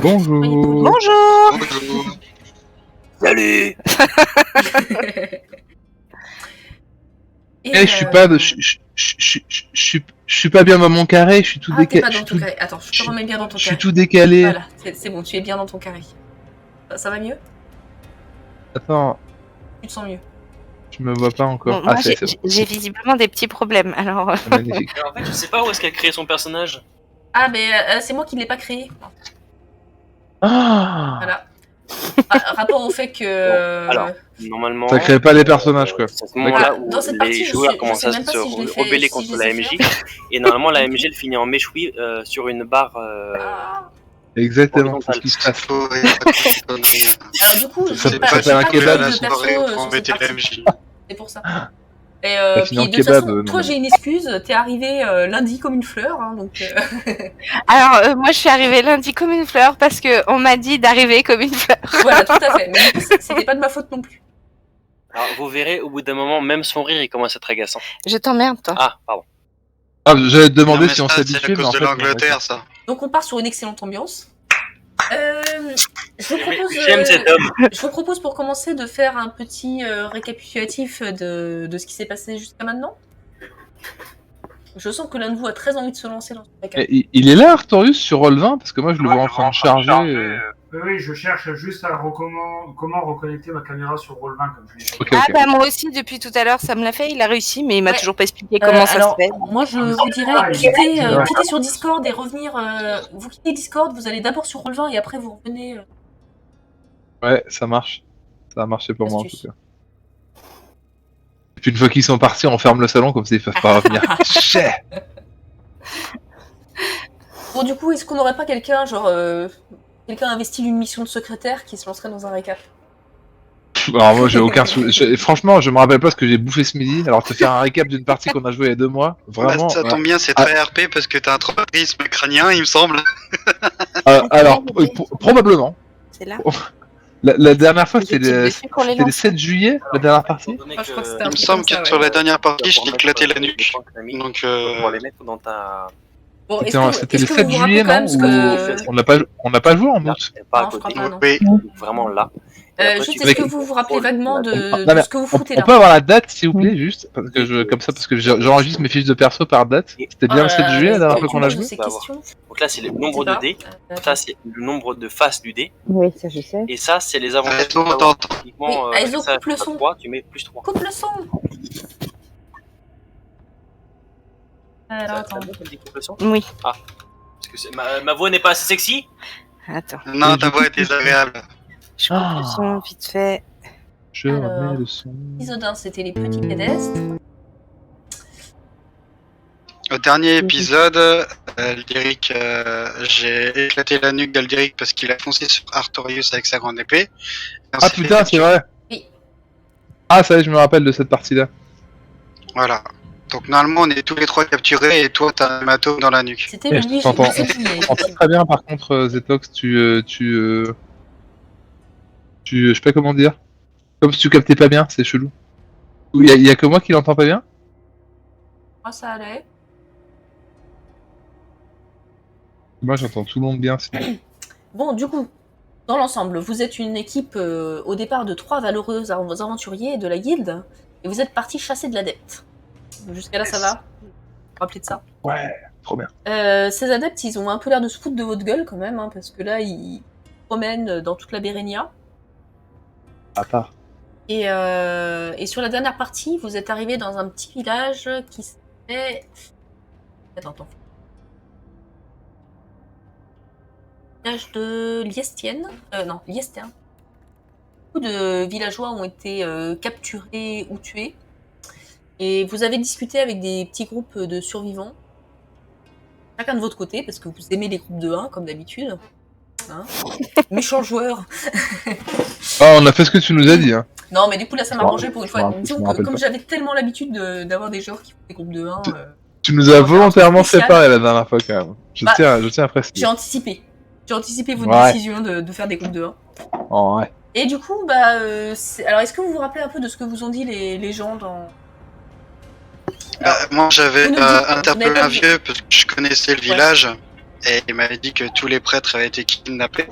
Bonjour. Bonjour. Bonjour. Salut. Je suis pas, je suis pas bien dans mon carré. Je suis tout Ah, t'es décalé. pas dans ton carré. Attends, je te remets bien dans ton Je carré. suis tout décalé. Voilà, c'est bon, tu es bien dans ton carré. Ça va mieux? Attends, Tu te sens mieux? je me vois pas encore. Bon, Ah, moi, c'est bon. j'ai visiblement des petits problèmes, alors... C'est magnifique. Alors, en fait, je sais pas où est-ce qu'elle a créé son personnage. Ah, mais c'est moi qui ne l'ai pas créé. Ah, Voilà. Rapport au fait que... Bon, alors, normalement... ça crée pas les personnages, quoi. C'est à ce moment-là Voilà, où dans cette les partie, joueurs je commencent sais à même pas se si je l'ai fait, rebeller si contre je la les ai MJ. Et normalement, la MJ, elle finit en méchoui sur une barre... Ah. Exactement, c'est ce qui se passe. Faut Alors du coup, Ça j'ai pas s'appelle un créé kebab. de la perso soirée sur pour cette embêter la partie. MJ. C'est pour ça. Et Ça finit en puis de toute kebab, façon, toi non. j'ai une excuse, t'es arrivé lundi comme une fleur, hein, donc... Alors, moi, je suis arrivée lundi comme une fleur parce que on m'a dit d'arriver comme une fleur. Voilà, tout à fait. Mais du coup, c'était pas de ma faute non plus. Alors, vous verrez, au bout d'un moment, même son rire, il commence à être agaçant. Je t'emmerde, toi. Ah, pardon. Ah, j'allais te Non, demander mais si on ça, s'habituait, c'est à mais en cause de fait, l'Angleterre, ça. Donc on part sur une excellente ambiance. Je vous propose, J'aime cet homme. je vous propose pour commencer de faire un petit récapitulatif de ce qui s'est passé jusqu'à maintenant. Je sens que l'un de vous a très envie de se lancer dans ce récap. Il est là, Artorius, sur Roll20 parce que moi, je le vois en train de charger. Oui, je cherche juste à comment reconnecter ma caméra sur Roll20 comme je l'ai dit. Ok, Ah ok. bah moi aussi, depuis tout à l'heure, ça me l'a fait, il a réussi, mais il m'a Ouais. toujours pas expliqué comment ça alors, se fait. moi je vous dirais, quittez sur Discord et revenir... vous quittez Discord, vous allez d'abord sur Roll20 et après vous revenez... Ouais, ça marche. Ça a marché pour moi, en tout Astuce. cas. Et puis une fois qu'ils sont partis, on ferme le salon, comme ça, ils peuvent pas revenir. Chais. Bon, du coup, est-ce qu'on n'aurait pas quelqu'un, genre... quelqu'un investi d'une mission de secrétaire qui se lancerait dans un récap? Alors moi, j'ai aucun franchement, je me rappelle pas ce que j'ai bouffé ce midi. Alors te faire un récap d'une partie qu'on a joué il y a 2 mois, vraiment. Bah, ça tombe bien, c'est Ah. très RP parce que t'as un traumatisme crânien, il me semble. Alors, probablement. C'est là. La dernière fois, Je c'était tire le, dessus pour les c'était le lancer. 7 juillet, la dernière partie. Étant donné Ah, je crois que c'était Il un me peu semble comme ça, que sur ouais. la dernière partie, je t'ai pour éclaté mettre, la nuque. le point que t'as mis, Donc, pour les mettre dans ta... Bon, C'était le est-ce que 7 vous vous rappelez juillet, quand même non ce que... On n'a pas joué en Là, août. et pas à Non, je côté. crois pas, non. Oui. Donc, vraiment là. Et après, Juste, tu est-ce fais- que vous vous rappelez vaguement de Non, mais ce que vous foutez On là? peut avoir la date, s'il vous plaît, juste parce que parce que j'enregistre mes fiches de perso par date. C'était bien le 7 juillet la dernière fois qu'on a joué. Ces On va voir. questions. Donc là, c'est le nombre Je sais de pas. dés. Ça, c'est le nombre de faces du dé. Oui, ça je sais. Et ça, c'est les avantages. Aizo, que tu peux avoir. attends. Typiquement, Oui, Aizo, ça, coupe le t'as son. 3, tu mets plus 3. Coupe le son. Alors, attends. Oui. Parce que ma voix n'est pas assez sexy. Attends. Non, ta voix est désagréable. Je coupe le son vite fait. Je Alors. remets le son. Épisode 1, c'était les petits pédestres. Au dernier épisode, Aldéric, j'ai éclaté la nuque d'Aldéric parce qu'il a foncé sur Artorius avec sa grande épée. Ah putain, c'est vrai. Oui. Ah, ça y est, je me rappelle de cette partie-là. Voilà. Donc normalement, on est tous les trois capturés et toi, t'as un hématome dans la nuque. C'était le Je 8 t'entends. juillet. Je comprends pas très bien, par contre, Zetox, je sais pas comment dire. Comme si tu captais pas bien, c'est chelou. Il y a que moi qui l'entends pas bien. Moi, ça allait. Moi, j'entends tout le monde bien. Sinon. Bon, du coup, dans l'ensemble, vous êtes une équipe au départ de 3 valeureux aventuriers de la guilde et vous êtes partis chasser de l'adepte. Jusqu'à là, ça va? Vous vous rappelez de ça? Ouais, trop bien. Ces adeptes, ils ont un peu l'air de se foutre de votre gueule quand même, hein, parce que là, ils promènent dans toute la Bérénia. À part. Et sur la dernière partie, vous êtes arrivé dans un petit village qui s'appelait... Attends. Village de Liestienne. Non, Liestien. Beaucoup de villageois ont été capturés ou tués. Et vous avez discuté avec des petits groupes de survivants. Chacun de votre côté, parce que vous aimez les groupes de 1, comme d'habitude. Hein. Méchant joueur. Ah, on a fait ce que tu nous as dit. Hein. Non, mais du coup, là, ça m'a arrangé pour une fois. je Disons me que rappelle comme pas. j'avais tellement l'habitude d'avoir des joueurs qui font des groupes de 1, Tu nous as On va faire un volontairement truc spécial. séparés la dernière fois, quand même. Je Bah, tiens à préciser. j'ai anticipé. J'ai anticipé votre Ouais. décision de faire des groupes de 1. Oh, ouais. Et du coup, bah, alors, est-ce que vous vous rappelez un peu de ce que vous ont dit les gens dans... Moi, j'avais Vous nous dites- vous interpellé n'avez pas un dit- vieux parce que je connaissais le village. et il m'avait dit que tous les prêtres avaient été kidnappés.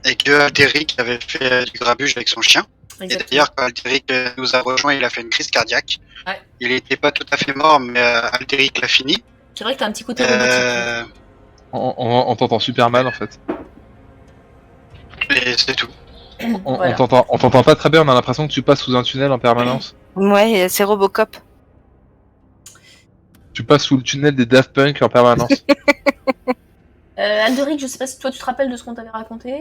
Et que Alderic avait fait du grabuge avec son chien. Et Exactement. d'ailleurs, quand Alderic nous a rejoint, il a fait une crise cardiaque. Ouais. Il n'était pas tout à fait mort, mais Alderic l'a fini. C'est vrai que t'as un petit côté robotique. Euh, On t'entend super mal en fait. et c'est tout. Voilà. On t'entend pas très bien, on a l'impression que tu passes sous un tunnel en permanence. Ouais, c'est Robocop. Tu passes sous le tunnel des Daft Punk en permanence. Alderic, je sais pas si toi tu te rappelles de ce qu'on t'avait raconté.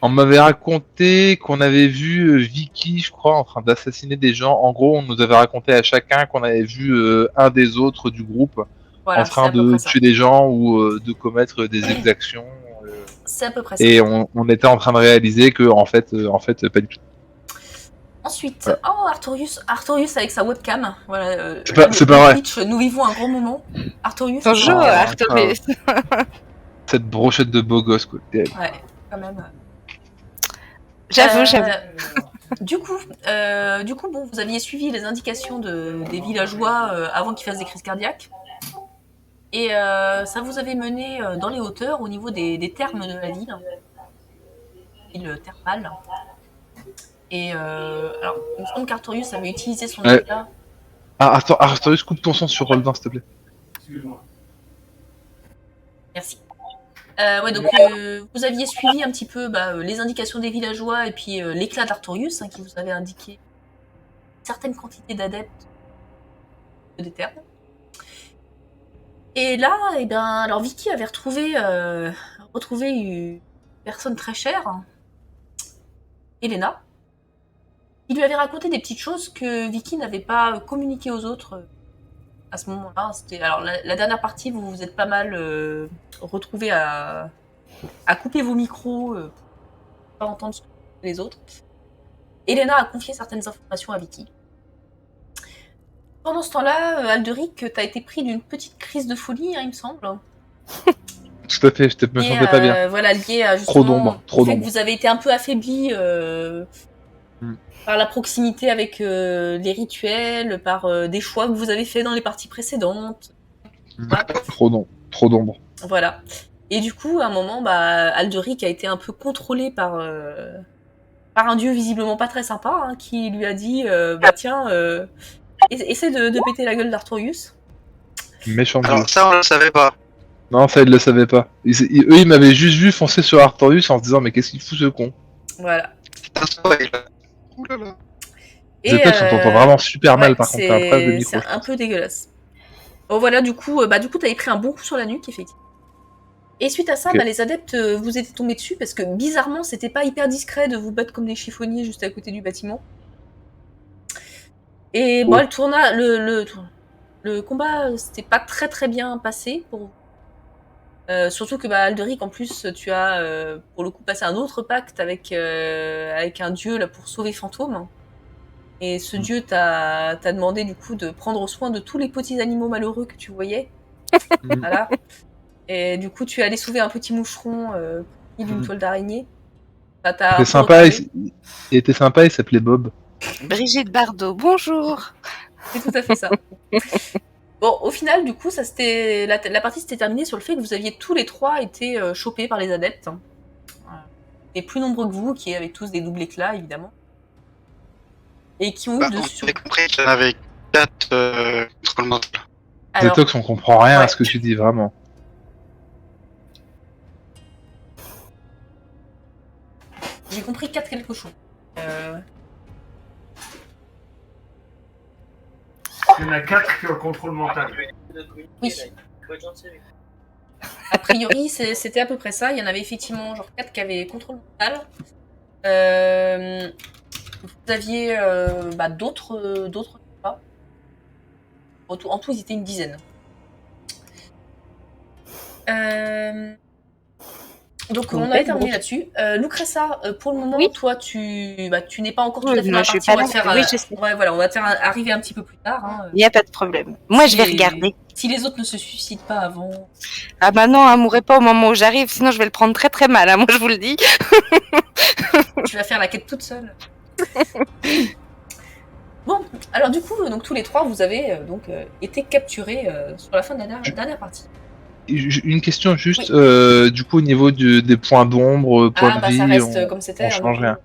On m'avait raconté qu'on avait vu Vicky, je crois, en train d'assassiner des gens. En gros, on nous avait raconté à chacun qu'on avait vu un des autres du groupe Voilà, en c'est train à peu de près ça. tuer des gens ou de commettre des exactions. C'est à peu près ça. Et on était en train de réaliser que, en fait, pas du tout. Ensuite, Ouais. oh Artorius avec sa webcam. Voilà. C'est pas vrai. Twitch, nous vivons un grand moment. Artorius. Bonjour, Ah, Artorius. Cette brochette de beau gosse, quoi. Ouais, quand même. J'avoue. Du coup, bon, vous aviez suivi les indications des villageois avant qu'ils fassent des crises cardiaques. Et ça vous avait mené dans les hauteurs au niveau des thermes de la ville thermale. Et alors, il me semble qu'Artorius avait utilisé son Ouais. éclat. Ah, attends, Artorius, coupe ton son sur Roll20, s'il te plaît. Excuse-moi. Merci. Ouais, donc vous aviez suivi un petit peu les indications des villageois et puis l'éclat d'Artorius qui vous avait indiqué une certaine quantité d'adeptes des termes. Et là, eh bien, alors Vicky avait retrouvé une personne très chère, Elena, qui lui avait raconté des petites choses que Vicky n'avait pas communiquées aux autres à ce moment-là. C'était alors la dernière partie, vous vous êtes pas mal retrouvés à couper vos micros pour pas entendre ce que disaient les autres. Elena a confié certaines informations à Vicky. Pendant ce temps-là, Alderic, t'as été pris d'une petite crise de folie, il me semble. Tout à fait, je me sentais pas bien. Voilà, lié à Trop justement d'ombre, le fait que vous avez été un peu affaibli Mm. par la proximité avec les rituels, par des choix que vous avez faits dans les parties précédentes. Voilà. Trop d'ombre. Voilà. Et du coup, à un moment, Alderic a été un peu contrôlé par un dieu visiblement pas très sympa, qui lui a dit tiens, essaie de péter la gueule d'Artorius. Méchant dieu. Alors ça, on le savait pas. Non, ça, ils le savaient pas. Eux, ils m'avaient juste vu foncer sur Artorius en se disant, mais qu'est-ce qu'il fout ce con? Voilà. C'est un spoil. Ouh là là. Je sais on t'entend vraiment super mal, par contre, t'as un problème de micro. C'est un peu dégueulasse. Bon voilà, du coup, t'avais pris un bon coup sur la nuque, effectivement. Et suite à ça, Ok. les adeptes vous étaient tombés dessus parce que bizarrement, c'était pas hyper discret de vous battre comme des chiffonniers juste à côté du bâtiment. Et bon, le combat, c'était pas très très bien passé pour vous. Surtout que Alderic, en plus, tu as pour le coup passé un autre pacte avec un dieu là pour sauver Fantôme. Et ce dieu t'a demandé du coup de prendre soin de tous les petits animaux malheureux que tu voyais. Voilà. Et du coup, tu es allé sauver un petit moucheron d'une toile d'araignée. Il était sympa, il était sympa, il s'appelait Bob. Brigitte Bardot, bonjour. C'est tout à fait ça. Bon, au final, du coup, ça c'était la partie s'était terminée sur le fait que vous aviez tous les trois été chopés par les adeptes. Et plus nombreux que vous, qui avaient tous des doubles éclats, évidemment. Et qui ont eu On dessus. avait compris qu'il y en avait 4 contre le mental. Alors, Zetox, on comprend rien ouais. à ce que tu dis, vraiment. j'ai compris 4 quelque chose. Il y en a 4 qui ont le contrôle mental. Oui. A priori, c'était à peu près ça. Il y en avait effectivement genre 4 qui avaient contrôle mental. Vous aviez d'autres pas. En tout, ils étaient une dizaine. Donc on avait terminé là-dessus. Lucressa, pour le moment, Oui. toi, tu n'es pas encore tout Oui, à fait dans moi, la je suis partie. pas On va là. te faire, Oui, je sais. ouais, voilà, on va te faire arriver un petit peu plus tard. Il n'y a pas de problème. Moi, je vais Si- regarder. Si les autres ne se suicident pas avant. Ah bah non, mourrez pas au moment où j'arrive, sinon je vais le prendre très très mal, moi je vous le dis. Tu vas faire la quête toute seule. Bon, alors du coup, donc tous les trois, vous avez été capturés sur la fin de la dernière partie. Une question juste, Oui. du coup, au niveau des points d'ombre, points Ah, de bah ça vie, reste comme on c'était. Hein, change donc, rien.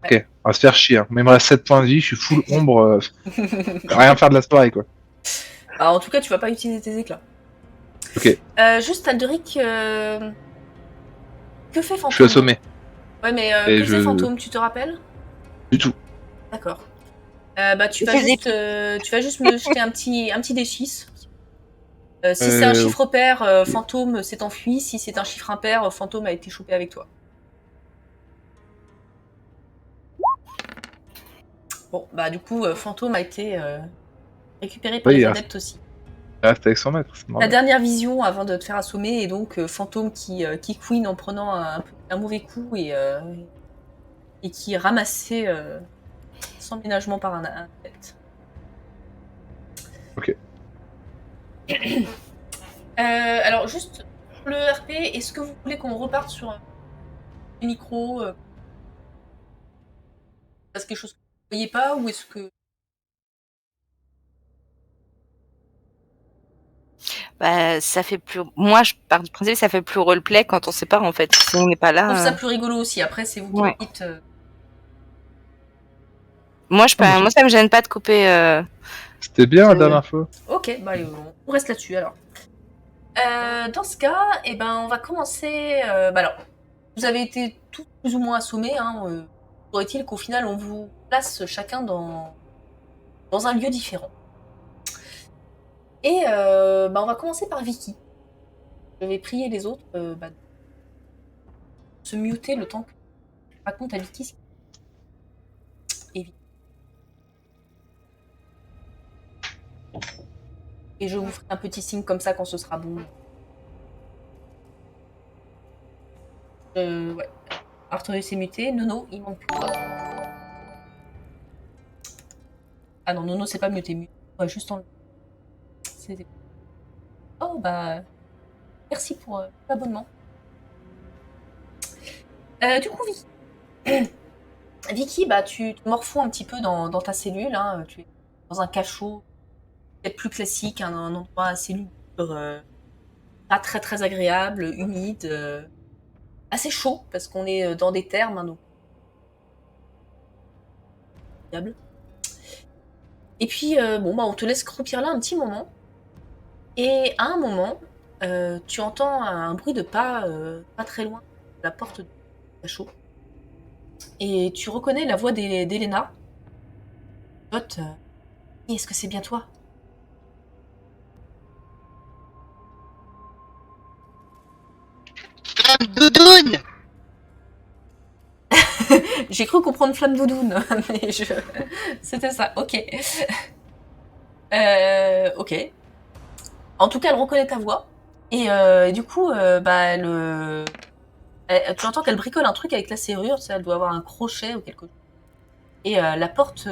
ouais. Ok, on va se faire chier. Hein. Mais il me reste 7 points de vie, je suis full ombre, rien faire de la soirée, quoi. Bah, en tout cas, tu vas pas utiliser tes éclats. Ok, Juste, Alderic, que fait je suis Fantôme? assommé. Ouais, mais Et que fait Fantôme, tu te rappelles? Du tout. D'accord. Bah, tu Il vas faisait juste me jeter un petit D6. Si c'est un chiffre pair, Fantôme s'est enfui. Si c'est un chiffre impair, Fantôme a été chopé avec toi. Bon, bah du coup, Fantôme a été récupéré par Oui, les il adeptes aussi. reste avec son maître, c'est La normal. dernière vision avant de te faire assommer et donc Fantôme qui queen en prenant un mauvais coup et qui est ramassé sans ménagement par un adepte. Ok. Alors juste pour le RP, est-ce que vous voulez qu'on reparte sur les micros parce que quelque chose que vous ne voyez pas ou est-ce que Bah, ça fait plus. Moi, je pars du principe que ça fait plus roleplay quand on sait pas en fait. Si on n'est pas je trouve ça là. plus rigolo aussi. Après, c'est vous qui Ouais. me dites. Moi, Ah, mais moi, ça me gêne pas de couper. c'était bien la dernière fois. Ok, bah allez, on reste là-dessus alors. Dans ce cas, eh ben, on va commencer. Bah alors, vous avez été tous plus ou moins assommés. Hein, faudrait-il qu'au final, on vous place chacun dans un lieu différent. Et bah, on va commencer par Vicky. Je vais prier les autres de se muter le temps que je raconte à Vicky. Et je vous ferai un petit signe comme ça quand ce sera bon. Ouais. Arthurius est muté. Nono, il manque plus quoi. Ah non, Nono, c'est pas muté. Muté. Ouais, juste en. Oh bah. Merci pour l'abonnement. Du coup, Vicky. Vicky, bah, tu te morfonds un petit peu dans ta cellule. Hein. Tu es dans un cachot peut-être plus classique, un endroit assez lugubre, pas très très agréable, humide, assez chaud parce qu'on est dans des thermes, hein, donc et puis bon bah on te laisse croupir là un petit moment et à un moment tu entends un bruit de pas pas très loin de la porte du cachot et tu reconnais la voix d'Elena. Vote, est-ce que c'est bien toi? Flamme doudoune. J'ai cru comprendre flamme doudoune, mais c'était ça, ok. Ok. En tout cas, elle reconnaît ta voix. Et du coup, bah, tu entends qu'elle bricole un truc avec la serrure, tu sais, elle doit avoir un crochet ou quelque chose. Et la porte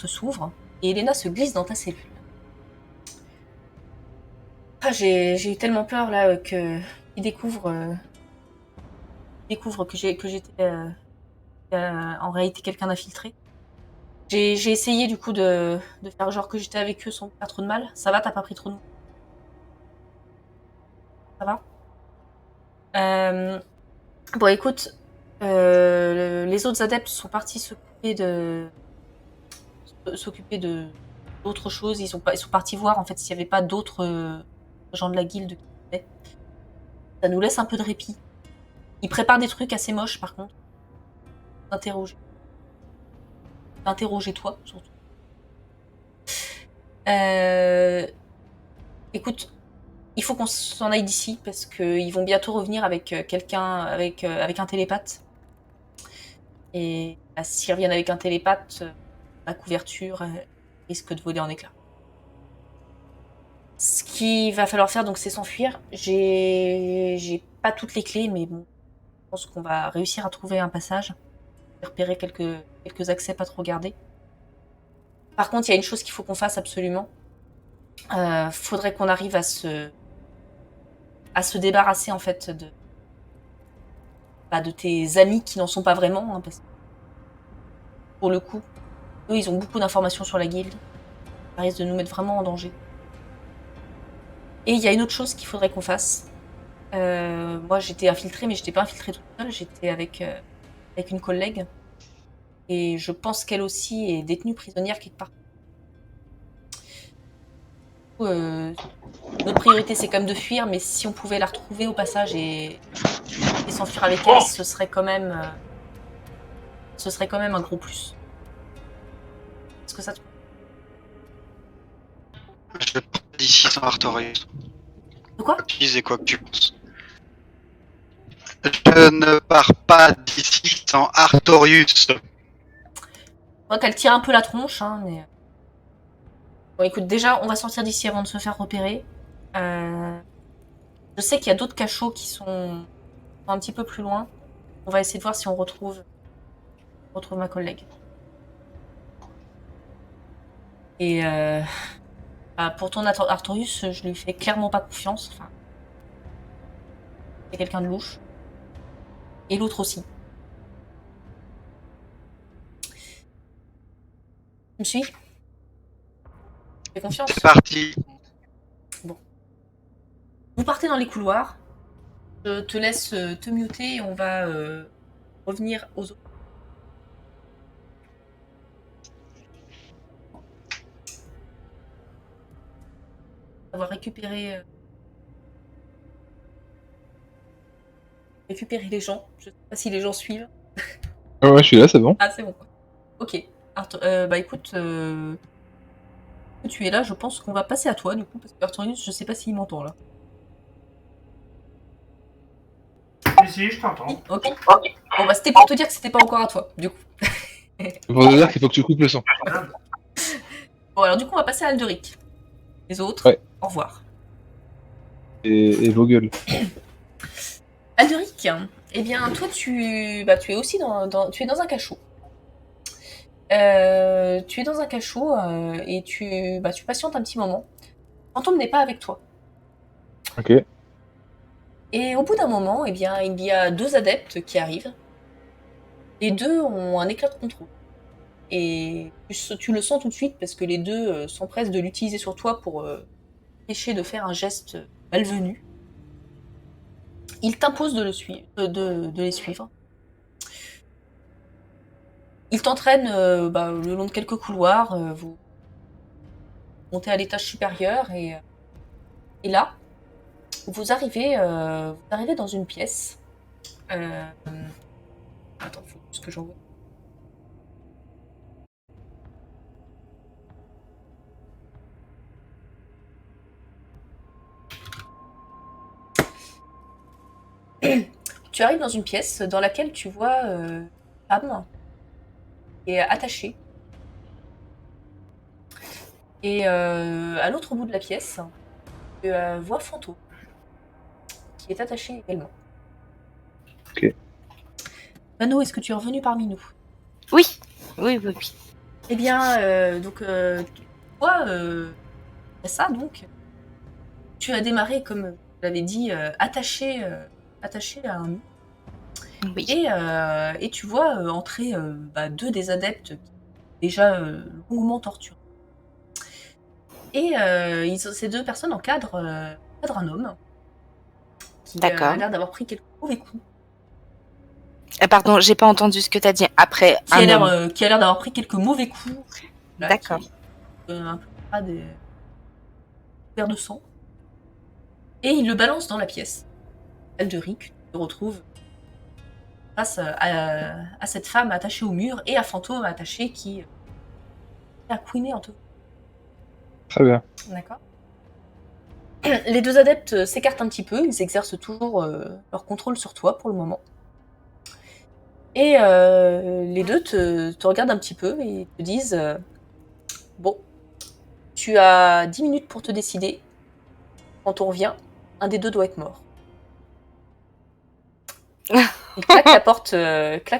s'ouvre et Elena se glisse dans ta cellule. Ah, j'ai eu tellement peur là qu'il découvre que j'étais en réalité quelqu'un d'infiltré. J'ai essayé du coup de faire genre que j'étais avec eux sans faire trop de mal. Ça va, t'as pas pris trop de mal? Ça va? Bon, écoute, les autres adeptes sont partis s'occuper de d'autres choses. Ils sont partis voir en fait s'il n'y avait pas d'autres gens de la guilde qui venaient. Ça nous laisse un peu de répit. Ils préparent des trucs assez moches par contre. T'interroger toi surtout. Écoute, il faut qu'on s'en aille d'ici parce qu'ils vont bientôt revenir avec quelqu'un, avec un télépathe. Et bah, s'ils reviennent avec un télépathe, la couverture risque de voler en éclats. Ce qu'il va falloir faire, donc, c'est s'enfuir. J'ai pas toutes les clés, mais bon, je pense qu'on va réussir à trouver un passage. Repérer quelques accès pas trop gardés. Par contre, il y a une chose qu'il faut qu'on fasse absolument. Faudrait qu'on arrive à se débarrasser en fait de tes amis qui n'en sont pas vraiment, hein, parce que pour le coup, Eux, ils ont beaucoup d'informations sur la guilde. Ça risque de nous mettre vraiment en danger. Et il y a une autre chose qu'il faudrait qu'on fasse. Moi, j'étais infiltrée, mais j'étais pas infiltrée toute seule. J'étais avec une collègue. Et je pense qu'elle aussi est détenue prisonnière quelque part. Notre priorité, c'est quand même de fuir, mais si on pouvait la retrouver au passage et s'enfuir avec elle, ce serait quand même un gros plus. Est-ce que ça te... Je pars d'ici sans Artorius. De quoi? Tu disais quoi que tu penses? Je ne pars pas d'ici sans Artorius. Je vois qu'elle tire un peu la tronche, hein, mais... Bon, écoute, déjà, on va sortir d'ici avant de se faire repérer. Je sais qu'il y a d'autres cachots qui sont un petit peu plus loin. On va essayer de voir si on retrouve ma collègue. Et pour ton Artorius, je lui fais clairement pas confiance. Enfin, c'est quelqu'un de louche. Et l'autre aussi. Tu me suis? Fais confiance. C'est parti. Bon. Vous partez dans les couloirs. Je te laisse te muter et on va revenir aux autres. Avoir récupéré les gens. Je sais pas si les gens suivent. Ouais, je suis là, c'est bon. Ah, c'est bon. Ok. Bah écoute, tu es là, je pense qu'on va passer à toi du coup, parce que Artorius, je sais pas s'il m'entend là. Si, je t'entends. Ok. Bon bah c'était pour te dire que c'était pas encore à toi, du coup. Pour te dire qu'il faut que tu coupes le son. Bon alors du coup on va passer à Alderic. Les autres, Ouais. au revoir. Et vos gueules. Alderic, eh bien toi tu es aussi tu es dans un cachot. Tu es dans un cachot et tu patientes un petit moment. Fantôme n'est pas avec toi. Ok. Et au bout d'un moment, eh bien, il y a deux adeptes qui arrivent. Les deux ont un éclat de contrôle. Et tu le sens tout de suite parce que les deux s'empressent de l'utiliser sur toi pour empêcher de faire un geste malvenu. Ils t'imposent de les suivre. Ils t'entraînent le long de quelques couloirs. Vous montez à l'étage supérieur et là, vous arrivez dans une pièce. Attends, faut juste que j'envoie. Tu arrives dans une pièce dans laquelle tu vois femme qui est attachée. Et à l'autre bout de la pièce, tu vois Fantôme qui est attaché également. Ok. Mano, est-ce que tu es revenu parmi nous? Oui. Eh bien, tu vois, ça donc, tu as démarré, comme je l'avais dit, attaché à un mur. Oui. Et tu vois entrer deux des adeptes qui déjà longuement torturés. Et ces deux personnes encadrent un homme qui D'accord. a l'air d'avoir pris quelques mauvais coups. Pardon, j'ai pas entendu ce que t'as dit après. Qui a l'air d'avoir pris quelques mauvais coups. Là, D'accord. Un peu pas des verres de sang. Et il le balance dans la pièce. Alderic se retrouve face à cette femme attachée au mur et à Fantôme attaché qui a couiné en te. Très bien. D'accord. Les deux adeptes s'écartent un petit peu, ils exercent toujours leur contrôle sur toi pour le moment. Et les deux te regardent un petit peu et te disent bon, tu as 10 minutes pour te décider. Quand on revient, un des deux doit être mort. Il claque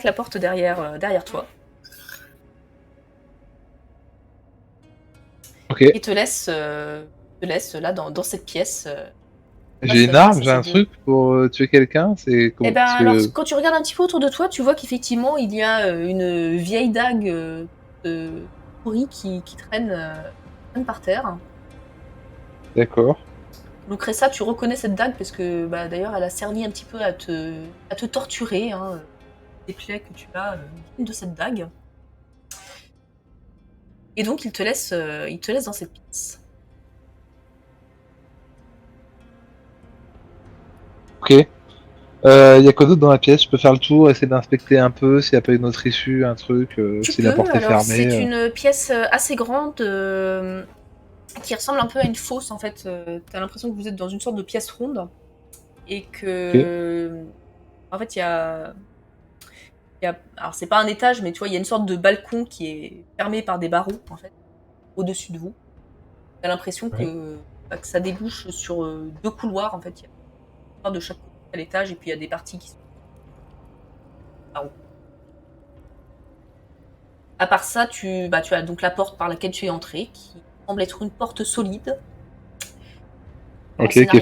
la porte derrière toi. Ok. Et te laisse là dans cette pièce. J'ai une arme, j'ai un truc pour tuer quelqu'un. C'est comment? Eh ben, alors, quand tu regardes un petit peu autour de toi, tu vois qu'effectivement, il y a une vieille dague pourris qui traînent par terre. D'accord. Lucressa, tu reconnais cette dague parce que d'ailleurs elle a servi un petit peu à te torturer. Hein. Les plaies que tu as viennent de cette dague. Et donc il te laisse dans cette pièce. Ok. Y a quoi d'autre dans la pièce? Je peux faire le tour, essayer d'inspecter un peu s'il n'y a pas une autre issue, un truc, Tu si la peux, porte est alors fermée. c'est une pièce assez grande qui ressemble un peu à une fosse en fait. T'as l'impression que vous êtes dans une sorte de pièce ronde et que en fait il y a alors c'est pas un étage mais tu vois il y a une sorte de balcon qui est fermé par des barreaux en fait au-dessus de vous. T'as l'impression que ça débouche sur 2 couloirs en fait. Il y a un couloir de chaque côté à l'étage et puis il y a des parties qui sont barreaux. À part ça, tu as donc la porte par laquelle tu es entré, qui semble être une porte solide. Ok, qui est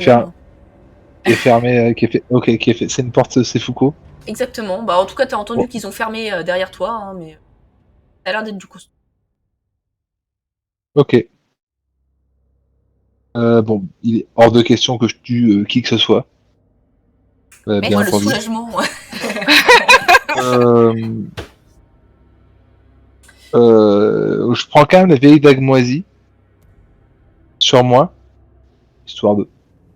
fermée, qui est fait. C'est une porte, c'est Foucault. Exactement. En tout cas, tu as entendu qu'ils ont fermé derrière toi, hein, mais ça a l'air d'être du costaud. Ok. Bon, il est hors de question que je tue qui que ce soit. Mais bien le entendu. soulagement. Je prends quand même la vieille dague moisie sur moi, histoire de.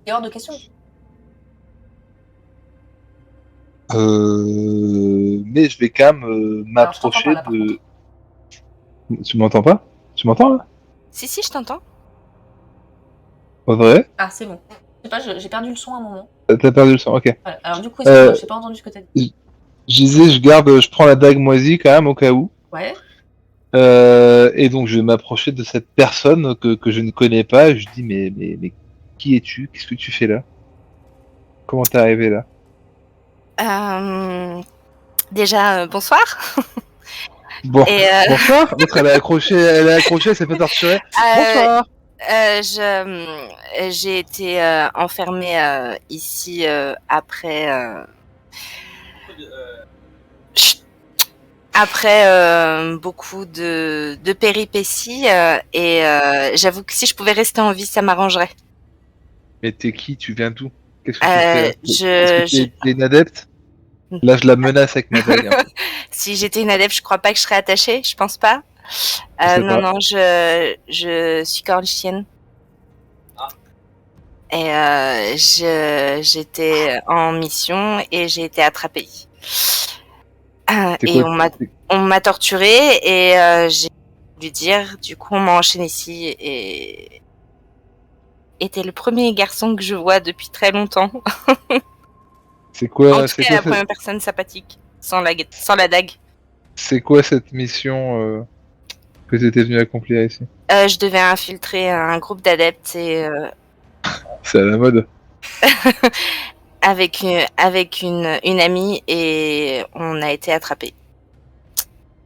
C'est hors de question. Mais je vais quand même Alors, je t'entends pas m'approcher là, par de. Tu m'entends pas? Tu m'entends là? Si, je t'entends. Pas vrai? Ah, c'est bon. Je sais pas, j'ai perdu le son à un moment. T'as perdu le son, ok. Voilà. Alors, du coup, excuse-moi, j'ai pas entendu ce que t'as dit. Je disais, je prends la dague moisie quand même au cas où. Ouais. Et donc je vais m'approcher de cette personne que je ne connais pas. Et je dis mais qui es-tu? Qu'est-ce que tu fais là? Comment t'es arrivé là? Déjà, bonsoir. Bon, Et, bonsoir. L'autre elle est accrochée, elle s'est fait torturer. Bonsoir. J'ai été enfermée ici après beaucoup de péripéties et j'avoue que si je pouvais rester en vie, ça m'arrangerait. Mais t'es qui? Tu viens d'où? Qu'est-ce que tu fais là? Est-ce que je... t'es une adepte? Là je la menace avec ma dague. Hein. Si j'étais une adepte, je crois pas que je serais attachée, je pense pas. Je sais Non, pas. non, je suis cornichienne. Et j'étais en mission et j'ai été attrapée. Et on m'a torturée et j'ai dû dire, du coup on m'a enchaînée ici et t'es le premier garçon que je vois depuis très longtemps. C'est quoi? En tout cas, la première personne sympathique, sans la dague. C'est quoi cette mission que t'étais venu accomplir ici? Je devais infiltrer un groupe d'adeptes et C'est à la mode. avec une amie et on a été attrapés.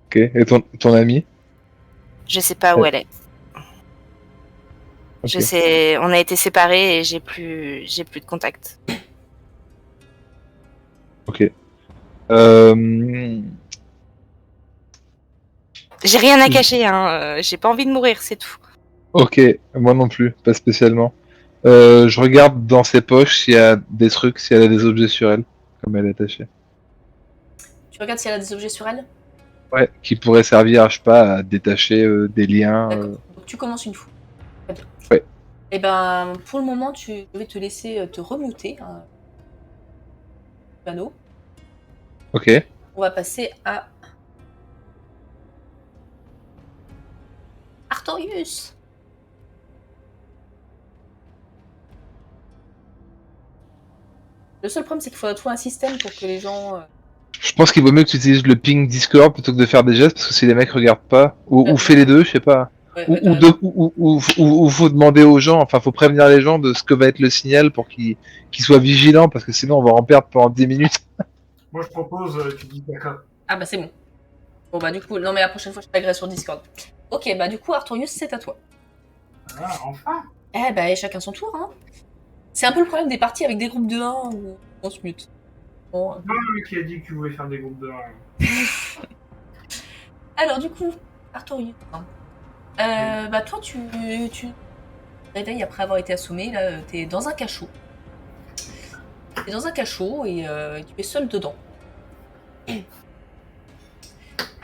Ok. Et ton ami? Je sais pas où elle est. Okay. Je sais, on a été séparés et j'ai plus de contact. Ok. J'ai rien à cacher, hein. J'ai pas envie de mourir, c'est tout. Ok, moi non plus, pas spécialement. Je regarde dans ses poches s'il y a des trucs, si elle a des objets sur elle, comme elle est attachée. Tu regardes si elle a des objets sur elle? Ouais, qui pourraient servir, je sais pas, à détacher des liens. D'accord. Donc tu commences une fois. Très bien. Ouais. Et pour le moment, je vais te laisser te remuter. Panneau. Ok. On va passer à Artorius. Le seul problème, c'est qu'il faudra trouver un système pour que les gens. Je pense qu'il vaut mieux que tu utilises le ping Discord plutôt que de faire des gestes, parce que si les mecs regardent pas, ou fais les deux, je sais pas. Ouais, Ou faut demander aux gens, enfin faut prévenir les gens de ce que va être le signal pour qu'ils soient vigilants, parce que sinon on va en perdre pendant 10 minutes. Moi, je propose, tu dis caca. Ah c'est bon. Bon du coup, non mais la prochaine fois je t'agresse sur Discord. Ok, du coup Artorius, c'est à toi. Ah, enfin. Et chacun son tour, hein. C'est un peu le problème des parties avec des groupes de 1 où on se mute. Bon. Non, le mec qui a dit que tu voulais faire des groupes de 1. Alors du coup, Artorius, Bah toi, tu te réveilles après avoir été assommé. Là, t'es dans un cachot. T'es dans un cachot et tu es seul dedans.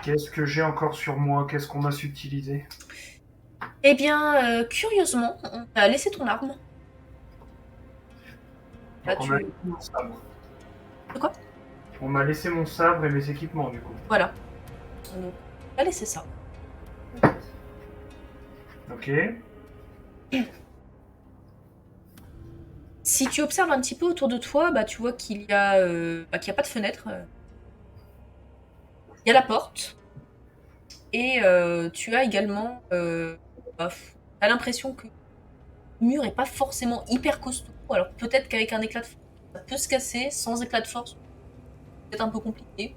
Qu'est-ce que j'ai encore sur moi? Qu'est-ce qu'on m'a subtilisé? Eh bien, curieusement, on t'a laissé ton arme. Là, Donc on m'a laissé mon sabre. De quoi? On m'a laissé mon sabre et mes équipements du coup. Voilà. Donc, on t'a laissé ça. Ok. Si tu observes un petit peu autour de toi, bah, tu vois qu'il y a pas de fenêtre. Il y a la porte. Et tu as également... t'as l'impression que le mur est pas forcément hyper costaud. Alors peut-être qu'avec un éclat de force, ça peut se casser. Sans éclat de force, c'est peut-être un peu compliqué.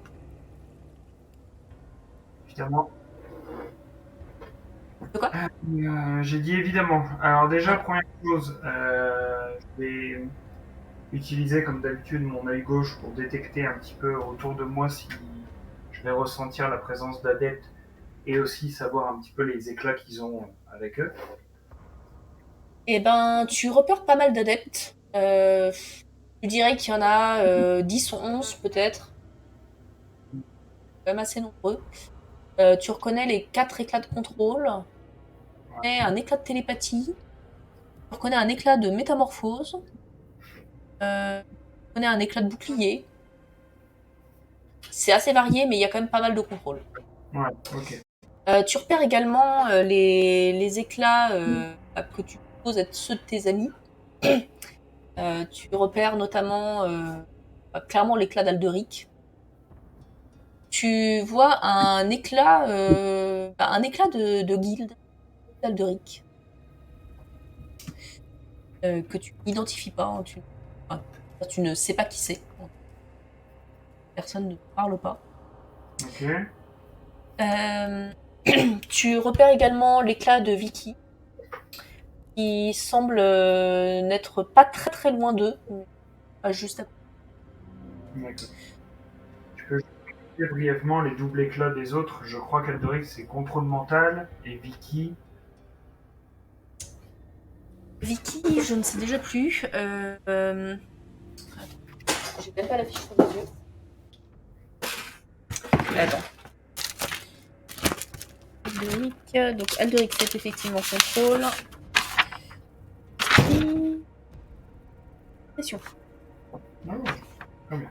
Évidemment. De quoi? J'ai dit évidemment. Alors déjà, première chose, je vais utiliser comme d'habitude mon œil gauche pour détecter un petit peu autour de moi si je vais ressentir la présence d'adeptes et aussi savoir un petit peu les éclats qu'ils ont avec eux. Eh ben, tu repères pas mal d'adeptes. Je dirais qu'il y en a 10 ou 11 peut-être. Quand même assez nombreux. Tu reconnais les 4 éclats de contrôle. Tu reconnais un éclat de télépathie. Tu reconnais un éclat de métamorphose. Tu reconnais un éclat de bouclier. C'est assez varié, mais il y a quand même pas mal de contrôle. Ouais, ok. Tu repères également les éclats que tu supposes être ceux de tes amis. Tu repères notamment clairement l'éclat d'Alderic. Tu vois un éclat de guilde d'Alderic que tu n'identifies pas. Hein, tu ne sais pas qui c'est. Personne ne parle pas. Ok. Tu repères également l'éclat de Vicky, qui semble n'être pas très très loin d'eux, juste à côté. D'accord. Je peux expliquer brièvement les doubles éclats des autres. Je crois qu'Alderic c'est contrôle mental et Vicky. Vicky, je ne sais déjà plus. Attends, j'ai même pas la fiche sur les yeux. Attends. Alderic, donc Alderic c'est effectivement contrôle. Pression. Oh, très bien.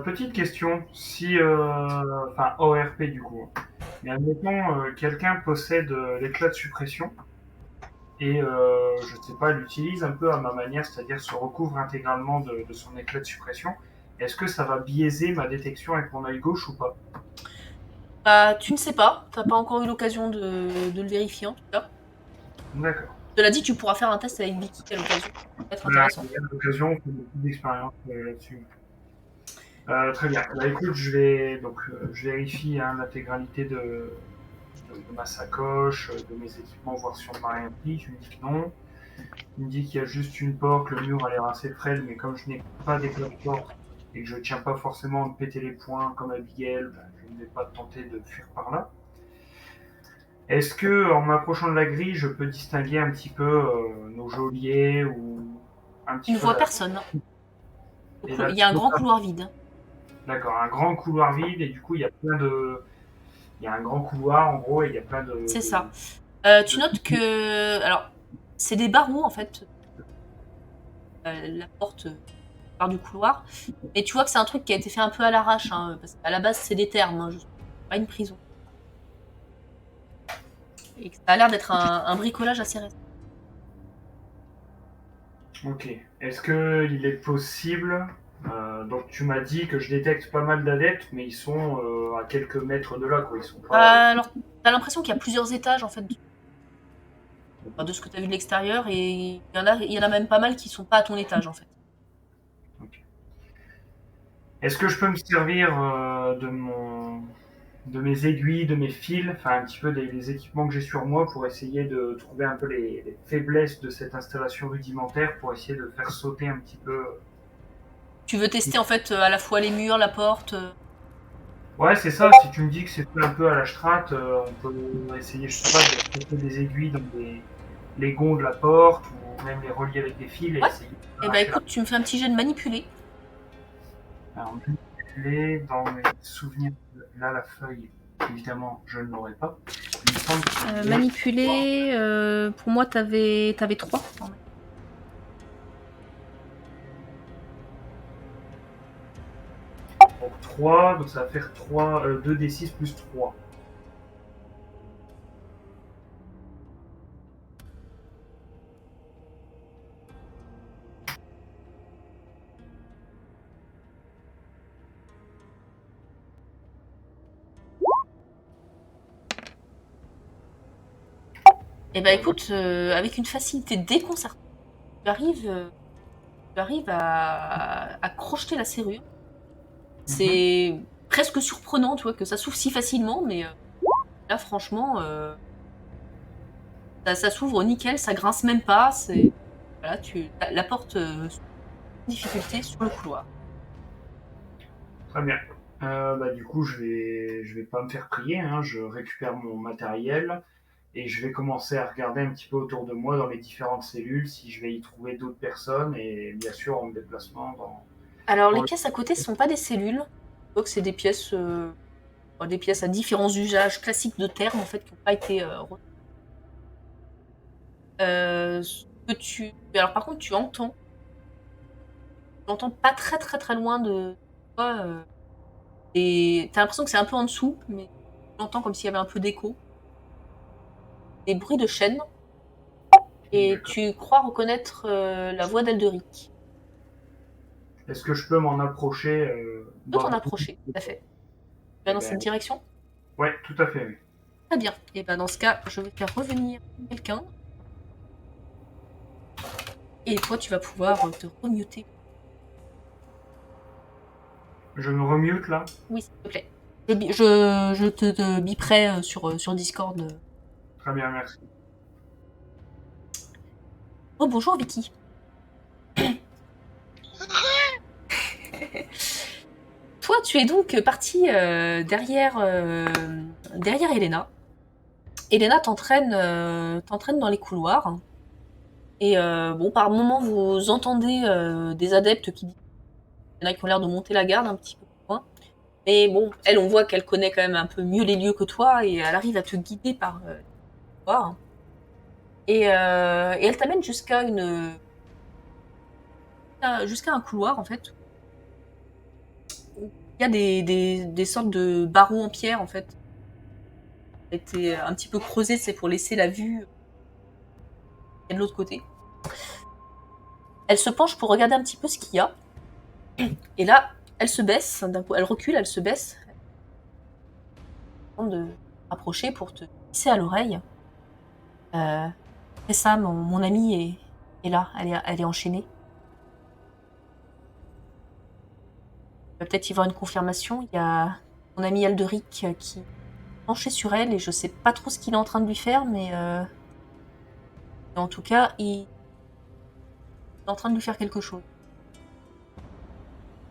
Petite question, si, enfin ORP du coup, mais admettons quelqu'un possède l'éclat de suppression et je sais pas, l'utilise un peu à ma manière, c'est-à-dire se recouvre intégralement de son éclat de suppression, est-ce que ça va biaiser ma détection avec mon œil gauche ou pas? Bah, tu ne sais pas, t'as pas encore eu l'occasion de le vérifier en tout cas. D'accord. Cela dit, tu pourras faire un test avec Vicky à l'occasion. Ça peut être Voilà, intéressant. il y a l'occasion, on fait beaucoup d'expérience là-dessus. Très bien. Bah, écoute, je vérifie hein, l'intégralité de ma sacoche, de mes équipements, voir si on m'a rien pris. Tu me dis que non. Tu me dis qu'il y a juste une porte, le mur a l'air assez frêle, mais comme je n'ai pas d'éclat de porte et que je ne tiens pas forcément à me péter les poings comme Abigail, ben, je ne vais pas tenter de fuir par là. Est-ce que, en m'approchant de la grille, je peux distinguer un petit peu nos geôliers ou un Tu petit ne peu vois la- personne. Et Il y a un grand couloir vide. D'accord, un grand couloir vide et du coup il y a plein de. Il y a un grand couloir en gros et il y a plein de. C'est ça. Tu notes que... Alors, c'est des barreaux en fait. La porte part du couloir. Et tu vois que c'est un truc qui a été fait un peu à l'arrache. Hein, parce qu'à la base, c'est des termes. Hein, pas une prison. Et que ça a l'air d'être un bricolage assez récent. Ok. Est-ce qu'il est possible. Donc tu m'as dit que je détecte pas mal d'adeptes, mais ils sont à quelques mètres de là, quoi. Ils sont pas. Alors, t'as l'impression qu'il y a plusieurs étages en fait de ce que t'as vu de l'extérieur. Et il y en a même pas mal qui sont pas à ton étage en fait. Ok. Est-ce que je peux me servir de mes aiguilles, de mes fils, enfin un petit peu des équipements que j'ai sur moi pour essayer de trouver un peu les faiblesses de cette installation rudimentaire pour essayer de faire sauter un petit peu. Tu veux tester en fait à la fois les murs, la porte. Ouais, c'est ça. Si tu me dis que c'est un peu à la Strat, on peut essayer, je sais pas, de mettre des aiguilles dans les gonds de la porte ou même les relier avec des fils et Ouais. essayer de Eh ben écoute, tu me fais un petit jet de manipuler. Alors, manipuler dans mes souvenirs. Là, la feuille, évidemment, je ne l'aurai pas. Il me semble que Manipuler, pour moi, t'avais 3. donc 3, donc ça va faire 3, 2d6 plus 3. Eh ben écoute, avec une facilité déconcertante, tu arrives à crocheter la serrure. C'est presque surprenant, tu vois, que ça s'ouvre si facilement, mais là, franchement, ça s'ouvre nickel, ça grince même pas. Voilà, la porte sans difficulté sur le couloir. Très bien. Du coup, je vais pas me faire prier, hein. Je récupère mon matériel et je vais commencer à regarder un petit peu autour de moi dans les différentes cellules si je vais y trouver d'autres personnes et bien sûr en me déplacement Alors, les dans le... pièces à côté, ce sont pas des cellules. Donc, c'est des pièces à différents usages classiques de termes, en fait, qui n'ont pas été ce que Alors, par contre, tu entends pas très très très loin de toi. Et t'as l'impression que c'est un peu en dessous, mais tu entends comme s'il y avait un peu d'écho. Des bruits de chaînes. Et D'accord. tu crois reconnaître la voix d'Elderic. Est-ce que je peux m'en approcher Tu peux t'en approcher, tout à fait. Tu vas Eh dans ben, cette direction? ouais, tout à fait, oui. Très bien. Et ben dans ce cas, je vais faire revenir quelqu'un. Et toi, tu vas pouvoir te remuter. Je me remute là. Oui, s'il te plaît. Je te biperai sur Discord. Très bien, merci. Oh, bonjour Vicky. Toi, tu es donc partie derrière Elena. Elena t'entraîne dans les couloirs. Et bon, par moment, vous entendez des adeptes qui disent qu'il y en a qui ont l'air de monter la garde un petit peu plus loin. Mais bon, elle, on voit qu'elle connaît quand même un peu mieux les lieux que toi et elle arrive à te guider par les couloirs. Et elle t'amène jusqu'à un couloir, en fait. Où il y a des sortes de barreaux en pierre, en fait. Qui ont été un petit peu creusés, c'est pour laisser la vue de l'autre côté. Elle se penche pour regarder un petit peu ce qu'il y a. Et là, elle se baisse, d'un coup, elle recule, elle se baisse. Elle tente de rapprocher pour te glisser à l'oreille. Tessa, mon amie, est là, elle est enchaînée. Il va peut-être y avoir une confirmation. Il y a mon ami Alderic qui est penché sur elle et je sais pas trop ce qu'il est en train de lui faire, mais en tout cas, il est en train de lui faire quelque chose.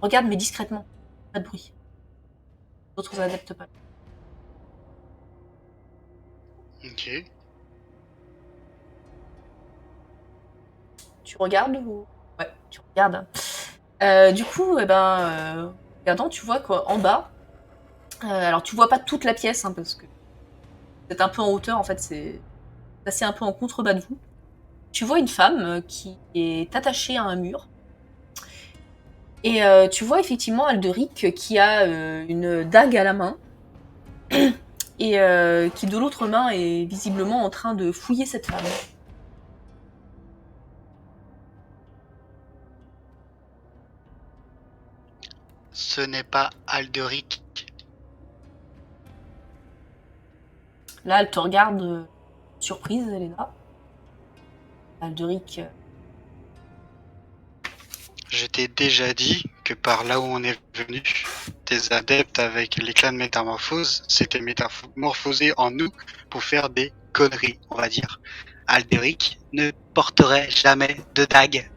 Regarde, mais discrètement, pas de bruit. D'autres adeptes pas. Ok. Tu regardes ou... Ouais, tu regardes. Du coup, regardant, tu vois qu'en bas, alors tu vois pas toute la pièce, hein, parce que c'est un peu en hauteur, en fait, c'est assez un peu en contrebas de vous. Tu vois une femme qui est attachée à un mur. Et tu vois effectivement Alderic qui a une dague à la main. Et qui de l'autre main est visiblement en train de fouiller cette femme. Ce n'est pas Alderic. Là, elle te regarde surprise, elle est là. Alderic. Je t'ai déjà dit que par là où on est venu, tes adeptes avec les clans de métamorphose s'étaient métamorphosés en nous pour faire des conneries, on va dire. Alderic ne porterait jamais de dague.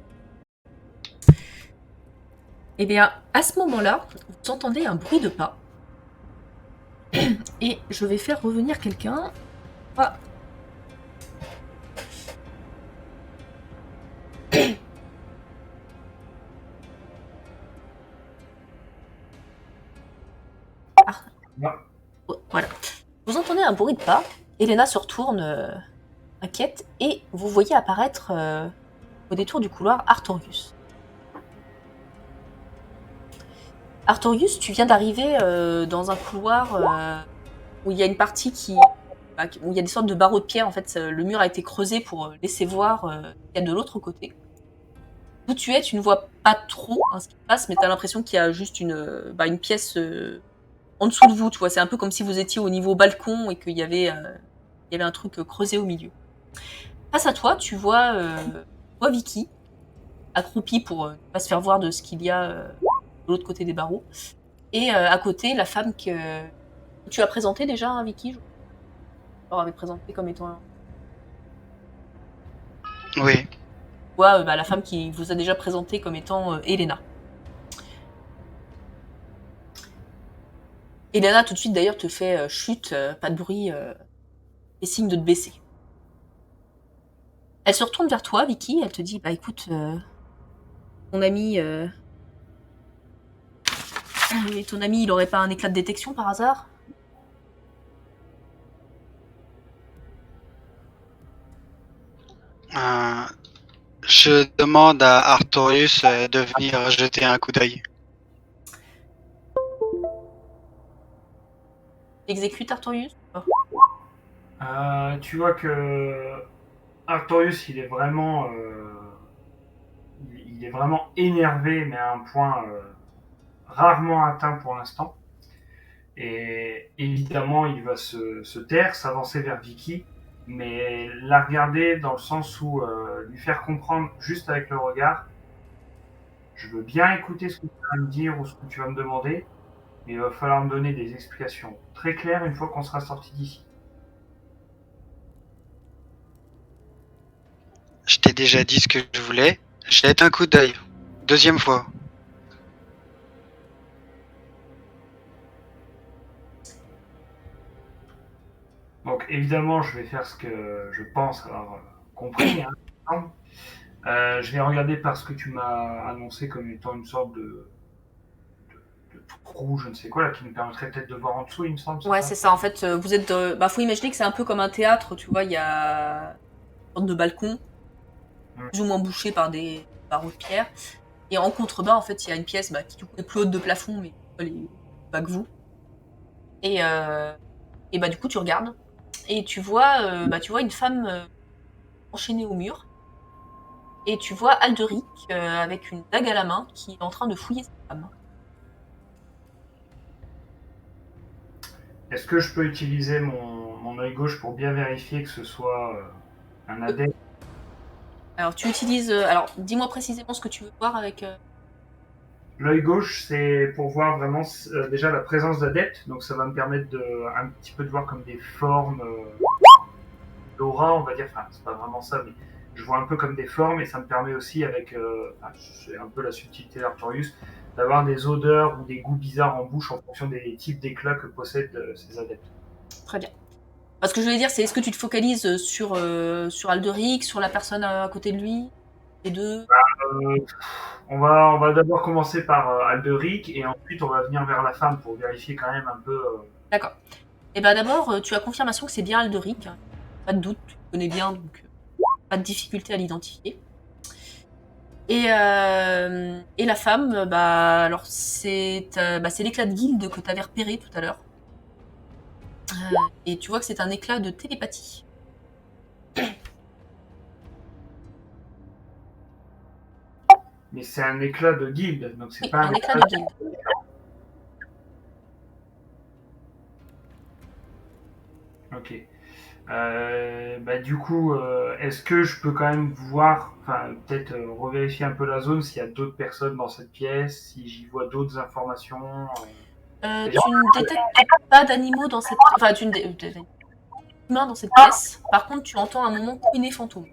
Eh bien, à ce moment-là, vous entendez un bruit de pas. Et je vais faire revenir quelqu'un. Ah. Ah. Ouais. Voilà. Vous entendez un bruit de pas. Elena se retourne inquiète et vous voyez apparaître au détour du couloir Artorius. Artorius, tu viens d'arriver dans un couloir où il y a une partie où il y a des sortes de barreaux de pierre. En fait, le mur a été creusé pour laisser voir qu'il y a de l'autre côté. D'où tu es, tu ne vois pas trop ce qui se passe, mais tu as l'impression qu'il y a juste une pièce en dessous de vous. Tu vois, c'est un peu comme si vous étiez au niveau balcon et qu'il y avait un truc creusé au milieu. Face à toi, tu vois Vicky, accroupie pour ne pas se faire voir de ce qu'il y a de l'autre côté des barreaux. Et à côté, la femme que tu as présentée déjà, hein, Vicky, je l'avais présentée comme étant... Oui. Tu vois, la femme qui vous a déjà présentée comme étant Elena. Elena, tout de suite, d'ailleurs, te fait chute, pas de bruit, et signe de te baisser. Elle se retourne vers toi, Vicky, elle te dit, bah écoute, ton ami, il aurait pas un éclat de détection par hasard? Je demande à Artorius de venir jeter un coup d'œil. Exécute Artorius? Tu vois que Artorius, il est vraiment énervé, mais à un point rarement atteint pour l'instant. Et évidemment, il va se taire, s'avancer vers Vicky, mais la regarder dans le sens où lui faire comprendre juste avec le regard, je veux bien écouter ce que tu vas me dire ou ce que tu vas me demander, mais il va falloir me donner des explications très claires une fois qu'on sera sorti d'ici. Je t'ai déjà dit ce que je voulais. Jette un coup d'œil. Deuxième fois. Donc évidemment, je vais faire ce que je pense avoir compris. Hein. Je vais regarder par ce que tu m'as annoncé comme étant une sorte de trou, je ne sais quoi, là, qui nous permettrait peut-être de voir en dessous, il me semble. Ouais, c'est ça. En fait, vous êtes... faut imaginer que c'est un peu comme un théâtre, tu vois, il y a une sorte de balcon, plus ou moins bouché par des barreaux de pierre. Et en contrebas, en fait, il y a une pièce qui du coup, est plus haute de plafond, mais elle est pas que vous. Et du coup, tu regardes. Et tu vois une femme enchaînée au mur. Et tu vois Alderic avec une dague à la main qui est en train de fouiller sa femme. Est-ce que je peux utiliser mon œil gauche pour bien vérifier que ce soit un adepte? Alors, tu utilises... alors, dis-moi précisément ce que tu veux voir avec... L'œil gauche, c'est pour voir vraiment déjà la présence d'adeptes, donc ça va me permettre un petit peu de voir comme des formes d'aura, on va dire. Enfin, c'est pas vraiment ça, mais je vois un peu comme des formes et ça me permet aussi, c'est un peu la subtilité d'Artorius, d'avoir des odeurs ou des goûts bizarres en bouche en fonction des types d'éclats que possèdent ces adeptes. Très bien. Ce que je voulais dire, c'est est-ce que tu te focalises sur Alderic, sur la personne à côté de lui, les deux? On va d'abord commencer par Alderic et ensuite on va venir vers la femme pour vérifier quand même un peu. D'accord. Et d'abord, tu as confirmation que c'est bien Alderic. Pas de doute, tu le connais bien, donc pas de difficulté à l'identifier. Et la femme, alors c'est l'éclat de guilde que tu avais repéré tout à l'heure. Et tu vois que c'est un éclat de télépathie. Mais c'est un éclat de guilde, donc c'est Oui, pas un éclat de guilde. Ok. Du coup, est-ce que je peux quand même voir, enfin peut-être revérifier un peu la zone s'il y a d'autres personnes dans cette pièce, si j'y vois d'autres informations. Tu ne détectes pas d'animaux dans cette... Enfin, tu ne humains dans cette pièce. Par contre, tu entends un moment couiner fantôme.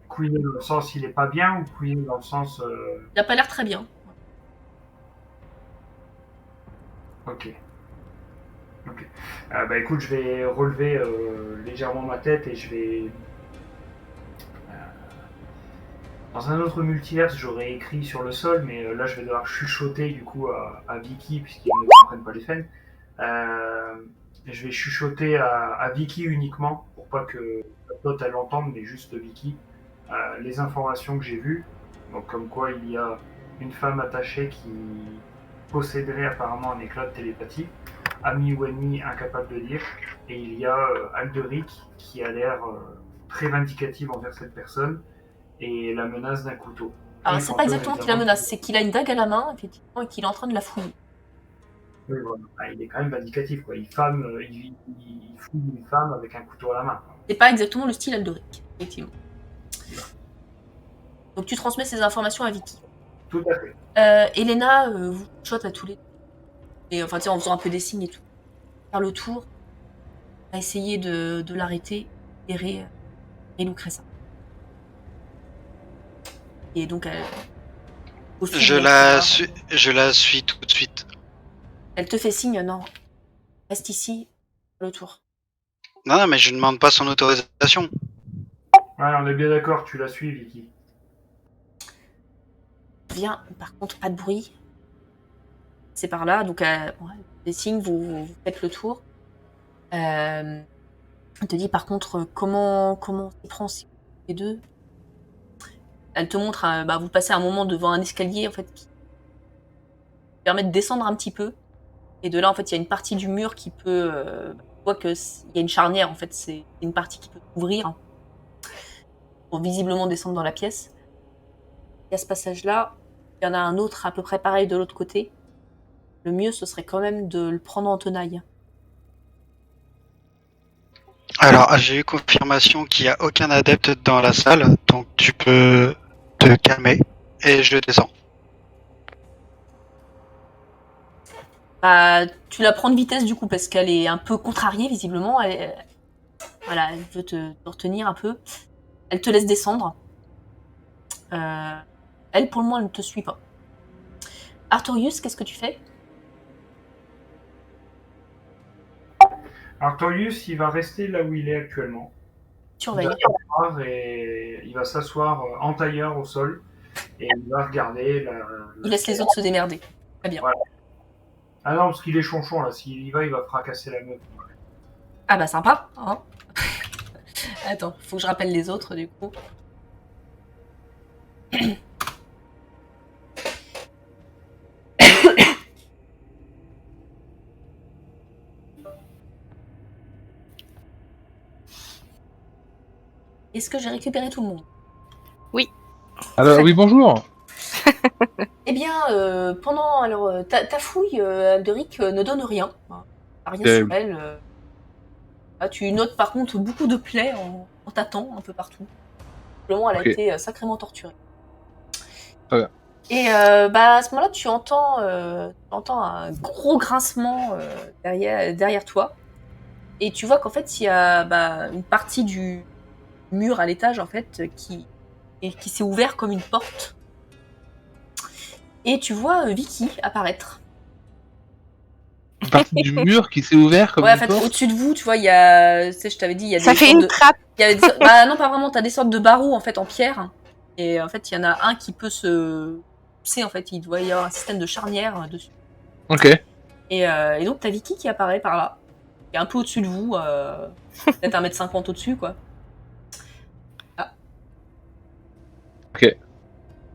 Couiner dans le sens il est pas bien ou couiner dans le sens. Il a pas l'air très bien. Ok. Ok. Bah écoute, je vais relever légèrement ma tête et je vais. Dans un autre multiverse, j'aurais écrit sur le sol, mais là, je vais devoir chuchoter du coup à Vicky, puisqu'ils ne comprennent pas les fans. Je vais chuchoter à Vicky uniquement, pour pas que Tot elle l'entende, mais juste Vicky, les informations que j'ai vues. Donc, comme quoi il y a une femme attachée qui posséderait apparemment un éclat de télépathie, ami ou ennemi incapable de dire, et il y a Alderic qui a l'air très vindicatif envers cette personne et la menace d'un couteau. Alors, Et c'est pas Fantôme, exactement qu'il la évidemment, menace, c'est qu'il a une dague à la main, effectivement, et qu'il est en train de la fouiller. oui, voilà. Il est quand même vindicatif, quoi. Il fouille une femme avec un couteau à la main. C'est pas exactement le style Alderic, effectivement. Donc, tu transmets ces informations à Vicky. Tout à fait. Elena, vous shot à tous les deux. Et enfin, tu sais, en faisant un peu des signes et tout. Faire le tour, à essayer de l'arrêter, et Lucreza. Et donc, Je la suis tout de suite. elle te fait signe, non. Reste ici, faire le tour. Non, mais je ne demande pas son autorisation. Ouais, on est bien d'accord, tu la suis, Vicky. Viens, par contre, pas de bruit. C'est par là, donc des signes, vous faites le tour. Elle te dit par contre comment s'y prend si les deux. Elle te montre, vous passez un moment devant un escalier en fait qui permet de descendre un petit peu. Et de là en fait il y a une partie du mur qui peut, on voit que il y a une charnière en fait, c'est une partie qui peut s'ouvrir pour visiblement descendre dans la pièce. Il y a ce passage là, il y en a un autre à peu près pareil de l'autre côté. Le mieux ce serait quand même de le prendre en tenaille. Alors, j'ai eu confirmation qu'il n'y a aucun adepte dans la salle, donc tu peux te calmer et je descends. Tu la prends de vitesse du coup parce qu'elle est un peu contrariée visiblement. Voilà, elle veut te retenir un peu. Elle te laisse descendre. Elle pour le moment elle ne te suit pas. Artorius, qu'est-ce que tu fais? Artorius, il va rester là où il est actuellement. Surveille. Et il va s'asseoir en tailleur au sol et il va regarder Il laisse les autres se démerder. Très bien. Voilà. Ah non, parce qu'il est chonchon là, s'il y va, il va fracasser la meuf. Ah bah sympa, hein. Attends, faut que je rappelle les autres du coup. Est-ce que j'ai récupéré tout le monde? Alors, oui, bonjour. Eh bien, pendant ta fouille, Alderic ne donne rien. Rien sur elle. Tu notes par contre beaucoup de plaies en tâtant un peu partout. Probablement, elle a été sacrément torturée. Très bien. Et à ce moment-là, tu entends un gros grincement derrière toi. Et tu vois qu'en fait, il y a une partie du mur à l'étage en fait qui s'est ouvert comme une porte. Et tu vois Vicky apparaître. Une partie du mur qui s'est ouvert comme Ouais, en une fait, porte. au-dessus de vous, tu vois, il y a, tu sais, je t'avais dit, il y a Ça des fait sortes une trappe. il y a non, pas vraiment. T'as des sortes de barreaux en fait en pierre. Et en fait, il y en a un qui peut se pousser. En fait, il doit y avoir un système de charnière dessus. Ok. Et donc, t'as Vicky qui apparaît par là, qui est un peu au-dessus de vous, peut-être 1m50 au-dessus, quoi.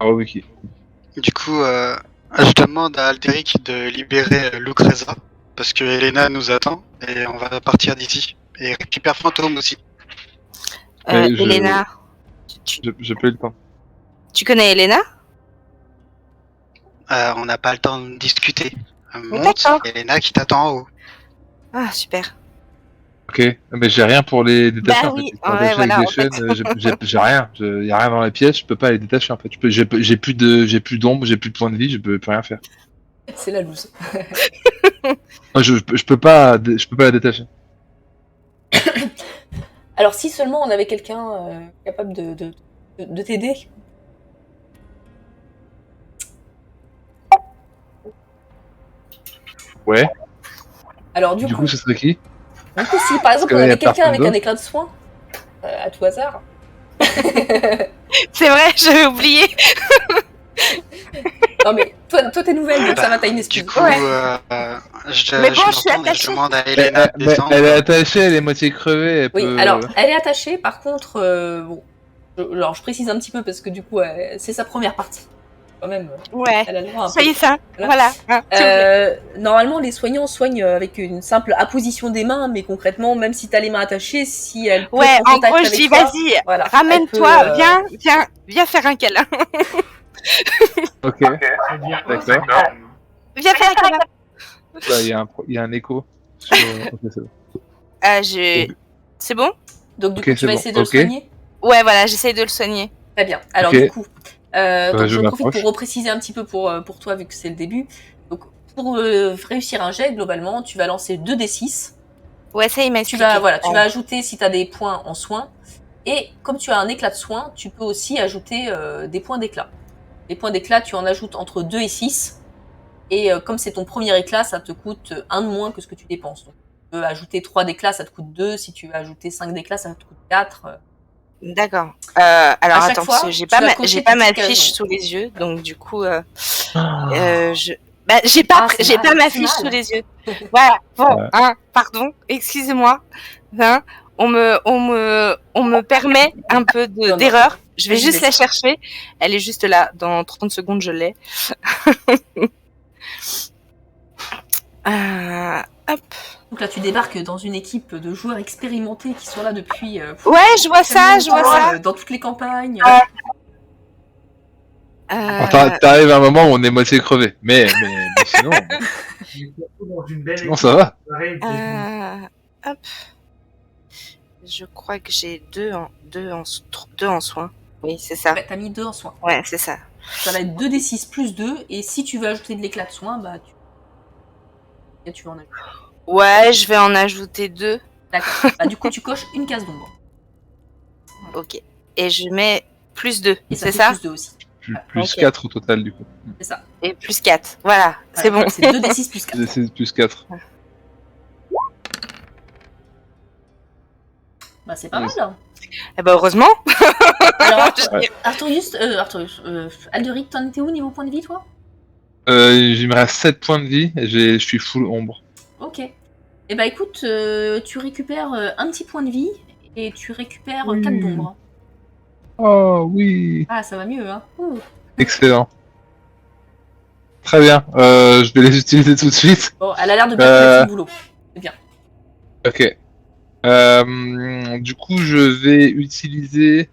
Ah oui. Du coup, je demande à Alderic de libérer Lucreza, parce que Elena nous attend, et on va partir d'ici. Et récupère Fantôme aussi. Mais Elena, J'ai pas eu le temps. tu connais Elena? On n'a pas le temps de discuter. Monte, D'accord. Elena qui t'attend en haut. Ah, super. Ok. Mais j'ai rien pour les détacher Bah en fait. oui, Ils sont ouais, attachés voilà, avec en des chaînes. J'ai rien. Y a rien dans la pièce. Je peux pas les détacher en fait. J'ai plus d'ombre, j'ai plus de points de vie. Je peux rien faire. C'est la loose. Moi, je peux pas la détacher. Alors, si seulement on avait quelqu'un capable de t'aider. Ouais. Alors Du coup, ce serait qui? du coup, si par exemple que on là, y avait a quelqu'un personne avec un d'autre. éclat de soin, à tout hasard. C'est vrai, j'avais oublié. Non mais toi t'es nouvelle, donc ça va, t'as une Du excuse. coup, Ouais. je Mais bon, me je suis retourne et je attachée. demande à Elena de Mais descendre. elle est attachée, elle est moitié crevée, elle Oui, peut... alors elle est attachée, par contre, bon, alors je précise un petit peu parce que du coup c'est sa première partie. Quand même, Ouais, elle a le droit un peu. soyez ça. Voilà. Voilà. hein, s'il vous plaît. Normalement, les soignants soignent avec une simple apposition des mains, mais concrètement, même si t'as les mains attachées, si elle peut Ouais, être en en contact gros, je avec dis, toi, vas-y, voilà, ramène-toi, elle peut, viens faire un câlin. Ok, C'est bien. D'accord. Viens faire un câlin. là, il y a un écho. Sur... ok, c'est bon. C'est bon? Donc du Ok, coup, tu c'est vas bon, essayer de le ok. soigner. Ouais, voilà, j'essaye de le soigner. Très bien. Alors Ok. du coup, donc je je profite m'approche. pour repréciser un petit peu pour toi, vu que c'est le début. Donc pour réussir un jet, globalement, tu vas lancer 2d6. Ouais, ça, il m'a Tu expliqué. vas ajouter si tu as des points en soins. Et comme tu as un éclat de soin, tu peux aussi ajouter des points d'éclat. Les points d'éclat, tu en ajoutes entre 2 et 6. Et comme c'est ton premier éclat, ça te coûte 1 de moins que ce que tu dépenses. Donc, tu peux ajouter 3 d'éclat, ça te coûte 2. Si tu veux ajouter 5 d'éclat, ça te coûte 4. D'accord. Alors À chaque attends, fois, parce que j'ai tu pas vas cocher ma ta petite fiche case. sous les yeux, donc du coup, Ah. j'ai c'est pas mal, ma c'est fiche mal. sous les yeux. Voilà. Bon, Ouais. hein, pardon, excusez-moi. Hein, on me permet un peu Non. d'erreur. Je vais Vas-y, juste la vas-y. chercher. Elle est juste là. Dans 30 secondes, je l'ai. Hop. Donc là, tu débarques dans une équipe de joueurs expérimentés qui sont là depuis. Ouais, je vois ça, Dans toutes les campagnes. T'arrives à un moment où on est moitié crevé. Mais sinon, On est surtout dans une belle sinon ça va. équipe. Hop. Je crois que j'ai deux en soins. Oui, c'est ça. Ouais, t'as mis 2 en soins. Ouais, c'est ça. Ça va être 2d6 plus 2. Et si tu veux ajouter de l'éclat de soin, bah tu vas en ajouter. Ouais, je vais en ajouter 2. D'accord. Bah, du coup, tu coches une case d'ombre. Ok. Et je mets plus 2. Et ça C'est fait ça? plus 2 aussi. Plus Ok. 4 au total du coup. C'est ça. Et plus 4. Voilà, c'est bon. C'est 2d6 plus 4. C'est plus 4. Bah, c'est pas Oui. mal. Eh ben, heureusement. Alors, Ouais. Arthurius, Alderic, t'en étais où niveau point de vie, toi? Il me reste 7 points de vie et je suis full ombre. Ok. Eh bah, écoute, tu récupères un petit point de vie et tu récupères 4 d'ombre. Oh oui, Ah, ça va mieux, hein. Ouh. excellent. Très bien, je vais les utiliser tout de suite. Bon, elle a l'air de bien connaître son boulot. C'est bien. Ok. Du coup, je vais utiliser.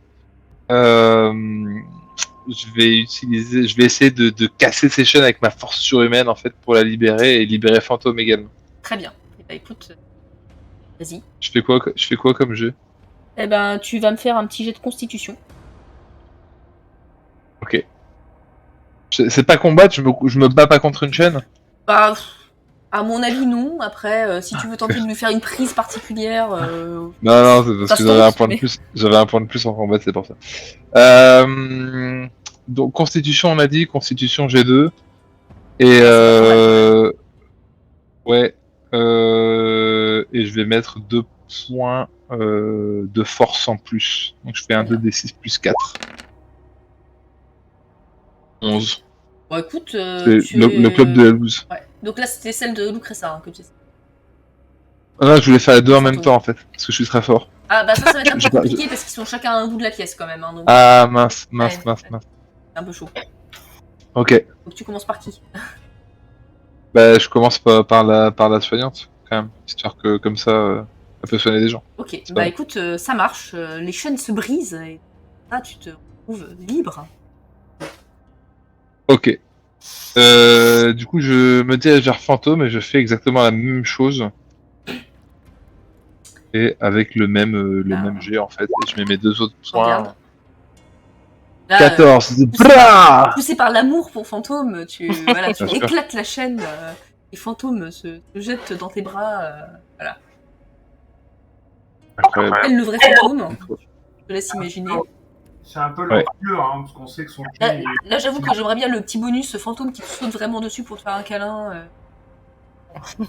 Je vais essayer de casser ces chaînes avec ma force surhumaine en fait pour la libérer et libérer Fantôme également. Très bien. Eh bah, écoute, vas-y. Je fais quoi comme jeu? Eh ben, tu vas me faire un petit jet de constitution. Ok. C'est pas combattre, je me bats pas contre une chaîne? Bah, à mon avis, non. Après, si tu veux tenter de lui faire une prise particulière. Non, c'est parce Ça que se j'avais un tente, point de mais- plus. J'avais un point de plus en combat, c'est pour ça. Donc Constitution, on a dit, Constitution G2. Et ouais. Et je vais mettre 2 points de force en plus. Donc je fais un 2d6 plus 4. 11. Bon, écoute, C'est le club de la loose. Ouais. Donc là, c'était celle de Lucressa hein, que tu sais. Ah non, je voulais faire les deux en même Fantôme. temps en fait, parce que je suis très fort. Ah bah ça va être un peu J'ai pas- compliqué parce qu'ils sont chacun à un bout de la pièce quand même. Hein, donc Ah mince. Ouais. c'est un peu chaud. Ok. Donc tu commences par qui? Bah je commence par la soignante, quand même. Histoire que comme ça, elle peut soigner des gens. Ok, C'est bah pas- écoute, ça marche. Les chaînes se brisent et là tu te retrouves libre. Ok. Du coup, je me dirige vers Fantôme et je fais exactement la même chose. Et avec le même jet en fait. Et je mets mes 2 autres Je regarde. points. Là, 14. poussé Bra poussé par l'amour pour Fantôme, tu Bien sûr. éclates la chaîne et Fantôme se jette dans tes bras. Incroyable. Elle le vrai Fantôme. Je te laisse imaginer. C'est un peu Ouais. l'enculure, hein, parce qu'on sait que son Là, cul est... là, j'avoue que j'aimerais bien le petit bonus Fantôme qui te saute vraiment dessus pour te faire un câlin.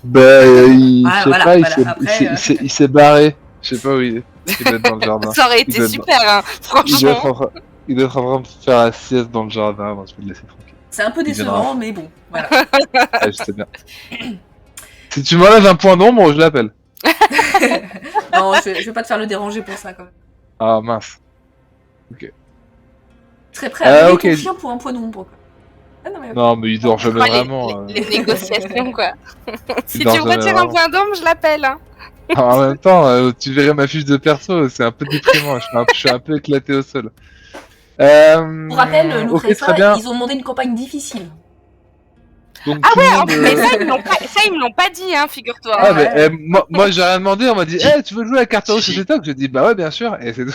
Bah, Ah, je sais voilà, pas, voilà, après, il s'est barré. Je sais pas où il est. Il doit être dans le jardin. Ça aurait Il été doit être super, hein, Il doit être franchement. il doit être en train de faire la sieste dans le jardin. Moi, je vais le laisser tranquille. C'est un peu Il viendra. décevant, mais bon, voilà. Ouais, je sais bien. Si tu m'enlèves un point d'ombre, je l'appelle. Non, je vais pas te faire le déranger pour ça, quand même. Ah mince. Tu serais prêt à donner ok. ton chien pour un point d'ombre, quoi. Ah, non, mais ok. Non, mais il dort jamais Oh, vraiment. les négociations, quoi. Si dort tu me jamais retires un vraiment. point d'ombre, je l'appelle. Hein. En même temps, tu verrais ma fiche de perso, c'est un peu déprimant. Je suis un peu éclaté au sol. Pour rappel, ok, Lucrezia, très bien. ils ont demandé une campagne difficile. Donc, Ah tout le ouais, monde, mais ça, ils me l'ont pas dit, hein, figure-toi. Ah, Ouais. mais, moi j'ai rien demandé, on m'a dit tu veux jouer à Carteros et Toc? J'ai dit bah ouais bien sûr, et c'est tout.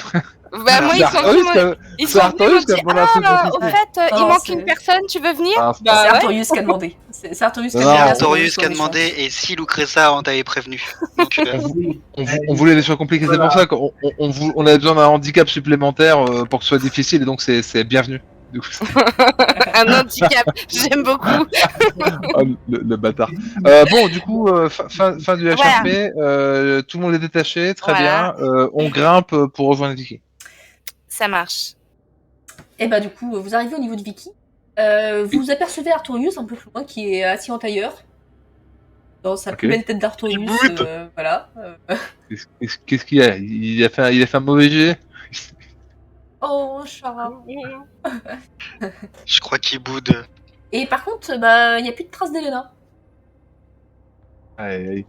Bah, moi, C'est ils sont Artorius venus, qui a- ils c'est sont venus, ils Artorius m'ont qui a dit, demandé un truc au compliqué. fait, il Non, manque c'est- une personne, tu veux venir? Ah, C'est Bah ouais. Artorius qui a demandé. C'est Artorius qui a Non, demandé. non, à ce qu'on Artorius soit qui a méchant. demandé et si Lucrezia en t'avait prévenu. Donc, on voulait des choix compliqués, c'est pour ça qu'on avait besoin d'un handicap supplémentaire pour que ce soit difficile, et donc c'est bienvenu. Du coup, Un handicap, j'aime beaucoup. oh, le bâtard. Bon, du coup, fin du HRP, tout le monde est détaché, très Voilà. bien. On grimpe pour rejoindre Vicky. Ça marche. Et bah, du coup, vous arrivez au niveau de Vicky. Vous apercevez Artorius un peu plus loin qui est assis en tailleur. Dans sa plus Ok. belle tête d'Artorius. Boup. Voilà. Qu'est-ce qu'il y a? Il a fait un mauvais jet? Oh, chat. je crois qu'il boude. Et par contre, bah, il n'y a plus de traces d'Elena. Aïe,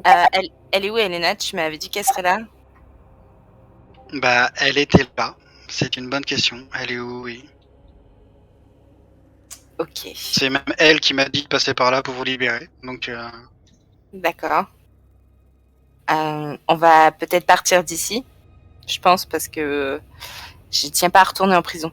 aïe. Elle est où, Elena? Tu m'avais dit qu'elle serait là? Bah, elle était là. C'est une bonne question. Elle est où, oui. Ok, C'est même elle qui m'a dit de passer par là pour vous libérer. Donc, d'accord. On va peut-être partir d'ici, je pense, parce que je tiens pas à retourner en prison.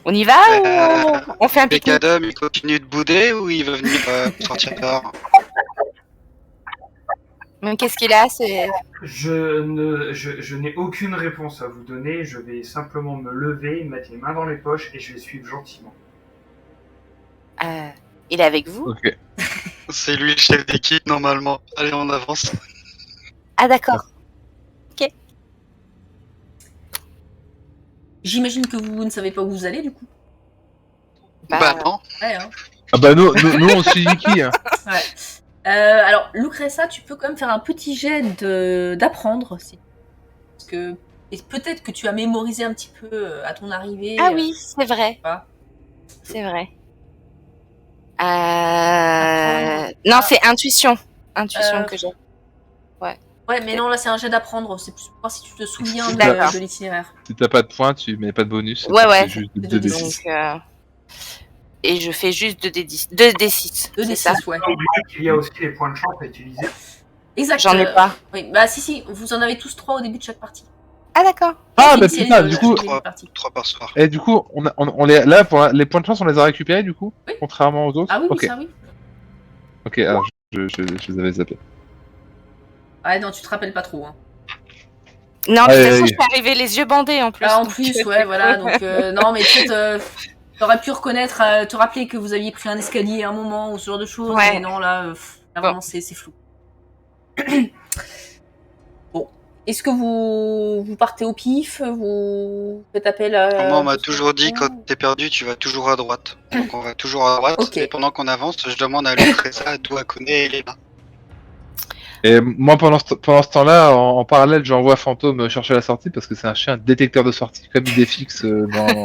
On y va ou on fait un pique-nique? Becadum, il continue de bouder ou il veut venir sortir dehors? Mais qu'est-ce qu'il a? C'est... Je n'ai aucune réponse à vous donner. Je vais simplement me lever, mettre les mains dans les poches et je vais suivre gentiment. Il est avec vous? Ok. C'est lui le chef d'équipe normalement. Allez, on avance. Ah d'accord. J'imagine que vous ne savez pas où vous allez, du coup. Bah non. Ouais, hein. Ah bah nous on suit Vicky. Hein. Ouais. Alors, Lucrezia, tu peux quand même faire un petit jet d'apprendre. Parce que et peut-être que tu as mémorisé un petit peu à ton arrivée. Ah oui, c'est vrai. Pas. C'est vrai. Non, c'est intuition. Intuition que j'ai. Ouais, mais non, là c'est un jet d'apprendre. C'est plus pour voir si tu te souviens D'accord. de l'itinéraire. Si t'as pas de points, tu mets pas de bonus. Ouais, ouais. C'est juste C'est 2d6. Donc, et je fais juste 2d10. 2d6. C'est ça. 2d6, ouais. N'oubliez qu'il y a aussi les points de chance à utiliser. Exact. J'en ai pas. Oui, bah si, vous en avez tous 3 au début de chaque partie. Ah d'accord. Ah bah Initialisez putain, le- du coup, le début de partie. 3 par soir. et du coup, on les, là pour les points de chance, on les a récupérés du coup, Oui. contrairement aux autres. Ah oui, oui, Ok. ça oui. Ok, alors je les avais zappés. Ah non, tu te rappelles pas trop. Hein. Non, de Aïe, toute façon, aïe. je suis arrivée les yeux bandés en plus. Ah, en donc, plus, ouais, voilà. Donc, non, mais peut-être, t'aurais pu reconnaître, te rappeler que vous aviez pris un escalier à un moment ou ce genre de choses. Ouais. Mais non, là, là Bon. vraiment, c'est flou. Bon. Est-ce que vous partez au pif? Vous faites appel à. Moi, on m'a toujours dit quand t'es perdu, tu vas toujours à droite. Donc, on va toujours à droite. Ok. Et pendant qu'on avance, je demande à Lucrezia d'où elle connaît Elena. Et moi pendant ce temps-là, en parallèle, j'envoie Fantôme chercher la sortie parce que c'est un chien détecteur de sortie, comme Idéfix dans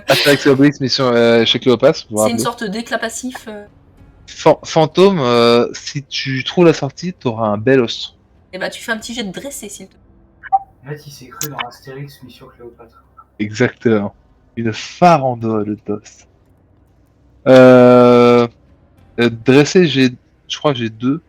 Astérix et Obélix mission chez Cléopâtre. vous vous C'est une rappelez. sorte d'éclat passif. Fantôme, si tu trouves la sortie, t'auras un bel os. Et bah, tu fais un petit jet de dressé, s'il te plaît. Là, il s'est cru dans Astérix Mission Cléopâtre. Exactement. Une farandole d'os. Dressé, je crois que j'ai 2.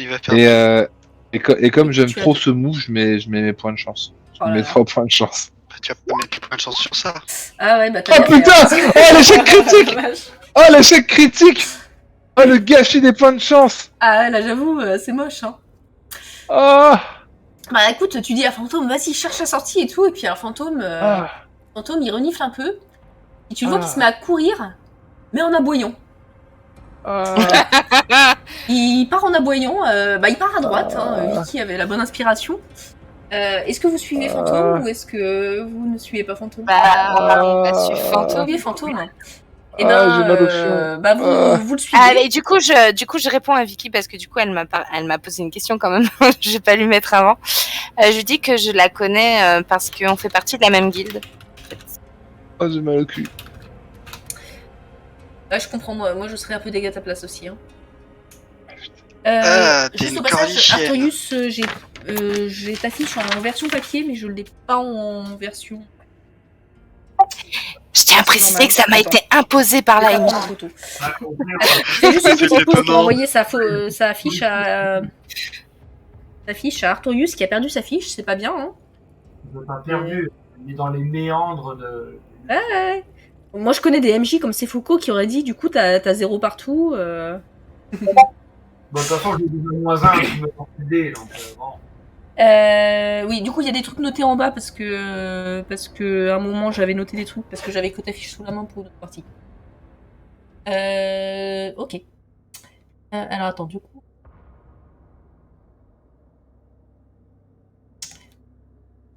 Il va faire. Et comme j'aime Tu as trop deux. ce move, je mets mes points de chance. Je Oh là mets là. 3 points de chance. Tu vas pas mettre plus plein de chance sur ça. Ah ouais, bah, Oh putain! Oh l'échec critique! Oh l'échec critique! Oh le gâchis des points de chance! Ah là, j'avoue, c'est moche, hein. Oh! Bah écoute, tu dis à Fantôme, vas-y, cherche la sortie et tout, et puis un Fantôme, Ah. Fantôme, il renifle un peu, Et tu le vois qui se met à courir, mais en aboyant. Il part en aboyant, il part à droite, Vicky avait la bonne inspiration. Est-ce que vous suivez Fantôme ou est-ce que vous ne suivez pas Fantôme? On va suivre Vous Fantôme. suivez Fantôme. Et j'ai mal au fion. vous le suivez. Allez, du coup, je réponds à Vicky parce que du coup, elle m'a posé une question quand même. Je vais pas lui mettre avant. Je lui dis que je la connais parce qu'on fait partie de la même guilde. J'ai mal au cul. Je comprends, moi je serais un peu dégat à ta place aussi. Hein. T'es Juste une au passage, cornichienne. Artorius, j'ai ta fiche en version papier, mais je l'ai pas en version. Je tiens à préciser que ça m'a été imposé par la MJ. photo. C'est juste une C'est petite pause pour étonnant. envoyer sa fiche à Artorius qui a perdu sa fiche, c'est pas bien. Hein. Il n'est pas perdu. Il est dans les méandres de. Ouais. Moi je connais des MJ comme Foucault qui auraient dit du coup t'as 0 partout. Bon, de toute façon, j'ai déjà -1 qui me font aider, donc bon. Oui, du coup, il y a des trucs notés en bas parce que à un moment j'avais noté des trucs parce que j'avais que ta fiche sous la main pour une autre partie. Ok. Alors attends, du coup.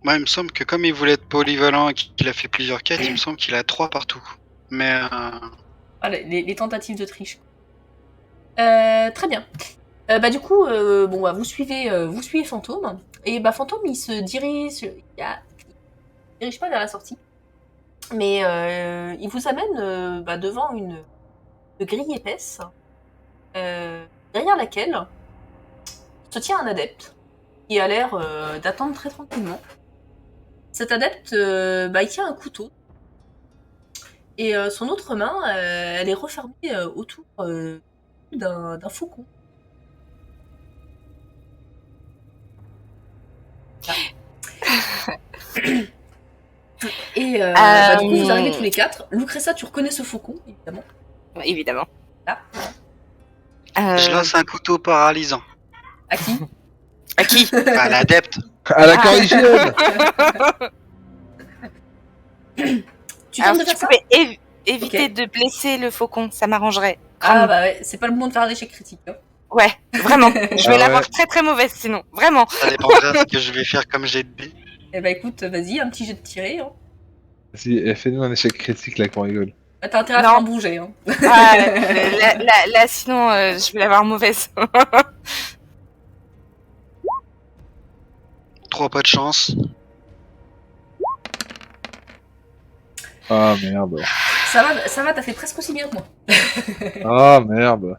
Moi, il me semble que comme il voulait être polyvalent et qu'il a fait plusieurs quêtes, il me semble qu'il a 3 partout. Mais Les tentatives de triche. Très bien. Du coup, vous suivez Fantôme. Et Fantôme, il se dirige pas vers la sortie. Mais il vous amène devant une grille épaisse, derrière laquelle se tient un adepte qui a l'air d'attendre très tranquillement. Cet adepte, il tient un couteau. Et son autre main, elle est refermée autour d'un faucon. Et du coup, vous arrivez tous les 4. Lucressa, tu reconnais ce faucon, évidemment. Évidemment. Là. je lance un couteau paralysant. À qui? À qui? À l'adepte. À la cornichienne. Tu Alors, tentes de si faire tu ça? pouvais éviter Ok. de blesser le faucon, ça m'arrangerait. C'est pas le moment de faire l'échec critique. Hein. Ouais, vraiment. Je vais Ah l'avoir ouais. très très mauvaise sinon. Vraiment. Ça dépendra de ce que je vais faire comme jet de dés. Eh écoute, vas-y, un petit jet de tiré. Hein. Vas-y, fais-nous un échec critique là qu'on rigole. T'as intérêt à Non. faire un bouger. Hein. Là, sinon, je vais l'avoir mauvaise. 3 pas de chance. Ah merde. Ça va, t'as fait presque aussi bien que moi. Ah merde.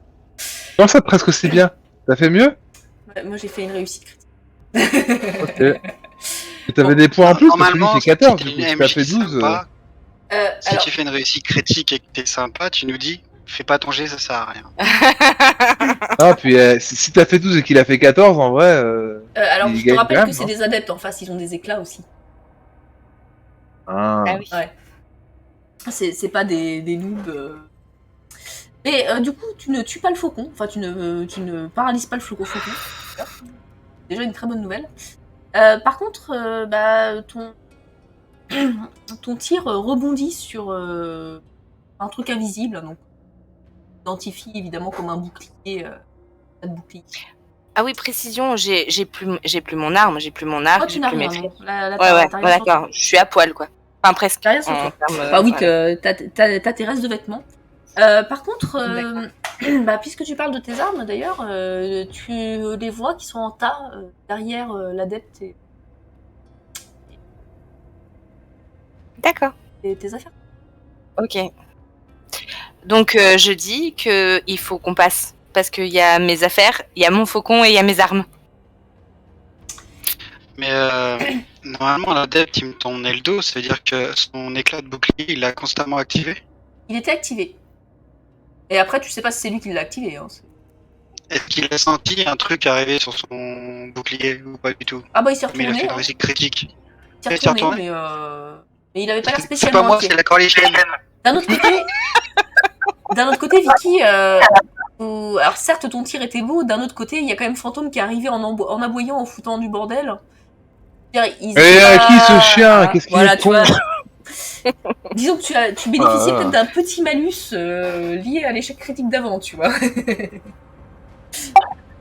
Comment ça presque aussi bien? T'as fait mieux? Moi, j'ai fait une réussite critique. Ok. Et t'avais des points en plus parce que lui Normalement, fait 14, si du t'es coup une tu t'as MJ fait 12. sympa, si Alors, tu fais une réussite critique et que t'es sympa, tu nous dis fais pas ton jet, ça sert à rien. Ah, puis si t'as fait 12 et qu'il a fait 14, en vrai. alors il je te gagne rappelle quand que même, c'est hein. des adeptes en face, ils ont des éclats aussi. Ah. Ah oui. Ouais. C'est pas des noobs. Mais du coup, tu ne tues pas le faucon. Enfin, tu ne paralyses pas le faucon. Déjà une très bonne nouvelle. Par contre, ton tir rebondit sur un truc invisible. Donc, identifie évidemment comme un bouclier. Pas de bouclier. Ah oui, précision, j'ai plus mon arme, j'ai plus mon arc, Oh, tu j'ai n'as plus mes rien. flèches. Non. Là, Ouais, t'as rien sur toi. d'accord. Je suis à poil, quoi. Enfin, presque. T'as rien sur toi. En termes, Oui, voilà. que t'as tes restes de vêtements. Par contre, puisque tu parles de tes armes, d'ailleurs, tu les vois qui sont en tas derrière l'adepte D'accord. et tes affaires. Ok. Donc, je dis qu'il faut qu'on passe. Parce qu'il y a mes affaires, il y a mon faucon et il y a mes armes. Mais normalement, l'adepte, il me tournait le dos, ça veut dire que son éclat de bouclier, il l'a constamment activé. Il était activé. Et après, tu sais pas si c'est lui qui l'a activé. Hein. Est-ce qu'il a senti un truc arriver sur son bouclier ou pas du tout? Ah bah il s'est Mais il a retourné. fait une Hein. réussite critique. Il s'est il s'est retourné, retourné. mais il avait pas l'air C'est spécialement pas moi, inquiet. c'est la cornichienne. D'un autre côté, Vicky, alors certes ton tir était beau, d'un autre côté, il y a quand même Fantôme qui est arrivé en aboyant, en foutant du bordel. C'est-à-dire, Et qui ce chien? Qu'est-ce qu'il voilà, est tu con? vois, Disons que tu bénéficies peut-être d'un petit malus lié à l'échec critique d'avant, tu vois.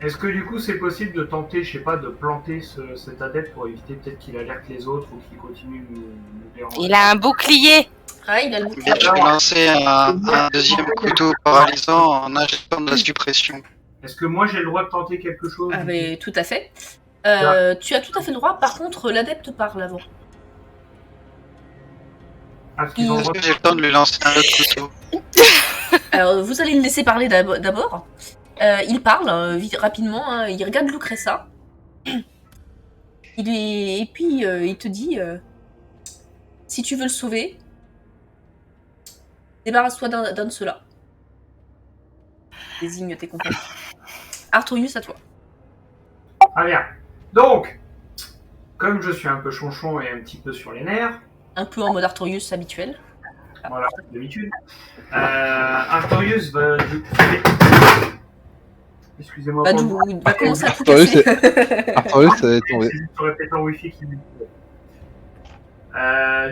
Est-ce que du coup c'est possible de tenter, je sais pas, de planter cet adepte pour éviter peut-être qu'il alerte les autres ou qu'il continue de nous déranger? Il a un bouclier. Ah, il a le Bien, je vais lancer un deuxième couteau paralysant en injectant de la suppression. Est-ce que moi j'ai le droit de tenter quelque chose? Ah, mais tout à fait. Tu as tout à fait le droit. Par contre, l'adepte parle avant. Est-ce qu'ils ont le Est-ce droit que j'ai le temps de lui lancer un autre couteau? Alors, vous allez le laisser parler d'abord. Il parle rapidement. Hein, il regarde Lucressa. Et puis, il te dit si tu veux le sauver, débarrasse-toi d'un de ceux-là. Désigne tes compagnons. Artorius, à toi. Ah bien. Donc, comme je suis un peu chonchon et un petit peu sur les nerfs, Un peu en mode Artorius habituel. voilà, d'habitude, Artorius va... Excusez-moi. Va commencer à tout Artorius, casser. Artorius, ça va tomber. C'est juste le répéteur Wi-Fi qui me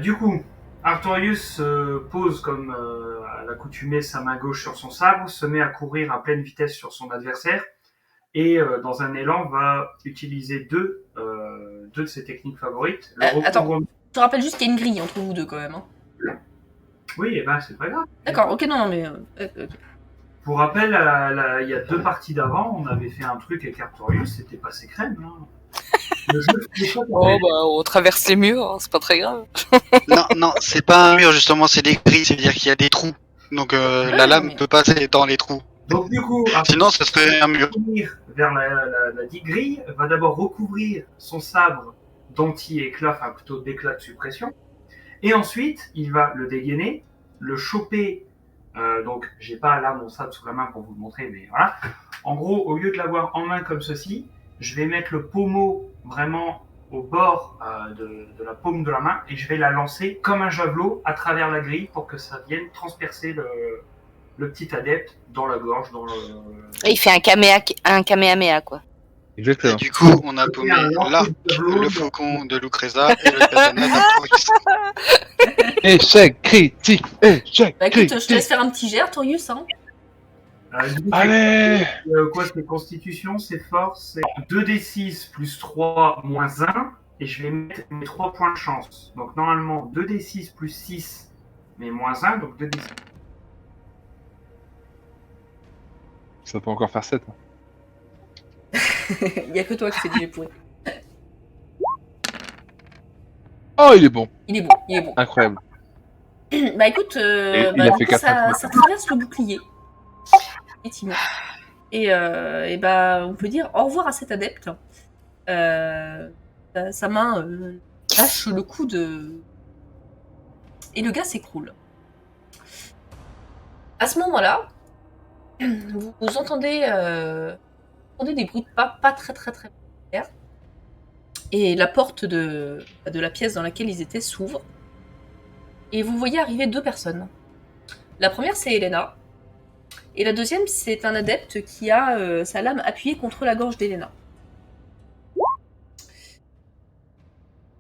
du coup, Artorius se pose comme à l'accoutumée sa main gauche sur son sabre, se met à courir à pleine vitesse sur son adversaire et dans un élan va utiliser deux de ses techniques favorites. Attends, je te rappelle juste qu'il y a une grille entre vous deux quand même. Hein. Oui, et ben c'est pas grave. D'accord, ok, non, mais... Pour rappel, il y a 2 parties d'avant, on avait fait un truc avec Artorius, c'était passé crème. Hein. Le jeu, On traverse les murs, hein, c'est pas très grave. Non, c'est pas un mur justement, c'est des grilles, c'est-à-dire qu'il y a des trous. Donc la lame peut passer dans les trous. Donc du coup, Sinon, ce serait un mur. Vers la dite grille, va d'abord recouvrir son sabre d'anti-éclat, enfin plutôt d'éclat de suppression. Et ensuite, il va le dégainer, le choper. Donc, j'ai pas là mon sabre sous la main pour vous le montrer, mais voilà. En gros, au lieu de l'avoir en main comme ceci, je vais mettre le pommeau vraiment au bord de la paume de la main et je vais la lancer comme un javelot à travers la grille pour que ça vienne transpercer le petit adepte dans la gorge, dans le... Il fait un kamehameha, quoi. Et Exactement. du coup, on a paumé l'arc, le faucon de Lucreza et le katana d'Artorius. Échec critique, échec Bah écoute, critique. je te laisse faire un petit jet, Artorius. Hein. Allez. Quoi, c'est constitution, c'est force, c'est 2d6 plus 3 moins 1, et je vais mettre mes 3 points de chance. Donc normalement 2d6 plus 6, mais moins 1, donc 2d6. Ça peut encore faire 7. Il y a que toi qui fais du jet pourri. Oh, il est bon. Il est bon. Incroyable. Bah écoute, il a fait 4 ça traverse le bouclier. Effectivement. Et bah, on peut dire au revoir à cet adepte. Sa main lâche le coup de... Et le gars s'écroule. À ce moment-là, vous entendez des bruits de pas très clairs. Et la porte de la pièce dans laquelle ils étaient s'ouvre. Et vous voyez arriver 2 personnes. La première, c'est Elena. Et la deuxième, c'est un adepte qui a sa lame appuyée contre la gorge d'Elena.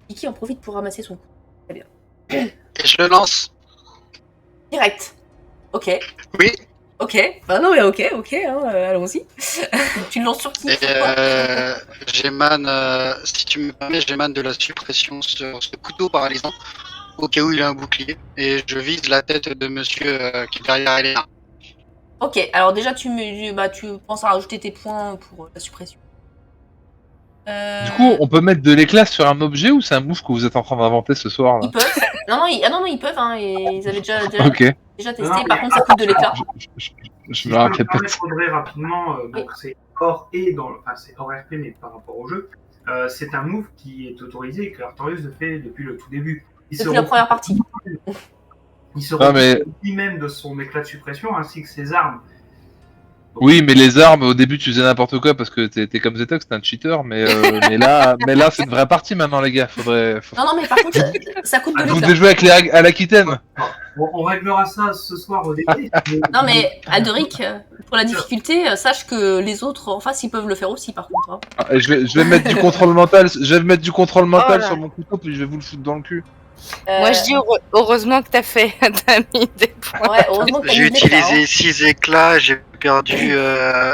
Et qui en profite pour ramasser son coup. Très bien. Et je le lance. Direct. Ok. Oui. Ok. Bah non, mais ok, hein, allons-y. Tu le lances sur qui? Et j'émane, si tu me permets, j'émane de la suppression sur ce couteau paralysant, au cas où il a un bouclier, et je vise la tête de monsieur qui est derrière Elena. Ok, alors déjà, tu penses à rajouter tes points pour la suppression. Du coup, on peut mettre de l'éclat sur un objet ou c'est un move que vous êtes en train d'inventer ce soir là? Ils peuvent. Non, ils peuvent, hein, et ils avaient déjà Ok. testé. Par contre, ça coûte de l'éclat. Je me rappelle pas. Je faudrait rapidement, donc c'est hors c'est hors RP, mais par rapport au jeu, c'est un move qui est autorisé et que Artorius le fait depuis le tout début. Depuis la première partie. Il se retire lui-même de son éclat de suppression ainsi que ses armes. Donc, oui, mais les armes, au début, tu faisais n'importe quoi parce que t'es comme Zetox, t'es un cheater, mais là, c'est une vraie partie maintenant, les gars. Non, mais par contre, ça coûte de Vous l'éclat. devez jouer avec à l'Aquitaine. on réglera ça ce soir au début. Non, mais Alderic, pour la difficulté, sache que les autres en face, ils peuvent le faire aussi, par contre. Hein. Je vais mettre du contrôle mental. Je vais mettre du contrôle mental Oh là. sur mon couteau, puis je vais vous le foutre dans le cul. Moi, je dis heureusement que t'as mis des points. Ouais, heureusement que t'as J'ai mis de l'éclat, utilisé 6 éclats, j'ai perdu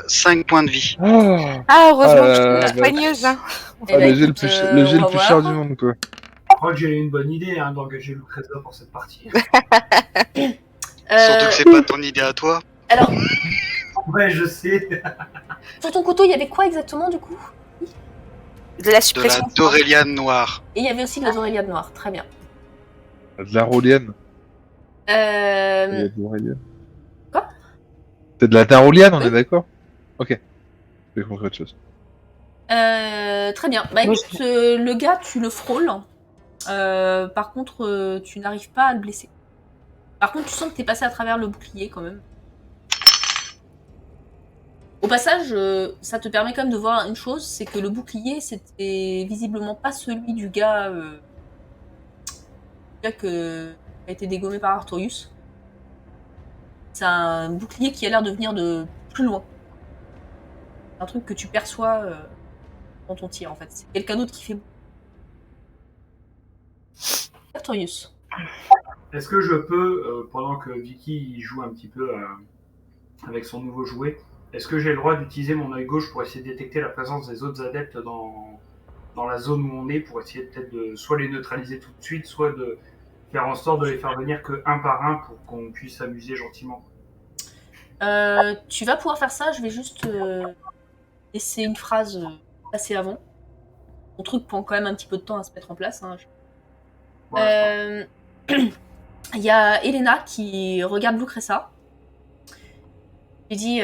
5 points de vie. Oh Ah, heureusement que je suis là, une soigneuse. Hein. Eh ah, ben, le jet écoute, le jet on le va plus cher voir. du monde, quoi. Je crois que j'ai une bonne idée d'engager Lucreza pour cette partie. Surtout que c'est pas ton idée à toi. Alors, Ouais, je sais. sur ton couteau, il y avait quoi exactement du coup? De la De la suppression. Doréliane noire. Et il y avait aussi de la Doréliane noire, très bien. De la Rolienne. Euh... Quoi? C'est de la Taroliane, on Oui. est d'accord? Ok. J'ai compris autre chose. Très bien. Bah Oui. écoute, le gars, tu le frôles. Par contre, tu n'arrives pas à le blesser. Par contre, tu sens que t'es passé à travers le bouclier quand même. Au passage, ça te permet quand même de voir une chose, c'est que le bouclier, c'était visiblement pas celui du gars, qui a été dégommé par Artorius. C'est un bouclier qui a l'air de venir de plus loin. C'est un truc que tu perçois dans ton tir en fait. C'est quelqu'un d'autre qui fait. Artorius. Est-ce que je peux, pendant que Vicky joue un petit peu avec son nouveau jouet, est-ce que j'ai le droit d'utiliser mon œil gauche pour essayer de détecter la présence des autres adeptes dans la zone où on est, pour essayer peut-être de soit les neutraliser tout de suite, soit de faire en sorte de les faire venir que un par un pour qu'on puisse s'amuser gentiment? Tu vas pouvoir faire ça, je vais juste laisser une phrase passer avant. Ton truc prend quand même un petit peu de temps à se mettre en place. Hein. Voilà, Il y a Elena qui regarde Lucreza. Elle dit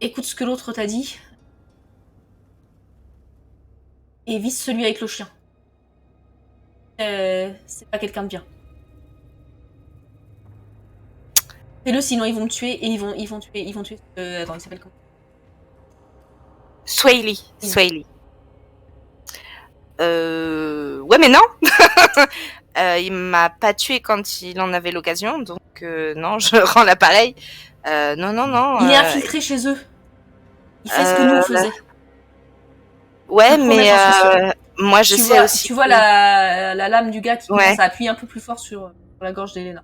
écoute ce que l'autre t'a dit et vise celui avec le chien. C'est pas quelqu'un de bien. Fais-le, sinon ils vont me tuer et ils vont tuer. Attends, il s'appelle comment? Swaley. Ouais, mais non. Il m'a pas tué quand il en avait l'occasion, donc non, je rends l'appareil. Non. Il est infiltré chez eux. Il fait ce que nous on faisait. Ouais, Faut mais mettre en moi je sais aussi. Tu vois la lame du gars qui Ouais. commence à appuyer un peu plus fort sur la gorge d'Elena.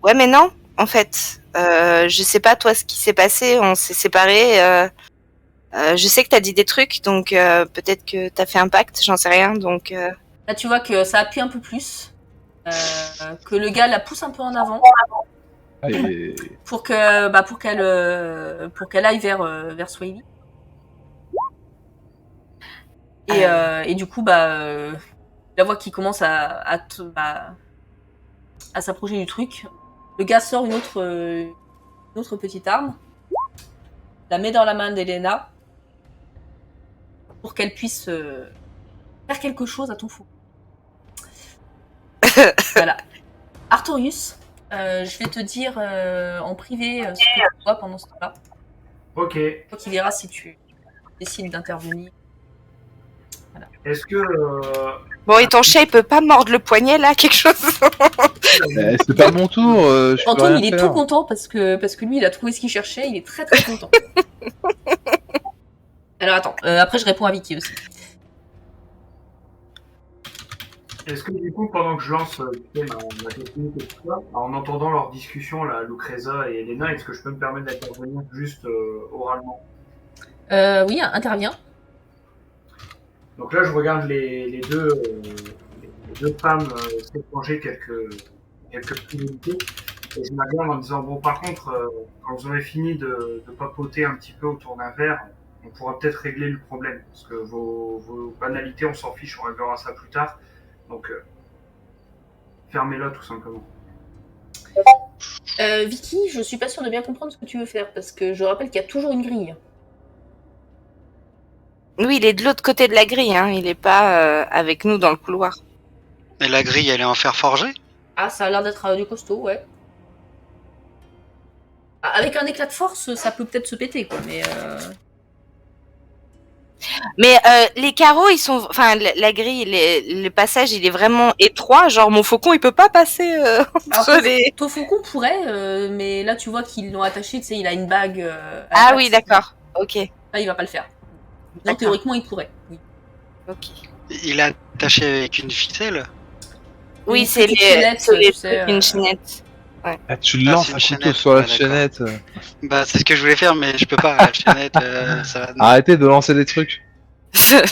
Ouais, mais non, en fait. Je sais pas, toi, ce qui s'est passé. On s'est séparés. Je sais que t'as dit des trucs, donc peut-être que t'as fait un pacte, j'en sais rien. Donc Là, tu vois que ça appuie un peu plus. Que le gars la pousse un peu en avant. Et... Pour qu'elle aille vers Swahili. Et du coup, la voix qui commence à s'approcher du truc. Le gars sort une autre petite arme, la met dans la main d'Elena pour qu'elle puisse faire quelque chose à ton fou. Voilà. Artorius, je vais te dire en privé ce que tu vois pendant ce temps-là. Ok. Toi qui verras si tu décides d'intervenir. Voilà. Est-ce que bon, et ton chat, il peut pas mordre le poignet là, quelque chose? c'est pas mon tour. Je peux Antoine, rien il est faire. tout content parce que lui, il a trouvé ce qu'il cherchait. Il est très très content. Alors attends, après je réponds à Vicky aussi. Est-ce que du coup, pendant que je lance ma technique et tout ça, en entendant leur discussion, là, Lucreza et Elena, est-ce que je peux me permettre d'intervenir juste oralement? Oui, interviens. Donc là, je regarde les deux femmes s'échanger quelques priorités. Et je me regarde en disant, bon, par contre, quand vous aurez fini de papoter un petit peu autour d'un verre, on pourra peut-être régler le problème. Parce que vos banalités, on s'en fiche, on réglera ça plus tard. Donc, fermez-la tout simplement. Vicky, je suis pas sûre de bien comprendre ce que tu veux faire parce que je rappelle qu'il y a toujours une grille. Oui, il est de l'autre côté de la grille, hein. Il est pas avec nous dans le couloir. Et la grille, elle est en fer forgé? Ah, ça a l'air d'être du costaud, ouais. Avec un éclat de force, ça peut peut-être se péter, quoi, mais... Mais les carreaux, ils sont, enfin, la grille, le passage, il est vraiment étroit. Genre, mon faucon, il peut pas passer entre Alors, les. ton faucon pourrait, mais là, tu vois qu'ils l'ont attaché, tu sais, il a une bague... à la Ah patte. oui, d'accord. Ok. Là, il va pas le faire. Non, D'accord. théoriquement, il pourrait, oui. Ok. Il est attaché avec une ficelle. Oui, Une c'est petite les, chaînette, c'est les tu sais, trucs, une chaînette. Ah, tu Ah, lances c'est un une couteau chaînette, sur la ouais, d'accord. chaînette. Bah, c'est ce que je voulais faire, mais je peux pas. La chaînette, ça va. non. Arrêtez de lancer des trucs.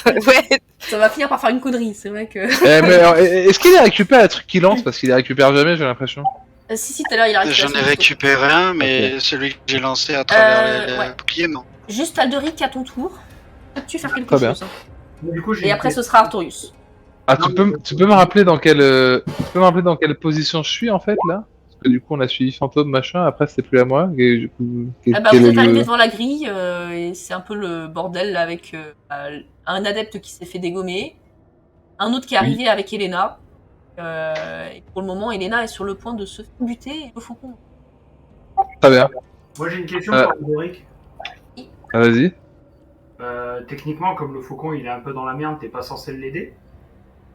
Ouais, Ça va finir par faire une connerie, c'est vrai que. Mais alors, est-ce qu'il a récupéré le truc qu'il lance? Parce qu'il les récupère jamais, j'ai l'impression. Si, tout à l'heure, il a récupéré. J'en ai son récupéré un, mais celui que j'ai lancé à travers le ouais. bouclier, non. Juste Alderic à ton tour. Peux-tu faire quelque Très bien. chose? Mais du coup, j'ai Et une après, ce question. sera Artorius. Ah, tu peux me rappeler dans quelle, position je suis en fait là? Parce que du coup, on a suivi fantôme machin. Après, c'était plus à moi. Et du coup, Vous quel est êtes arrivé le... devant la grille et c'est un peu le bordel là, avec un adepte qui s'est fait dégommer, un autre qui est Oui. arrivé avec Elena. Et pour le moment, Elena est sur le point de se faire buter et le faucon. Très bien. Moi, j'ai une question Euh. pour Alderic. Ah, vas-y. Techniquement, comme le faucon il est un peu dans la merde, t'es pas censé l'aider?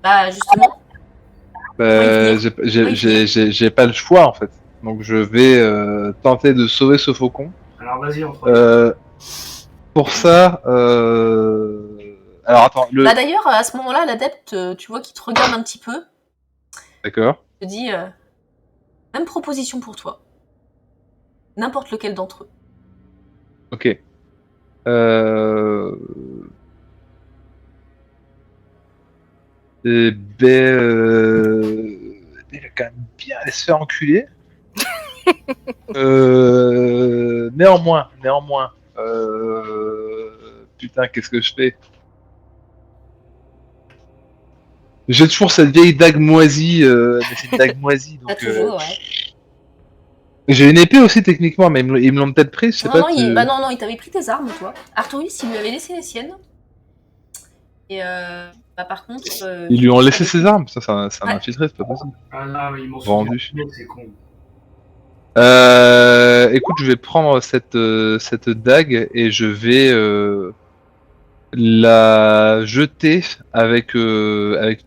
Bah justement, Bah, Oui. j'ai pas le choix en fait. Donc je vais tenter de sauver ce faucon. Alors vas-y, entre Pour ça, alors attends, bah d'ailleurs, à ce moment-là, l'adepte, tu vois, qui te regarde un petit peu, D'accord. te dit même proposition pour toi. N'importe lequel d'entre eux. Ok. Eh ben, il va quand même bien aller se faire enculer. Néanmoins, putain, qu'est-ce que je fais? J'ai toujours cette vieille dague moisie, mais c'est une dague moisie, T'as donc. toujours, ouais. J'ai une épée aussi techniquement, mais ils me l'ont peut-être pris, je sais Non, pas. non, non, il t'avait pris tes armes, toi. Artorius, il lui avait laissé les siennes. Et bah, par contre. Ils lui ont laissé ses avec- armes, ça c'est un Ouais. infiltré, c'est pas possible. Ah non, mais ils m'ont Vendu. sauvé. C'est con. Écoute, je vais prendre cette dague et je vais la jeter avec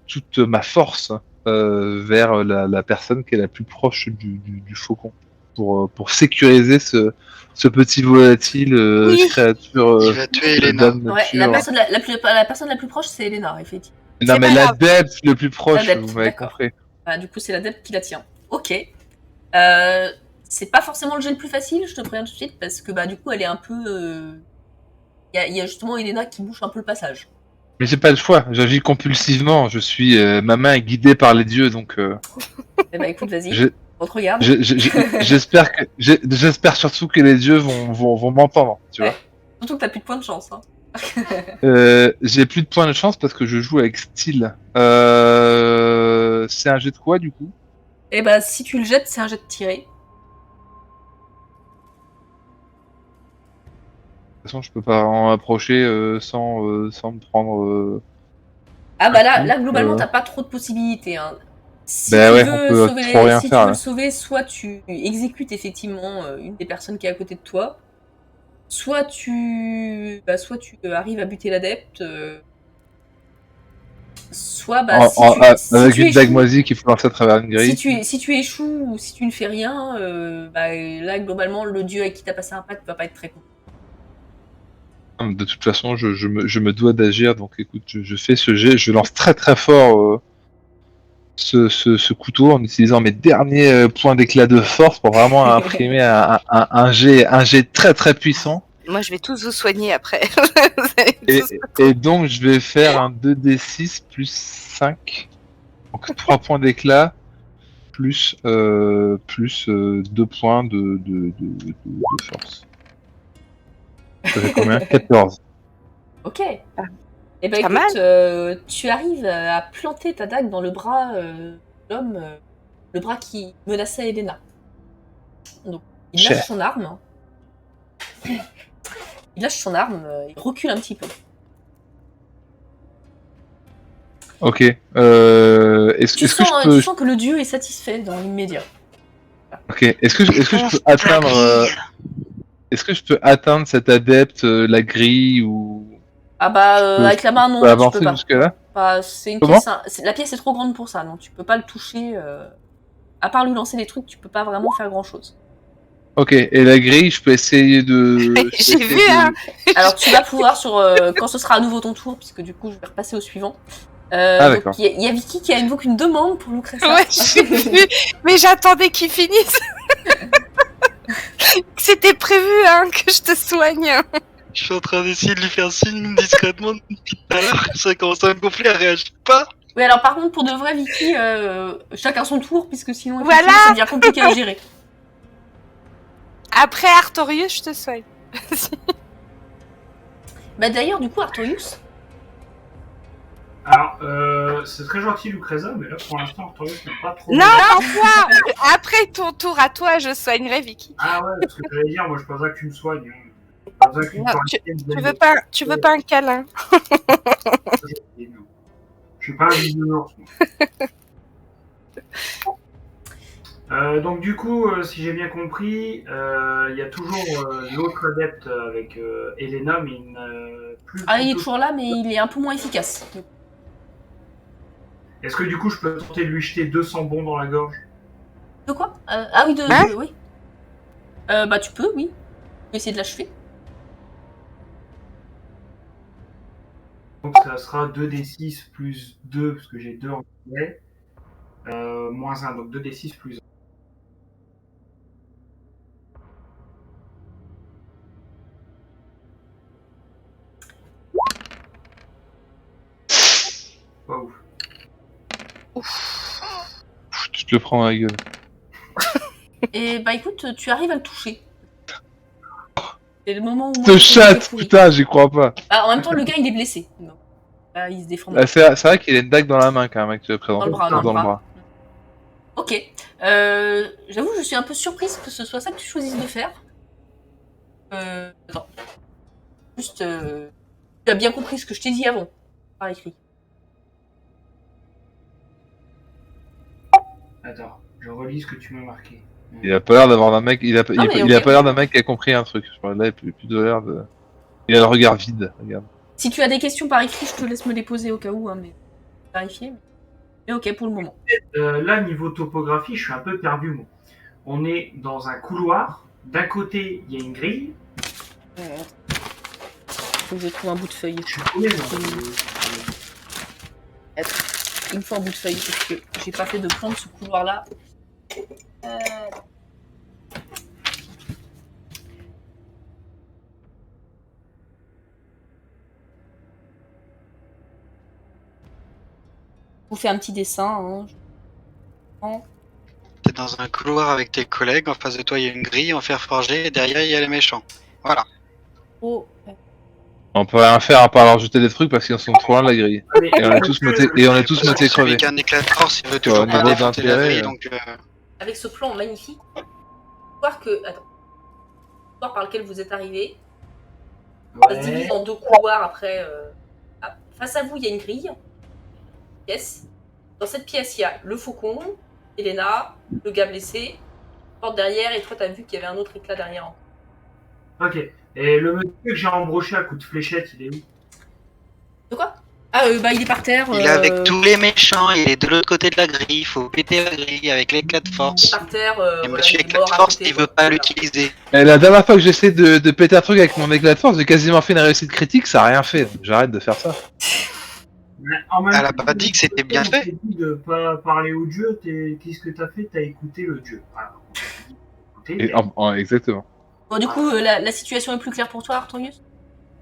toute ma force vers la personne qui est la plus proche du faucon pour sécuriser ce petit volatile Oui. créature Il va tuer Elena. d'âme Ouais, la nature. personne la plus proche, c'est Elena, effectivement. Non C'est mais pas grave. l'adepte le plus proche, L'adepte, vous m'avez d'accord. compris. Bah, du coup, c'est l'adepte qui la tient. Ok. C'est pas forcément le jet le plus facile, je te préviens tout de suite, parce que bah du coup, elle est un peu. Il y a justement Elena qui bouche un peu le passage. Mais j'ai pas le choix, j'agis compulsivement, ma main est guidée par les dieux, donc Eh bah écoute, vas-y, Je- on te regarde. j'espère surtout que les dieux vont m'entendre, tu vois. Ouais. Surtout que t'as plus de points de chance. Hein. J'ai plus de points de chance parce que je joue avec style. C'est un jet de quoi du coup? Et bah si tu le jettes, c'est un jet de tiré. De toute façon, je peux pas en approcher sans me prendre. Ah bah là, coup, globalement, t'as pas trop de possibilités. Hein. Si Bah tu ouais, veux on peut sauver trop rien si faire, tu veux là. le sauver, soit tu exécutes effectivement une des personnes qui est à côté de toi, soit tu arrives à buter l'adepte, soit bah si avec tu une dague échoues, moisie qu'il faut lancer à travers une grille. si tu échoues ou si tu ne fais rien, bah là globalement le dieu avec qui t'as passé un pacte va pas être très content. De toute façon, je me dois d'agir, donc écoute, je fais ce jet, je lance très très fort ce couteau en utilisant mes derniers points d'éclat de force pour vraiment imprimer un jet très très puissant. Moi, je vais tous vous soigner après. Et donc, je vais faire un 2d6 plus 5. Donc 3 points d'éclat plus 2 points de force. Ça fait combien? 14. Ok. Et bah Pas écoute, tu arrives à planter ta dague dans le bras de l'homme, le bras qui menaçait Elena. Donc il lâche son arme. Il lâche son arme, il recule un petit peu. Ok. Tu sens que le dieu est satisfait dans l'immédiat. Ok. Est-ce que je peux atteindre est-ce que je peux atteindre cet adepte, la grille ou Ah bah avec la main non, tu avancer peux pas. jusque-là? Bah, c'est une Comment pièce, la pièce est trop grande pour ça, non, tu peux pas le toucher. À part lui lancer des trucs, tu peux pas vraiment faire grand chose. Ok. Et la grille, je peux essayer de. J'ai vu, hein. Alors tu vas pouvoir quand ce sera à nouveau ton tour, puisque du coup je vais repasser au suivant. Ah, Donc, d'accord. il y a Vicky qui invoque une demande pour Lucrezia. Ouais, j'ai vu. Mais j'attendais qu'il finisse. C'était prévu, hein, que je te soigne. Je suis en train d'essayer de lui faire signe discrètement depuis tout à l'heure. Ça commence à me gonfler, elle réagit pas. Oui, alors par contre, pour de vrai, Vicky, chacun son tour, puisque sinon, Voilà. effectivement, ça devient compliqué à gérer. Après Artorius, je te soigne. Bah d'ailleurs, du coup, Artorius, Alors, c'est très gentil, Lucrezia, mais là, pour l'instant, Artorius n'est pas trop... Non, non, toi. Après ton tour à toi, je soignerai Vicky. Ah ouais, parce que j'allais dire, moi, je pensais que tu me soignes. Je pensais que tu me Non, soignes. Tu veux pas un câlin? Non. Je suis pas un bisounours, moi. Donc du coup, si j'ai bien compris, il y a toujours l'autre adepte avec Elena, mais plus... ah, il est toujours là, mais il est un peu moins efficace. Est-ce que du coup, je peux tenter de lui jeter 200 bons dans la gorge? De quoi Ah oui, Hein oui. Bah tu peux, oui. Tu peux essayer de l'achever. Donc ça sera 2d6 plus 2, parce que j'ai 2 en anglais, moins 1, donc 2d6 plus 1. Pas ouf. Je te le prends à la gueule. Et bah écoute, tu arrives à le toucher. C'est le moment où... moi, Te j'ai chatte, pourri. putain, j'y crois pas. Ah, en même temps, le gars, il est blessé. Non. Là, il se défend. Ah, c'est vrai qu'il a une dague dans la main quand même, avec le présent. Dans le bras, Dans dans le le bras. Ok. J'avoue, je suis un peu surprise que ce soit ça que tu choisisses de faire. Attends. Juste, tu as bien compris ce que je t'ai dit avant, par écrit. Attends, je relis ce que tu m'as marqué. Il a pas l'air d'avoir d'un mec, il a pas ok. l'air d'un mec qui a compris un truc. Je parle là, il a plus de l'air de... Il a le regard vide, regarde. Si tu as des questions par écrit, je te laisse me les poser au cas où, hein, mais vérifier. Mais ok pour le moment. Là, niveau topographie, je suis un peu perdu, moi. On est dans un couloir. D'un côté, il y a une grille. Faut que je trouve un bout de feuille. Je suis paumé, moi. Il me faut un bout de feuille parce que j'ai pas fait de plan de ce couloir-là. Je vous fais un petit dessin. Hein. T'es dans un couloir avec tes collègues, en face de toi il y a une grille en fer forgé, et derrière il y a les méchants. Voilà. Oh. On peut rien faire à part leur jeter des trucs parce qu'ils sont trop loin de la grille. Et on est tous motés Celui crevés. qui a un éclat de force, il veut Tu vois, toujours au pas niveau défoncer la d'intérêt, grille, donc... Avec ce plan magnifique, voir que. Attends. Le couloir par lequel vous êtes arrivé. Ça se divise en deux couloirs après. Face à vous, il y a une grille. Pièce. Dans cette pièce, il y a le faucon, Elena, le gars blessé, porte derrière, et toi, t'as vu qu'il y avait un autre éclat derrière. Ok. Et le monsieur que j'ai embroché à coup de fléchette, il est où? De quoi? Ah, bah il est par terre. Il est avec tous les méchants, il est de l'autre côté de la grille, il faut péter la grille avec l'éclat de Il est force. par terre. Et voilà, monsieur il est éclat de mort à force, côté, il veut quoi. pas Voilà. l'utiliser. Et la dernière fois que j'essaie de péter un truc avec mon éclat de force, j'ai quasiment fait une réussite critique, ça a rien fait. Donc j'arrête de faire ça. En même Elle a temps, pas dit que c'était bien on t'a fait. dit de pas parler au dieu. Qu'est-ce que t'as fait? T'as écouté le dieu. Voilà. On t'a dit d'écouter, mais- Exactement. Bon, du coup, la situation est plus claire pour toi, Artorius?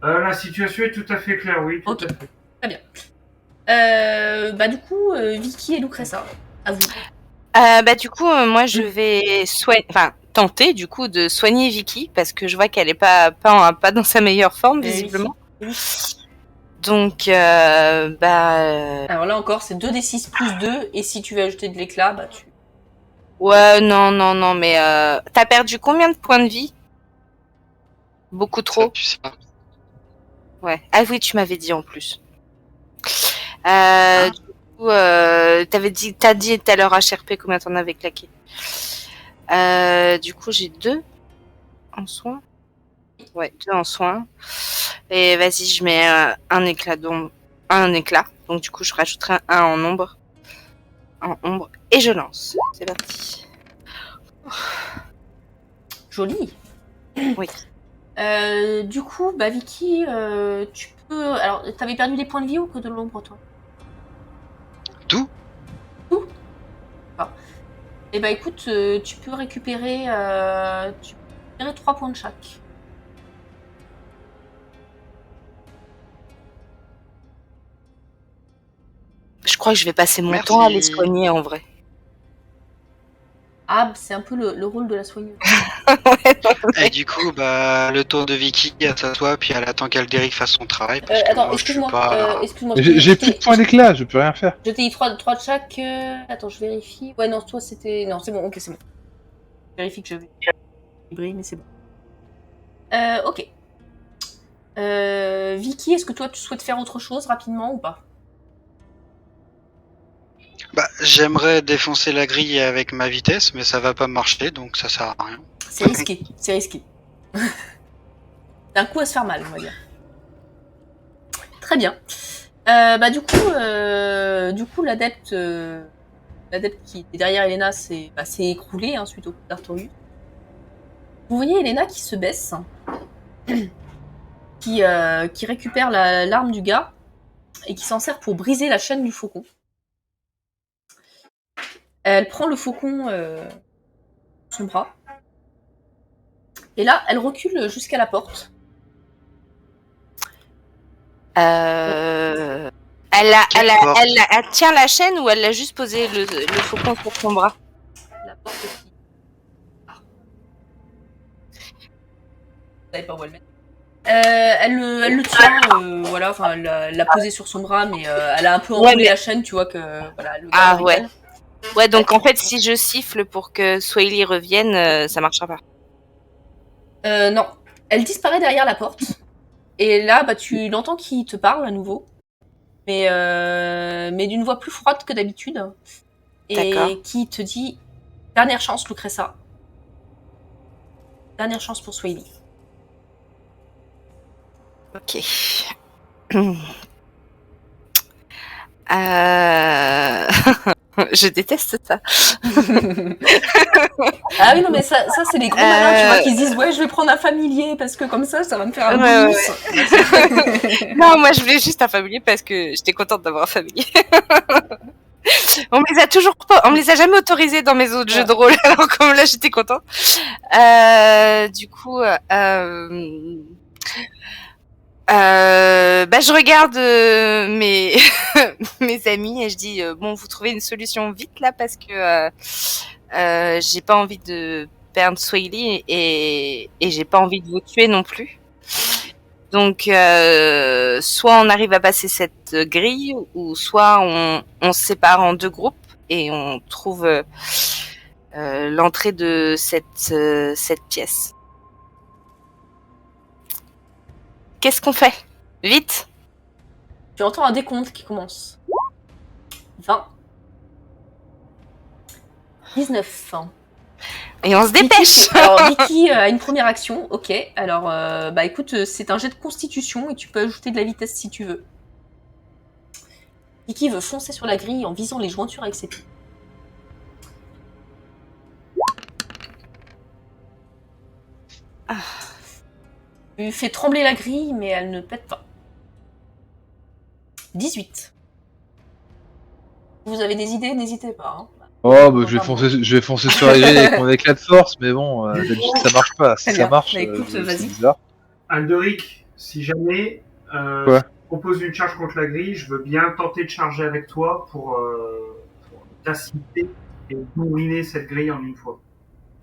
La situation est tout à fait claire, oui. Tout Ok. à fait. Très bien. Bah du coup, Vicky et Lucrezia, à vous. Bah du coup, moi je vais tenter du coup de soigner Vicky parce que je vois qu'elle est pas dans sa meilleure forme visiblement. Oui. Donc Alors là encore, c'est 2d6 plus 2, et si tu veux ajouter de l'éclat, bah tu... ouais, non, mais t'as perdu combien de points de vie? Beaucoup trop. Ça, tu sais pas. Ouais. Ah oui, tu m'avais dit en plus. Du coup, t'as dit tout à l'heure HRP combien t'en avais claqué. Du coup, j'ai 2 en soins. Ouais, 2 en soins. Et vas-y, je mets un éclat. Donc du coup, je rajouterai un en ombre. Et je lance. C'est parti. Joli. Oui. Du coup, bah Vicky, tu peux... Alors, t'avais perdu des points de vie ou que de l'ombre, toi? Tout? Et bah écoute, tu peux récupérer 3 points de chaque. Je crois que je vais passer mon Merci. temps à les soigner en vrai. Ah, c'est un peu le rôle de la soigneuse. Et du coup, bah, le tour de Vicky, elle s'assoit, puis elle attend qu'Alderic fasse son travail. Parce que Attends, moi, je suis excuse-moi. pas... Excuse-moi. J'ai plus de points d'éclat, je peux rien faire. Je t'ai dit 3 de chaque. Attends, je vérifie. Ouais, non, toi c'était. Non, c'est bon, ok, c'est bon. Je vérifie que j'avais vibré, mais c'est bon. Ok. Vicky, est-ce que toi tu souhaites faire autre chose rapidement ou pas? Bah, j'aimerais défoncer la grille avec ma vitesse, mais ça va pas marcher, donc ça sert à rien. C'est risqué, c'est risqué. D'un coup à se faire mal, on va dire. Très bien. Bah du coup l'adepte qui est derrière Elena s'est écroulé hein, suite au coup d'Artorius. Vous voyez Elena qui se baisse, qui récupère l'arme du gars et qui s'en sert pour briser la chaîne du faucon. Elle prend le faucon son bras. Et là, elle recule jusqu'à la porte. Elle tient la chaîne ou elle a juste posé le faucon sur son bras? La porte qui... Ah. Vous savez pas où elle met. Elle le tient, voilà, enfin, elle l'a posé sur son bras, mais elle a un peu enroulé la chaîne, tu vois que, voilà, le gars ouais. Ouais, donc en fait, si je siffle pour que Swaley revienne, ça marchera pas. Non, elle disparaît derrière la porte. Et là, bah, tu l'entends qui te parle à nouveau, mais d'une voix plus froide que d'habitude, et qui te dit dernière chance, Lucressa. Dernière chance pour Swaley. Ok. Je déteste ça. Ah oui, non, mais ça c'est les gros malins, tu vois, qui se disent ouais, je vais prendre un familier parce que comme ça va me faire un bonus. Ouais. Non, moi je voulais juste un familier parce que j'étais contente d'avoir un familier. On me les a jamais autorisés dans mes autres jeux de rôle, alors comme là j'étais contente. Du coup, je regarde mes amis et je dis bon, vous trouvez une solution vite là parce que j'ai pas envie de perdre Swaley et j'ai pas envie de vous tuer non plus. Donc soit on arrive à passer cette grille ou soit on se sépare en 2 groupes et on trouve l'entrée de cette pièce. Qu'est-ce qu'on fait? Vite! Tu entends un décompte qui commence. 20. 19. Et on se dépêche! Alors, Vicky a une première action. Ok. Alors, bah écoute, c'est un jet de constitution et tu peux ajouter de la vitesse si tu veux. Vicky veut foncer sur la grille en visant les jointures avec ses pieds. Tu fais trembler la grille, mais elle ne pète pas. 18. Vous avez des idées? N'hésitez pas. Hein. Oh, bah, je vais foncer sur la grille avec mon éclat de force, mais bon, d'habitude ça marche pas. Si ça marche, bah, écoute, c'est vas-y. bizarre. Alderic, si jamais Quoi? je propose une charge contre la grille, je veux bien tenter de charger avec toi pour t'assister et bourriner cette grille en une fois.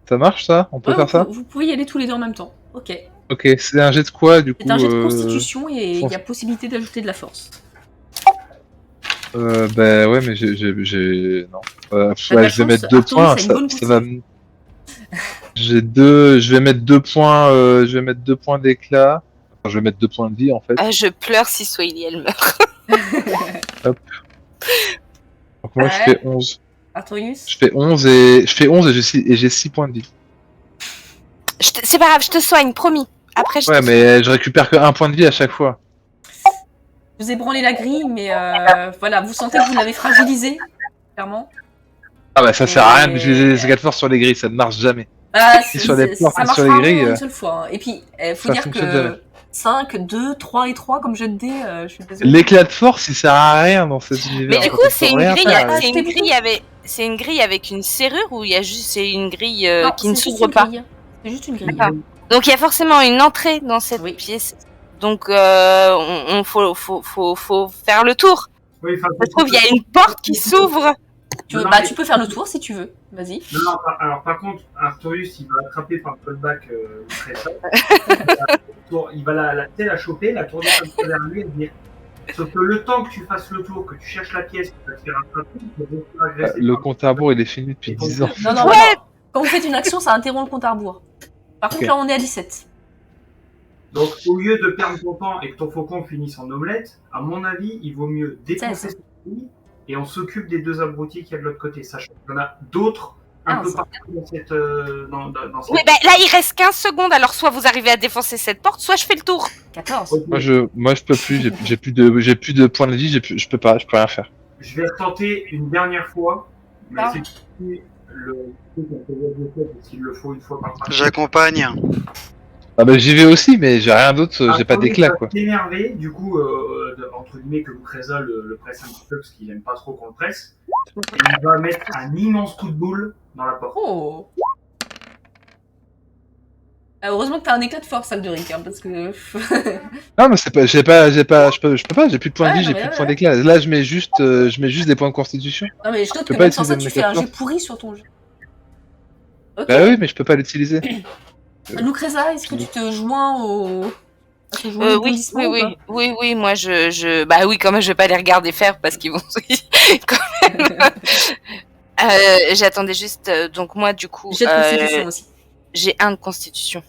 Ça marche ça? On peut faire ça? Vous pouvez y aller tous les deux en même temps. Ok. Ok, c'est un jet de quoi du coup? C'est un jet de constitution et il y a possibilité d'ajouter de la force. Bah ouais, mais j'ai... Non. Je vais mettre 2 Arthur, points, ça va... Je vais mettre 2 points, d'éclat. Enfin, je vais mettre 2 points de vie en fait. Je pleure si Swaley elle meurt. Hop. Donc moi je fais 11. Artorius? Je fais 11 et j'ai 6 points de vie. C'est pas grave, je te soigne, promis. Après, Ouais, mais je récupère que 1 point de vie à chaque fois. Vous ébranlez la grille, mais voilà, vous sentez que vous l'avez fragilisée, clairement. Ah bah ça sert à rien de utiliser les éclats de force sur les grilles, ça ne marche jamais. Ah, sur les portes ça et marche sur les vraiment grilles, une seule fois. Hein. Et puis, faut ça dire fonctionne jamais. 5, 2, 3 et 3 comme jeu de dés. Je suis désolée. L'éclat de force, il sert à rien dans cet univers. Mais du en coup, fait, c'est faut une rien grille, faire avec. c'est une grille avec une serrure ou il y a juste c'est une grille Non, qui ne c'est juste s'ouvre une pas. grille. C'est juste une grille. D'accord. Donc il y a forcément une entrée dans cette Oui. pièce. Donc on faut faire le tour. Oui, enfin, Je trouve il y a une porte qui s'ouvre. Non, mais- Tu peux faire le tour si tu veux. Vas-y. Non, alors par contre, Artorius, il va attraper par le callback très ça. Il va la choper, la tourner comme ça vers lui et dire. Sauf que le temps que tu fasses le tour, que tu cherches la pièce, que tu vas te faire attraper, tu vas te faire agresser. Le compte à rebours, il est fini depuis 10 ans. Non, non, Ouais. non. Quand vous faites une action, ça interrompt le compte à rebours. Par contre, Ok. là, on est à 17. Donc, au lieu de perdre ton temps et que ton faucon finisse en omelette, à mon avis, il vaut mieux défoncer 16. cette grille et on s'occupe des 2 abrutis qu'il y a de l'autre côté. Sachant qu'il y en a d'autres un peu 15. partout dans cette. Dans cette... Oui, ben là il reste 15 secondes. Alors soit vous arrivez à défoncer cette porte, soit je fais le tour. 14. Ok. Moi, je peux plus, j'ai plus de points de vie, je peux rien faire. Je vais retenter une dernière fois. Mais Ah. c'est le truc qu'on peut voir s'il le faut une fois par partie. J'accompagne. Ah bah j'y vais aussi, mais j'ai rien d'autre, j'ai pas Artorius d'éclat va quoi. s'énerver, du coup, entre guillemets, que Lucreza le presse un petit peu parce qu'il aime pas trop qu'on le presse. Et il va mettre un immense coup de boule dans la porte. Oh. Heureusement que t'as un éclat de force, Alderic, hein, parce que. Non mais c'est pas, je peux pas, j'ai plus de points de Ouais, vie, non, j'ai mais plus de ouais, points ouais. d'éclat. Là je mets juste des points de constitution. Non, mais je note Je peux que pas même sans ça, utiliser tu mon fais un éclat de jet pourri sur ton jeu. Ok. Bah oui, mais je peux pas l'utiliser. Lucreza, est-ce que tu te joins au. À ce joueur Oui, d'applaudissements oui, ou oui, pas oui, oui, moi bah oui, quand même, je vais pas les regarder faire parce qu'ils vont. Quand même. J'attendais juste, donc moi, du coup, Jet de constitution aussi. j'ai 1 de constitution.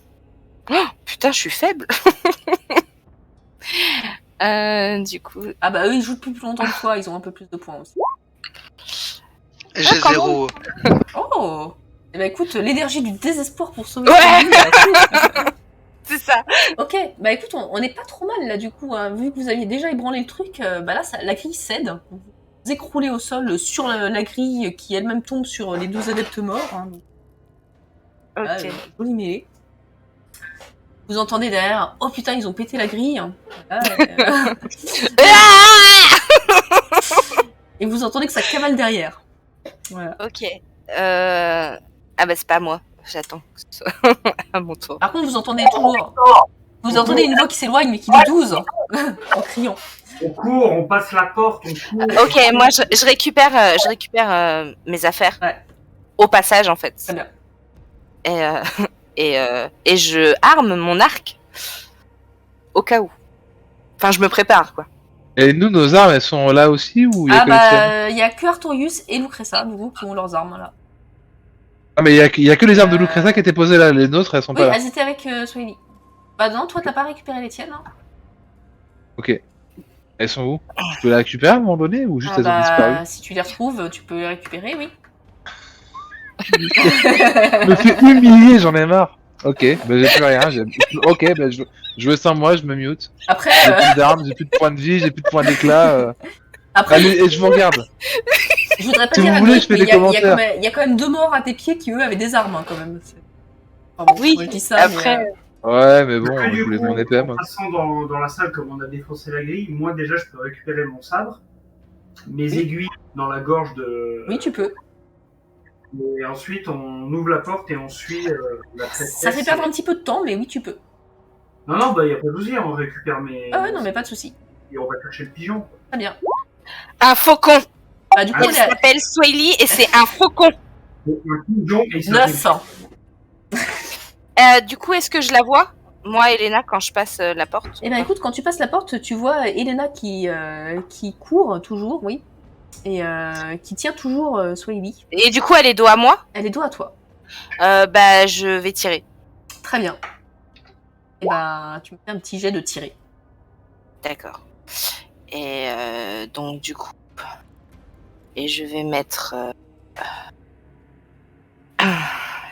Oh, putain, je suis faible. Du coup, Ah bah eux, ils jouent depuis plus longtemps que toi, ils ont un peu plus de points aussi. J'ai quand 0. Oh. Eh bah écoute, l'énergie du désespoir pour sauver Ouais. ta vie, là, c'est ça. Ok, bah écoute, on est pas trop mal là du coup, hein. Vu que vous aviez déjà ébranlé le truc, bah là la grille cède. Vous écroulez au sol sur la grille qui elle-même tombe sur les 12 adeptes morts. Hein. Voilà, Ok. jolie mêlée. Vous entendez derrière, oh putain, ils ont pété la grille. Voilà, et vous entendez que ça cavale derrière. Voilà. Ok. Ah bah c'est pas moi. J'attends que ce soit à mon tour. Par contre, vous entendez toujours. Vous entendez une voix qui s'éloigne mais qui dit 12 en criant. On court, on passe la porte, on court. Ok, moi je récupère mes affaires. Ouais. Au passage en fait. Très bien. Et je arme mon arc au cas où. Enfin, je me prépare quoi. Et nous, nos armes, elles sont là aussi ou il y a Ah que les tiennes bah, il y a que Artorius et Lucreza, du coup, qui ont leurs armes là. Ah mais il y a que les armes de Lucreza qui étaient posées là, les nôtres, elles sont Oui, pas là. elles étaient avec Swahili. Bah non, toi t'as pas récupéré les tiennes. Hein. Ok. Elles sont où? Je peux les récupérer à un moment donné ou juste Ah elles ont disparu? bah, si tu les retrouves, tu peux les récupérer, oui. Je me fais humilier, j'en ai marre. Ok, bah j'ai plus rien. Ok, bah je veux sans moi, je me mute. Après, J'ai plus d'armes, j'ai plus de points de vie, j'ai plus de points d'éclat. après Allez, et je vous regarde. je voudrais pas si dire vous à voulez, Greg, je fais mais des il y a commentaires. il y a quand même 2 morts à tes pieds qui eux avaient des armes hein, quand même. Enfin, bon, Oui, moi, je dis ça, après. mais, Ouais, mais bon, Après, je du voulais coup, mon épée. en Moi. passant dans la salle comme on a défoncé la grille, moi déjà je peux récupérer mon sabre, mes aiguilles dans la gorge de. oui, tu peux. Et ensuite on ouvre la porte et on suit la traîtresse. Ça fait perdre un petit peu de temps, mais oui, tu peux. Non, bah y a pas de souci, on récupère mes. Ah ouais, non, mais pas de souci. Et on va chercher le pigeon. Très bien. Un faucon. Bah, du coup, Ah, on Il est à s'appelle Swahili et c'est un faucon. Donc, un pigeon et il s'appelle- 9. Du coup, est-ce que je la vois, moi, Elena, quand je passe la porte? Eh ben écoute, quand tu passes la porte, tu vois Elena qui court toujours, oui, et qui tient toujours Swahili. Et du coup, elle est dos à moi. Elle est dos à toi. Bah, je vais tirer. Très bien. Et ben, tu me fais un petit jet de tirer. D'accord. Et donc, du coup, et je vais mettre.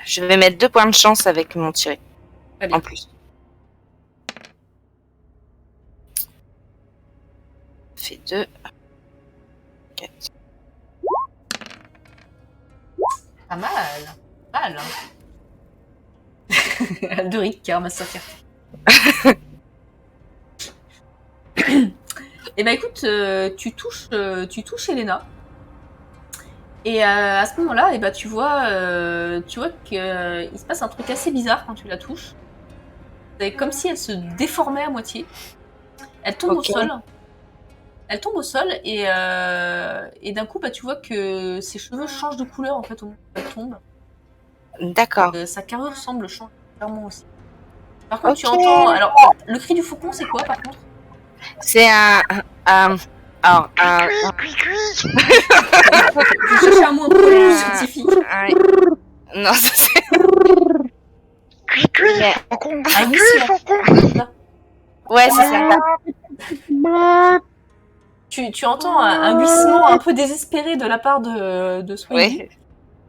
Je vais mettre 2 points de chance avec mon tiré. Très bien. En plus. Fait 2. 4. Pas mal. Mal. Alderic qui ramasse sa carte. Et bah écoute, tu touches Elena. Et à ce moment-là, et bah tu vois que il se passe un truc assez bizarre quand tu la touches. C'est comme si elle se déformait à moitié. Elle tombe au sol. Elle tombe au sol et d'un coup, bah tu vois que ses cheveux changent de couleur en fait au moment où elle tombe. D'accord. Sa carrure semble changer clairement aussi. Par contre, tu Ok. entends. Alors, le cri du faucon, c'est quoi par contre? C'est un- Je cherchais un mot un peu plus scientifique. Non, ça c'est. Mais- Un vissement. Ouais, c'est ça. Tu entends un glissement un peu désespéré de la part de Swahili. Ouais.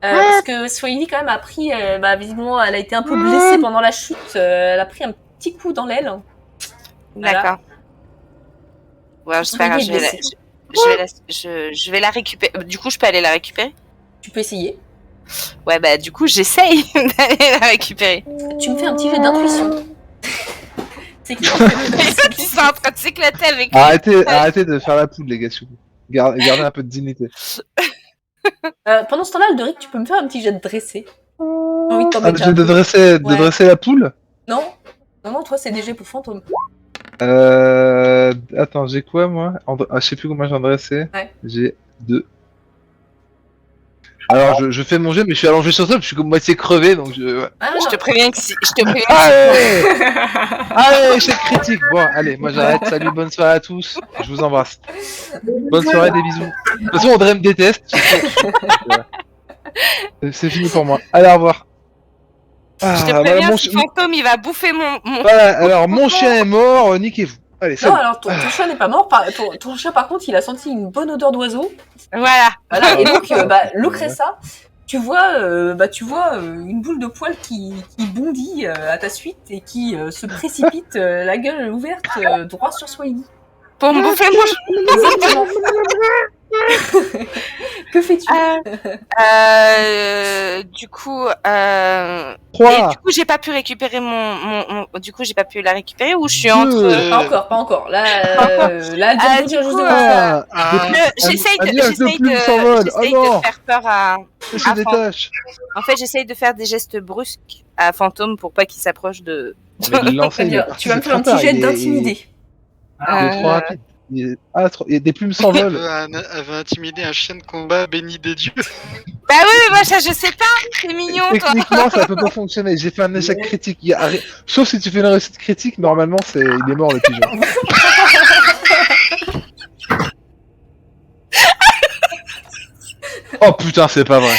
Parce que Swahili, quand même, a pris. Visiblement, elle a été un peu blessée pendant la chute. Elle a pris un petit coup dans l'aile. Voilà. D'accord. Ouais, c'est pas grave, je vais la récupérer. Du coup, je peux aller la récupérer? Tu peux essayer. Ouais, bah, du coup, j'essaye d'aller la récupérer. Tu me fais un petit jeu d'intuition. C'est qui qui fait le Ils sont en train de s'éclater avec lui. Arrêtez de faire la poule, les gars, s'il vous plaît. Gardez un peu de dignité. Pendant ce temps-là, Alderic, tu peux me faire un petit jet de dressé. J'ai envie de t'en Ah, mettre un de peu. dresser la poule? Non, toi, c'est des jets pour fantôme. Attends, j'ai quoi, moi? Je sais plus combien j'en dressé. Ouais. J'ai 2. Alors, je fais mon jeu, mais je suis allongé sur ça, parce que je suis comme moitié crevé, donc je... Ah, Je te préviens que si. Allez Allez, échec critique. Bon, allez, moi j'arrête. Salut, bonne soirée à tous. Je vous embrasse. Bonne soirée, des bisous. De toute façon, Audrey me déteste. C'est fini pour moi. Allez, au revoir. Je te voilà, préviens, si fantôme, il va bouffer mon... Voilà, alors mon chien est mort, niquez-vous. Allez, salut. Non, alors ton chat n'est pas mort. Ton chat, par contre, il a senti une bonne odeur d'oiseau. Voilà. Voilà. Et donc, Lucressa, tu vois une boule de poil qui bondit à ta suite et qui se précipite, la gueule ouverte, droit sur Swahili. Pour me bouffer mon... Exactement. Que fais-tu? Du coup, 3. et du coup, j'ai pas pu récupérer du coup, j'ai pas pu la récupérer ou je suis entre... Pas encore. Là, du juste coup, devant toi. j'essaye un nuage de plumes s'envole. Oh non. de faire peur à... Je détache. En fait, j'essaye de faire des gestes brusques à Fantôme pour pas qu'il s'approche de... Mais de le lancer, il est Tu vas me parti, faire un c'est trop petit jet tard, d'intimider. Il est trop rapide. Il y a des plumes s'envolent. Elle veut intimider un chien de combat béni des dieux. Bah oui, mais moi, ça, je sais pas. C'est mignon, toi. Techniquement, ça peut pas fonctionner. J'ai fait un échec critique. Sauf si tu fais une réussite critique, normalement, il est mort le pigeon. Oh putain, c'est pas vrai.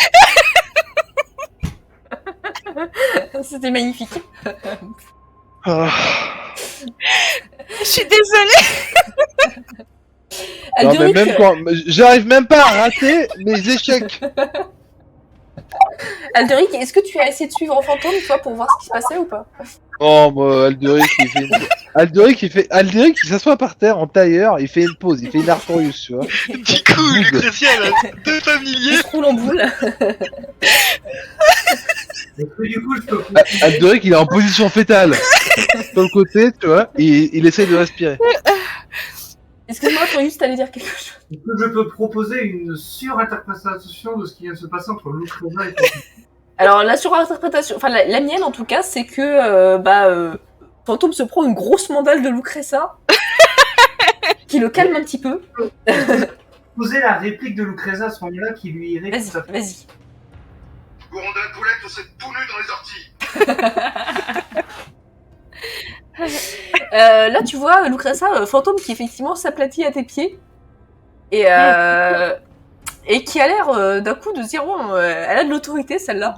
C'était magnifique. Ah. Je suis désolée. Non, mais même quand... J'arrive même pas à rater mes échecs. Alderic, est-ce que tu as essayé de suivre en fantôme, toi, pour voir ce qui se passait ou pas? Oh, moi, Alderic, il s'assoit par terre en tailleur, il fait une pause, il fait une Artorius, tu vois. Du coup, Lucretia, elle a 2 familiers. Il se roule en boule. Est-ce que du coup, je peux Alderic, il est en position fétale. Sur le côté, tu vois, il essaye de respirer. Excuse-moi, Torius, t'allais dire quelque chose. Est-ce que je peux proposer une surinterprétation de ce qui vient de se passer entre Lucreza et Fantôme? Alors, la surinterprétation, enfin, la mienne, en tout cas, c'est que, Fantôme se prend une grosse mandale de Lucressa, qui le calme un petit peu. Poser la réplique de Lucreza à ce moment-là qui lui irait tout à fait. Vas-y. Gourand de la poulette, on s'est tout nu dans les orties. Là, tu vois, Lucressa, Fantôme qui effectivement s'aplatit à tes pieds et qui a l'air d'un coup de se dire elle a de l'autorité celle-là.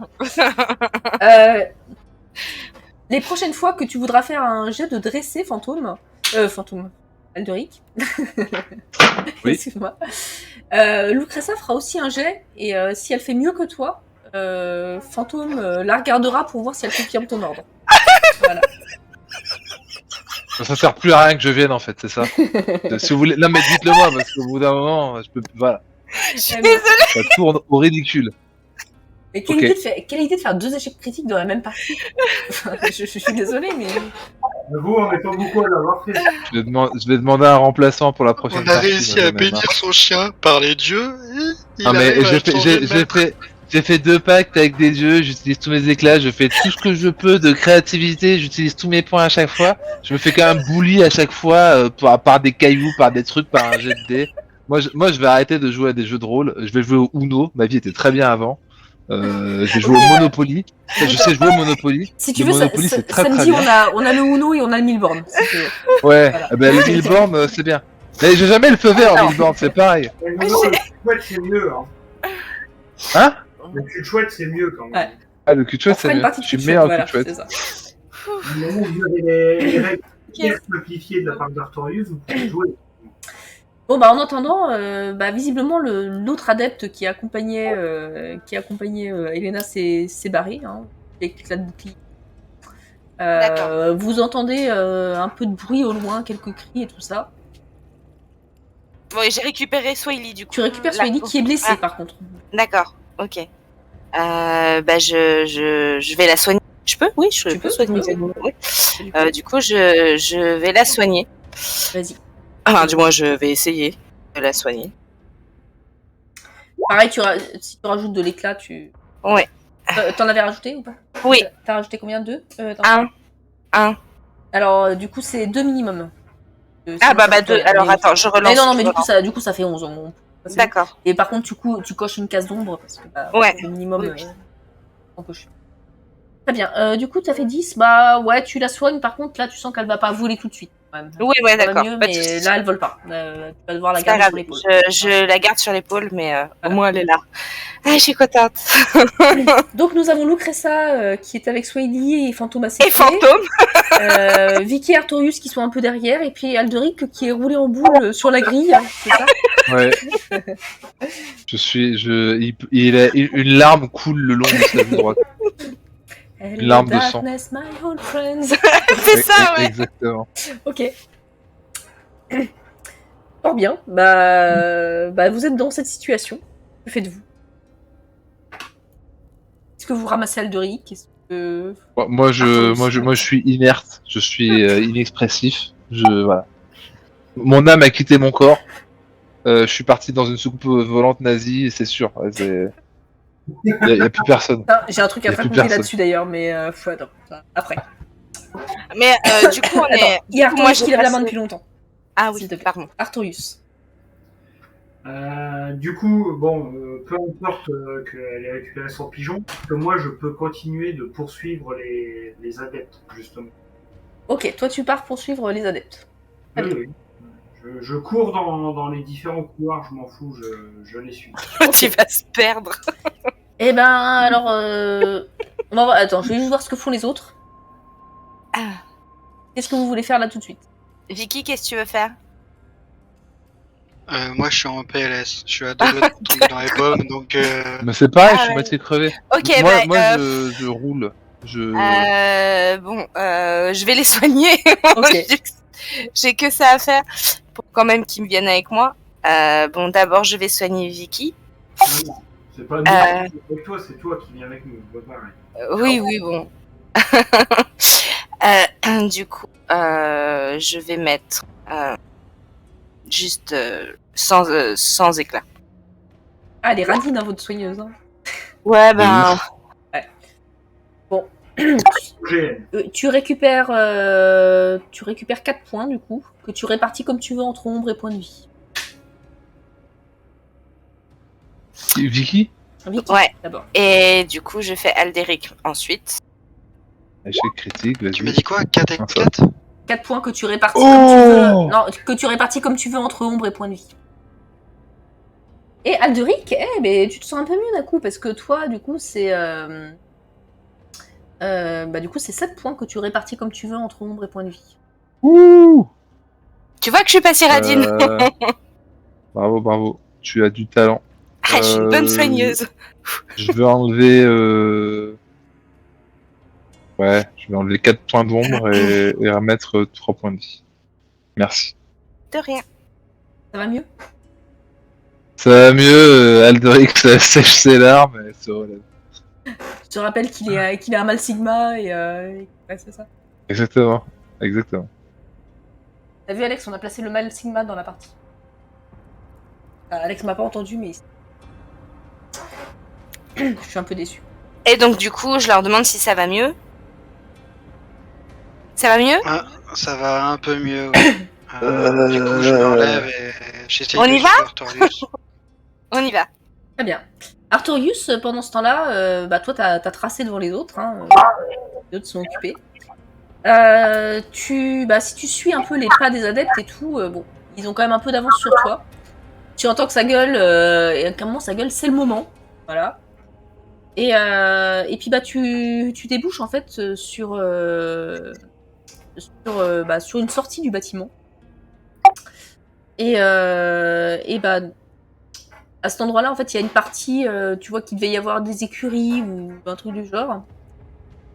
Les prochaines fois que tu voudras faire un jet de dressé Fantôme, Alderic, Oui. excuse-moi, Lucressa fera aussi un jet et si elle fait mieux que toi, Fantôme la regardera pour voir si elle confirme ton ordre. Voilà. Ça sert plus à rien que je vienne, en fait, c'est ça. Si vous voulez... Non, mais dites-le moi, parce qu'au bout d'un moment, je peux... Voilà. Je suis désolée. Ça tourne au ridicule. Mais quelle, Ok. idée de faire 2 échecs critiques dans la même partie. Enfin, je suis désolée, mais... Vous, on n'est pas beaucoup à l'avoir fait. Je vais demander un remplaçant pour la prochaine On a partie. réussi moi, à j'en ai marre. bénir son chien par les dieux et il Non mais arrive à changer de maître. j'ai fait 2 pactes avec des dieux, j'utilise tous mes éclats, je fais tout ce que je peux de créativité, j'utilise tous mes points à chaque fois. Je me fais quand même bully à chaque fois par des cailloux, par des trucs, par un jet de dés. Moi je vais arrêter de jouer à des jeux de rôle, je vais jouer au Uno, ma vie était très bien avant. Je vais jouer au Monopoly. Je sais jouer au Monopoly. Si tu Le veux, Monopoly, c'est très, samedi, très bien. on a le Uno et on a le Milborn. Si tu veux. Ouais, Voilà. ben le Milborn c'est bien. Mais j'ai jamais le feu vert en Milborn, c'est pareil. Mais non, le cul chouette, c'est mieux. Hein. Hein? Le cul chouette, c'est mieux quand même. Ouais. Ah le cul de On chouette fera c'est une mieux. partie Je de suis cul meilleur au voilà, cul de chouette. c'est ça. Du moment où vous avez les règles bien simplifiées de la part d'Artorius, vous pouvez jouer. Bon, bah, en attendant, visiblement, l'autre adepte qui accompagnait Elena s'est barré, hein, avec l'éclat de bouclier. Vous entendez un peu de bruit au loin, quelques cris et tout ça. Bon, et j'ai récupéré Swahili du coup. Tu récupères Là. Swahili qui est blessé, Ah. par contre. D'accord, ok. Je vais la soigner. Je peux? Oui, je Tu peux peux, soigner. tu peux. Oui. Du coup, je vais la soigner. Vas-y. Enfin, du moins, je vais essayer de la soigner. Pareil, si tu rajoutes de l'éclat, tu... Ouais. T'en avais rajouté ou pas? Oui. T'as rajouté combien? 2? Un. Alors, du coup, c'est 2 minimum. Ah, deux. Alors, attends, je relance. Mais non, mais je du coup, ça fait 11. D'accord. Et par contre, tu coches une case d'ombre parce que Ouais. le minimum Oui. en coche. Très bien. Du coup, t'as fait 10. Bah ouais, tu la soignes. Par contre, là, tu sens qu'elle va pas voler tout de suite. Quand même. Oui, ouais, Ça va d'accord. mieux, Pas de mais soucis. là, elle vole pas. Tu vas devoir la C'est pas garder grave. sur l'épaule. Je la garde sur l'épaule, mais au Voilà. moins elle est là. Ah, je suis contente. Donc, nous avons Lucressa qui est avec Swahili et Fantôme assez Et fantôme. Vicky et Artorius qui sont un peu derrière. Et puis Alderic qui est roulé en boule sur la grille. C'est ça? Ouais. Il a une larme coule le long de sa joue droite. Hello, larme de sang. darkness, my old friends. C'est ça, ouais. Exactement. Ok. Fort bien. Bah, vous êtes dans cette situation. Que faites-vous? Est-ce que vous ramassez Alderic? Est-ce que... Moi je suis inerte, je suis inexpressif. Voilà. Mon âme a quitté mon corps. Je suis parti dans une soucoupe volante nazie, et c'est sûr. Il y a plus personne. Ah, j'ai un truc à Y a te plus raconter personne. là-dessus d'ailleurs, mais attends, ça, après. Mais du coup, on est. Attends, il y a du coup, moi, Artorius j'ai qui lève la passé- main depuis longtemps. Ah oui, S'il te plaît. pardon. Artorius. Du coup, bon, peu importe qu'elle ait récupéré son pigeon, que moi je peux continuer de poursuivre les adeptes, justement. Ok, toi tu pars poursuivre les adeptes. Très Oui, bien. oui. Je cours dans les différents couloirs, je m'en fous, je les suis. Tu vas se perdre. Eh ben, alors... Attends, je vais juste voir ce que font les autres. Ah. Qu'est-ce que vous voulez faire là tout de suite? Vicky, qu'est-ce que tu veux faire? Moi, je suis en PLS. Je suis à 2 doigts de tomber dans les pommes, donc. Mais c'est pareil, Ah je suis ouais. moitié crevé. Ok, Je roule. Je vais les soigner. Ok. J'ai que ça à faire pour quand même qu'ils me viennent avec moi. D'abord, je vais soigner Vicky. Non, c'est pas nous, avec toi, c'est toi qui viens avec nous. Pas pareil. Oui, bon. Du coup, je vais mettre juste sans éclat. Ah, elle est radine, hein, votre soigneuse. Hein. Ouais, GN. Tu récupères 4 points du coup, que tu répartis comme tu veux entre ombre et point de vie. Vicky? Vicky, Ouais. d'abord. Et du coup, je fais Alderic ensuite. Échec critique, vas-y. Tu m'as dit quoi? 4 et Ah, ça. 4? 4 points que tu répartis Oh comme tu veux. Non, que tu répartis comme tu veux entre ombre et point de vie. Et Alderic, tu te sens un peu mieux d'un coup, parce que toi, du coup, c'est... c'est 7 points que tu répartis comme tu veux entre ombre et point de vie. Ouh. Tu vois que je suis pas si radine. Bravo. Tu as du talent. Ah, je suis une bonne soigneuse. Je vais enlever... Ouais, je vais enlever 4 points d'ombre et remettre 3 points de vie. Merci. De rien. Ça va mieux? Ça va mieux, Alderic ça sèche ses larmes et se relève. Je te rappelle qu'il est un mal sigma et ouais, c'est ça. Exactement. T'as vu, Alex, on a placé le mal sigma dans la partie. Alex m'a pas entendu, mais je suis un peu déçue. Et donc, du coup, je leur demande si ça va mieux. Ça va mieux? Ah, ça va un peu mieux, ouais. Du coup, je me relève et j'essaye On de y va suivre Artorius. On y va. Très bien. Artorius, pendant ce temps-là, bah toi, t'as tracé devant les autres. Hein, les autres sont occupés. Si tu suis un peu les pas des adeptes et tout, bon, ils ont quand même un peu d'avance sur toi. Tu entends que ça gueule, et à un moment ça gueule, c'est le moment. Voilà. Et puis bah tu débouches en fait sur une sortie du bâtiment. Et bah à cet endroit-là, en fait, il y a une partie, tu vois qu'il devait y avoir des écuries ou un truc du genre.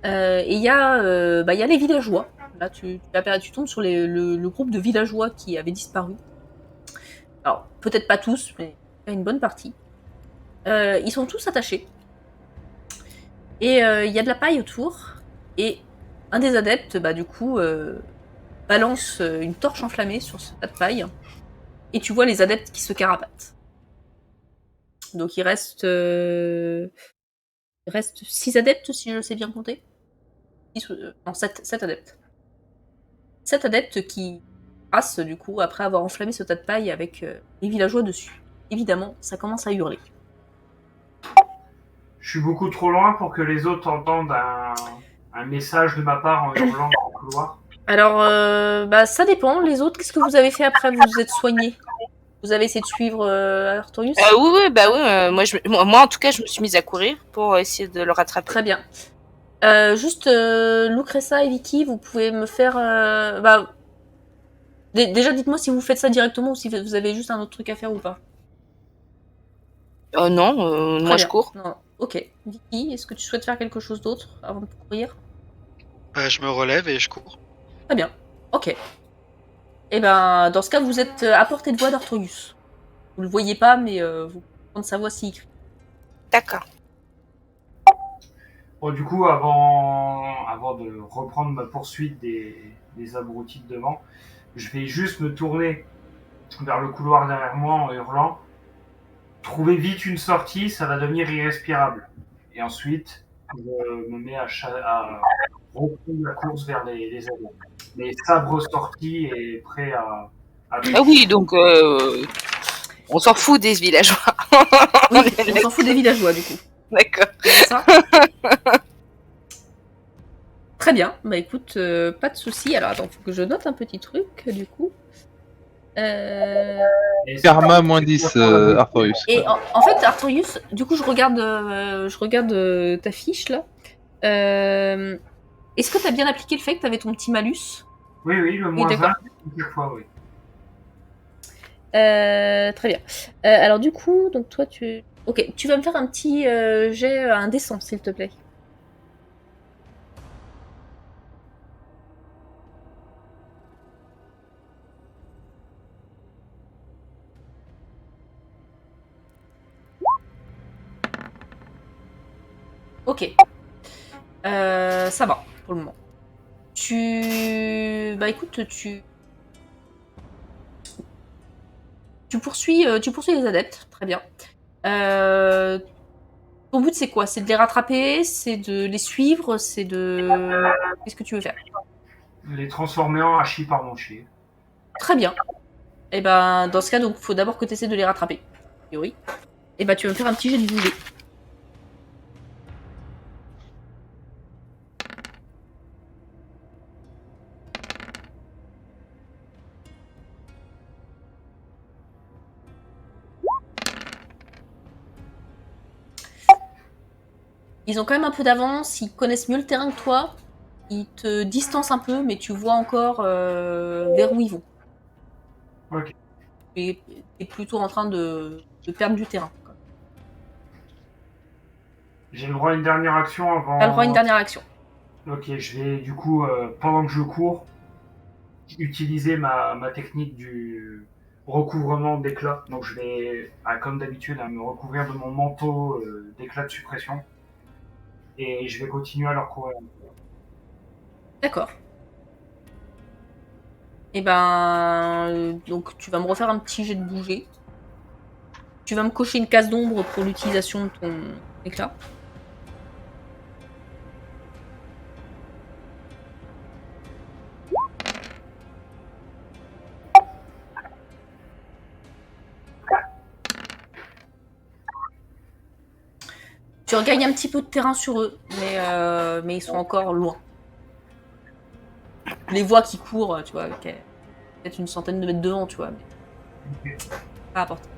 Et il y a les villageois. Là, tu tombes sur le groupe de villageois qui avait disparu. Alors, peut-être pas tous, mais une bonne partie. Ils sont tous attachés. Et il y a de la paille autour. Et un des adeptes, bah du coup, balance une torche enflammée sur ce tas de paille. Et tu vois les adeptes qui se carapatent. Donc il reste 6 adeptes, si je sais bien compter. Non, 7 adeptes. 7 adeptes qui passent, du coup, après avoir enflammé ce tas de paille avec les villageois dessus. Évidemment, ça commence à hurler. Je suis beaucoup trop loin pour que les autres entendent un message de ma part en hurlant dans le couloir. Alors, ça dépend. Les autres, qu'est-ce que vous avez fait après? Vous vous êtes soignés? Vous avez essayé de suivre Artorius? Oui, moi, en tout cas, je me suis mise à courir pour essayer de le rattraper. Très bien. Juste, Lucressa et Vicky, vous pouvez me faire... déjà, dites-moi si vous faites ça directement ou si vous avez juste un autre truc à faire ou pas. Non, moi, je bien. cours. Non. Ok. Vicky, est-ce que tu souhaites faire quelque chose d'autre avant de courir? Je me relève et je cours. Très bien. Ok. Et ben, dans ce cas, vous êtes à portée de voix d'Artorius. Vous le voyez pas, mais vous pouvez entendre sa voix s'il crie. D'accord. Bon, du coup, avant de reprendre ma poursuite des abrutis de devant, je vais juste me tourner vers le couloir derrière moi en hurlant. Trouvez vite une sortie, ça va devenir irrespirable. Et ensuite, je me mets à reprendre la course vers les adeptes. Les sabres sortis et prêts à Ah oui, donc on s'en fout des villageois. Oui, on s'en fout des villageois, du coup. D'accord. C'est ça. Très bien. Bah écoute, pas de souci. Alors attends, faut que je note un petit truc, du coup. Karma moins 10, Artorius. Et en fait, Artorius, du coup, je regarde ta fiche là. Est-ce que t'as bien appliqué le fait que t'avais ton petit malus? Oui, le moins 20, chaque fois, oui. Très bien. Alors du coup, donc toi tu... Ok, tu vas me faire un petit jet indécent, s'il te plaît. Ok. Ça va, pour le moment. Bah écoute, tu poursuis les adeptes, très bien. Ton but c'est quoi? C'est de les rattraper? C'est de les suivre? C'est de... Qu'est-ce que tu veux faire? Les transformer en hachis par mon chier. Très bien. Et ben dans ce cas, donc faut d'abord que tu essaies de les rattraper. A priori. Et ben tu vas me faire un petit jet de boulet. Ils ont quand même un peu d'avance, ils connaissent mieux le terrain que toi. Ils te distancent un peu, mais tu vois encore vers où ils vont. Ok. Et t'es plutôt en train de perdre du terrain. J'ai le droit à une dernière action avant... T'as le droit à une dernière action. Ok, je vais du coup, pendant que je cours, utiliser ma technique du recouvrement d'éclat. Donc je vais, comme d'habitude, me recouvrir de mon manteau d'éclat de suppression. et je vais continuer à leur courir. D'accord. Et ben, donc tu vas me refaire un petit jet de bouger. Tu vas me cocher une case d'ombre pour l'utilisation de ton éclat. Tu regagnes un petit peu de terrain sur eux, mais ils sont encore loin. Tu les vois qui courent, tu vois, avec peut-être une centaine de mètres devant, tu vois, mais pas important.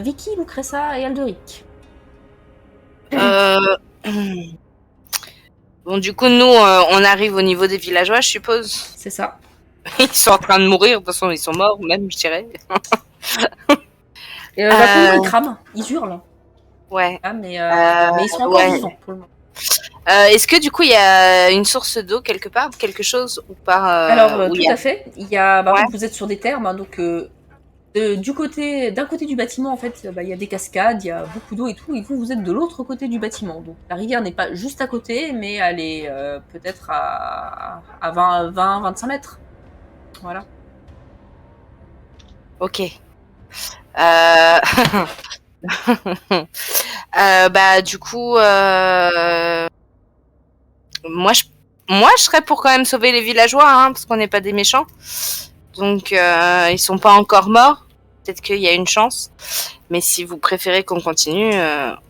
Vicky, Lucressa et Alderic. Bon, du coup, nous, on arrive au niveau des villageois, je suppose. C'est ça. Ils sont en train de mourir, de toute façon, ils sont morts, même, je dirais. Et bah, pour le moment, ils crament, ils hurlent. Ouais. Ah, mais ils sont encore vivants pour le moment. Est-ce que du coup il y a une source d'eau quelque part, quelque chose ou pas Alors tout à fait. Il y a, Ouais. vous êtes sur des terres, hein, donc d'un côté du bâtiment en fait, il y a des cascades, il y a beaucoup d'eau et tout. Et vous êtes de l'autre côté du bâtiment, donc la rivière n'est pas juste à côté, mais elle est peut-être à 20-25 mètres. Voilà. Ok. Bah du coup, moi je serais pour quand même sauver les villageois, hein, parce qu'on n'est pas des méchants. Donc ils sont pas encore morts. Peut-être qu'il y a une chance. Mais si vous préférez qu'on continue,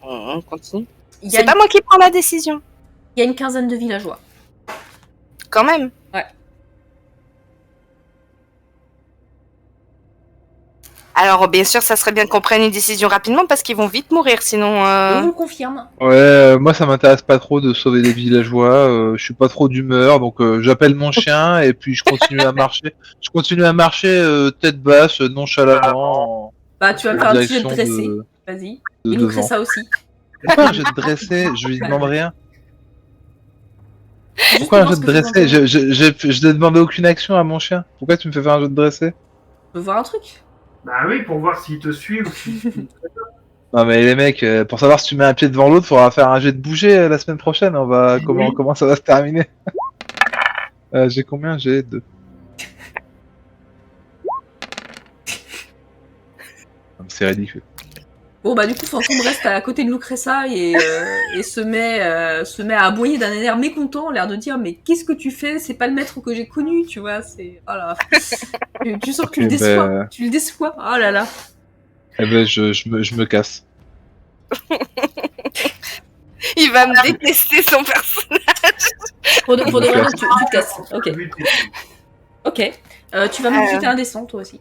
on continue. C'est pas moi qui prends la décision. Il y a une quinzaine de villageois. Quand même. Ouais. Alors, bien sûr, ça serait bien qu'on prenne une décision rapidement parce qu'ils vont vite mourir, sinon... Je vous le confirme. Ouais, moi ça m'intéresse pas trop de sauver des villageois, je suis pas trop d'humeur, donc j'appelle mon chien et puis je continue à marcher. Je continue à marcher tête basse, nonchalamment. Bah, tu vas me en faire un petit jet de direction dressé. de- Vas-y. de Et devant. Lucressa aussi. Pourquoi un jet de dressé? Je lui demande rien. Juste Pourquoi un pour jet voir de ce que tu dressé? Je n'ai demandé aucune action à mon chien. Pourquoi tu me fais faire un jet de dressé? peux voir un truc. Bah oui, pour voir s'ils te suivent ou si... Non mais les mecs, pour savoir si tu mets un pied devant l'autre, faudra faire un jet de bouger la semaine prochaine. On va comment ça va se terminer? J'ai combien? J'ai 2. C'est ridicule. Bon bah du coup Fantôme reste à côté de Lucressa et se met à aboyer d'un air mécontent, l'air de dire mais qu'est-ce que tu fais, c'est pas le maître que j'ai connu, tu vois, c'est oh là. Tu sens que tu le déçois, tu le déçois, oh là là. Eh ben je me casse. Il va me détester, son personnage. Pour de vrai, tu te casses. Ok. Ok. Tu vas me jeter un dessin toi aussi.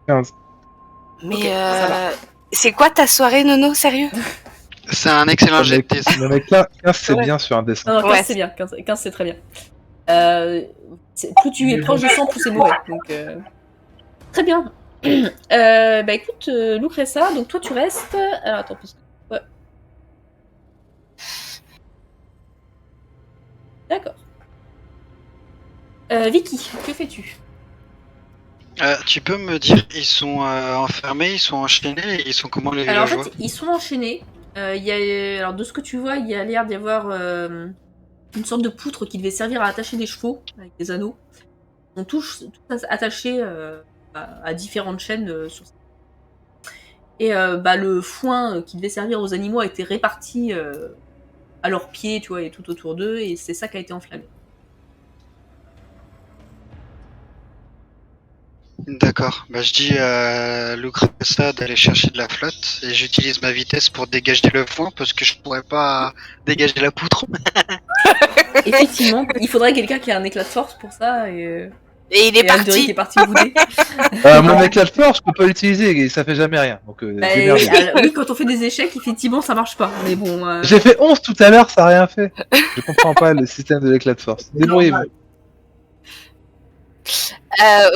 15. Mais Ok, ça va. c'est quoi ta soirée, Nono, sérieux? C'est un excellent jet de dés. Non mais 15 c'est Ouais. bien sur un dessin. Non, 15 Ouais. c'est bien, 15 c'est très bien. Plus tu es proche du sang, plus c'est mauvais. Donc, très bien. Bah écoute, Lucressa, donc toi tu restes. Alors attends, parce que. Ouais. D'accord. Vicky, que fais-tu? Tu peux me dire, ils sont enfermés, ils sont enchaînés, ils sont comment les Alors en villageois? fait, ils sont enchaînés. Alors de ce que tu vois, il y a l'air d'y avoir une sorte de poutre qui devait servir à attacher des chevaux avec des anneaux. Ils sont tous attachés à différentes chaînes sur. Et le foin qui devait servir aux animaux a été réparti à leurs pieds, tu vois, et tout autour d'eux, et c'est ça qui a été enflammé. D'accord. Bah, je dis à Lucressa d'aller chercher de la flotte et j'utilise ma vitesse pour dégager le foin parce que je pourrais pas dégager la poutre. Effectivement, il faudrait quelqu'un qui a un éclat de force pour ça, et Et il est Alderic parti. est parti bouder. Mon éclat de force, je peux pas l'utiliser et ça fait jamais rien. Donc Oui, quand on fait des échecs, effectivement, ça marche pas. Mais bon. J'ai fait 11 tout à l'heure, ça a rien fait. Je comprends pas le système de l'éclat de force. Débrouillez-vous.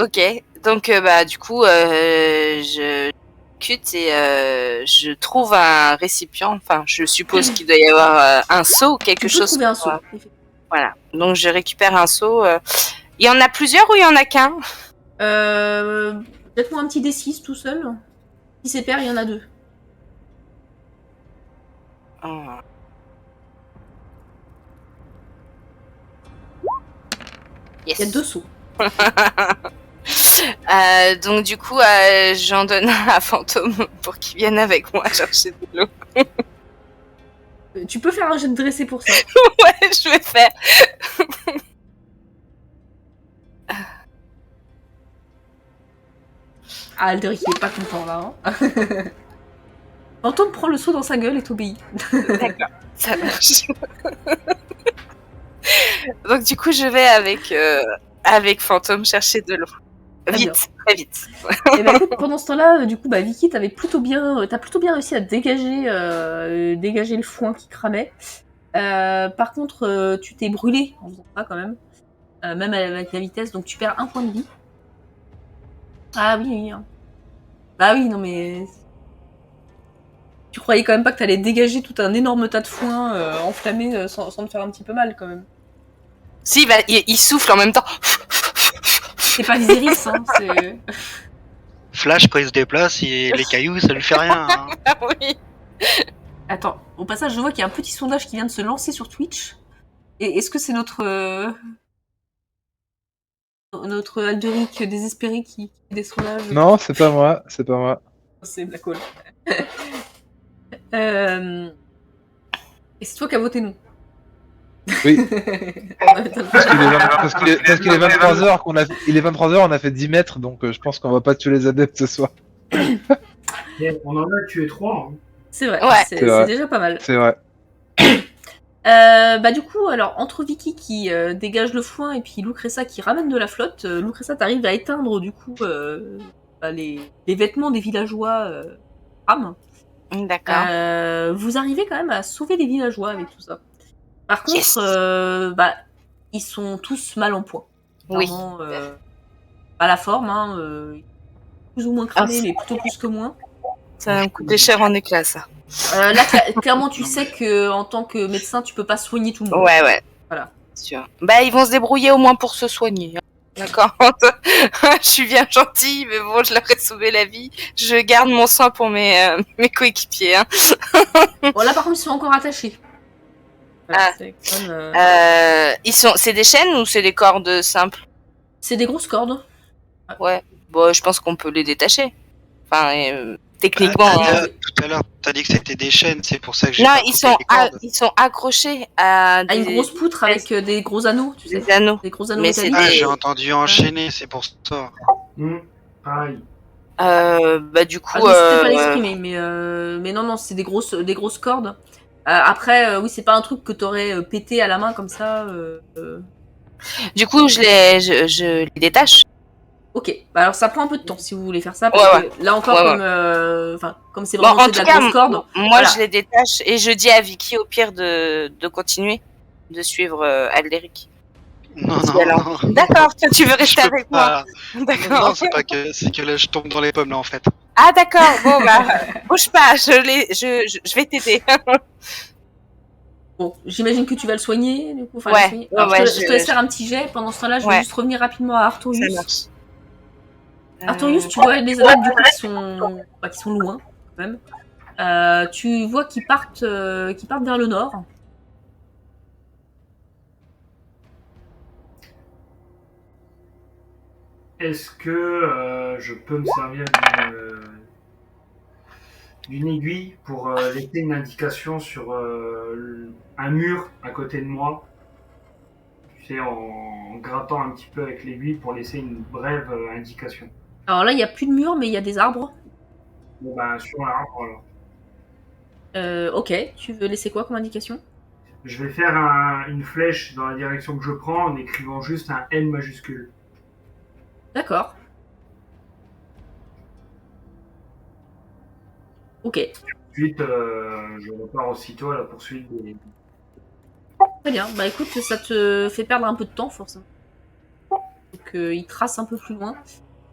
Ok. Donc, du coup, je cut et je trouve un récipient. Enfin, je suppose qu'il doit y avoir un seau ou quelque Tu peux chose. trouver un seau. Voilà. Donc, je récupère un seau Il y en a plusieurs ou il y en a qu'un? Jette-moi un petit D6 tout seul. Si c'est pair, il y en a 2. Oh. Yes. Il y a 2 sauts. Donc du coup, j'en donne un à Fantôme pour qu'il vienne avec moi chercher de l'eau. Tu peux faire un jet de dressé pour ça. Ouais, je vais faire. Ah, Alderic, il est pas content là. Hein. Fantôme prend le seau dans sa gueule et t'obéit. D'accord, ça marche. Donc du coup, je vais avec Fantôme chercher de l'eau. Très bien. Vite, très vite. Et bah écoute, pendant ce temps-là, du coup, bah Vicky, t'as plutôt bien réussi à dégager le foin qui cramait. Par contre, tu t'es brûlé en faisant ça quand même, même avec la vitesse, donc tu perds 1 point de vie. Ah oui, oui. Hein. Bah oui, non mais tu croyais quand même pas que t'allais dégager tout un énorme tas de foin enflammé sans te faire un petit peu mal quand même. Si, bah, il souffle en même temps. C'est pas Viserys, hein. C'est... Flash, quand il se déplace, les cailloux, ça lui fait rien. Hein. Ah oui. Attends, au passage, je vois qu'il y a un petit sondage qui vient de se lancer sur Twitch. Et est-ce que c'est notre Alderic désespéré qui fait des sondages? Non, c'est pas moi, c'est pas moi. C'est Black Hole. Et c'est toi qui as voté non. Oui. Parce qu'il est 23h, il est 23h, on a fait 10 mètres, donc je pense qu'on va pas tuer les adeptes ce soir. On en a tué 3. Hein. C'est vrai, Ouais. c'est déjà pas mal. C'est vrai. Bah du coup, alors entre Vicky qui dégage le foin et puis Lucressa qui ramène de la flotte, Lucressa t'arrive à éteindre du coup les vêtements des villageois crament. D'accord. Vous arrivez quand même à sauver les villageois avec tout ça. Par contre, Yes. bah ils sont tous mal en point. Oui. Vraiment, pas la forme, hein, plus ou moins cramés, mais plutôt plus que moins. Ça va me coûter cher en éclats, ça. Là, clairement, tu sais que en tant que médecin, tu peux pas soigner tout le monde. Ouais. Voilà. Sûr. Bah, ils vont se débrouiller au moins pour se soigner. Hein. D'accord. Je suis bien gentille, mais bon, je leur ai sauvé la vie. Je garde mon sang pour mes coéquipiers. Hein. Bon, là, par contre, ils sont encore attachés. Voilà, c'est comme, c'est des chaînes ou c'est des cordes simples? c'est des grosses cordes. Ouais. Bon, je pense qu'on peut les détacher. Enfin, techniquement. Ah, Tout à l'heure, t'as dit que c'était des chaînes, c'est pour ça que j'ai Non, pas coupé les cordes. ils sont accrochés à À une grosse poutre avec des gros anneaux, tu sais. des anneaux. Des gros anneaux Mais c'est métalliques. Ah, des- j'ai entendu enchaîner, c'est pour ça. Pareil. Bah du coup. Ah, je ne sais pas l'exprimer, mais non, c'est des grosses cordes. Après, oui, c'est pas un truc que t'aurais pété à la main comme ça. Du coup, je les détache. Ok, bah alors ça prend un peu de temps si vous voulez faire ça, parce que là encore, comme c'est vraiment Bon, en de tout la cas, grosse corde. moi, voilà. je les détache et je dis à Vicky au pire de continuer de suivre Alderic. Non, Si non, elle a non. envie. D'accord, toi, tu veux Je rester peux avec moi. pas. D'accord. Non, c'est que là, je tombe dans les pommes, là, en fait. Ah d'accord, bon bah, bouge pas, je vais t'aider. Bon, j'imagine que tu vas le soigner, du coup. Enfin, Ouais, le soigner. Alors, ouais, je te laisse faire un petit jet. Pendant ce temps-là, je vais juste revenir rapidement à Ça Artorius. marche. Artorius, tu vois les adeptes du coup qui sont loin quand même. Tu vois qu'ils partent vers le nord. Est-ce que je peux me servir d'une aiguille pour laisser une indication sur un mur à côté de moi? Tu sais, en grattant un petit peu avec l'aiguille pour laisser une brève indication. Alors là, il n'y a plus de mur, mais il y a des arbres. Bon, ben, sur l'arbre, alors. Ok, tu veux laisser quoi comme indication? Je vais faire une flèche dans la direction que je prends en écrivant juste un N majuscule. D'accord. Ok, Ensuite, je repars aussitôt à la poursuite des... très bien. Bah écoute, ça te fait perdre un peu de temps, forcément. Donc ils tracent un peu plus loin.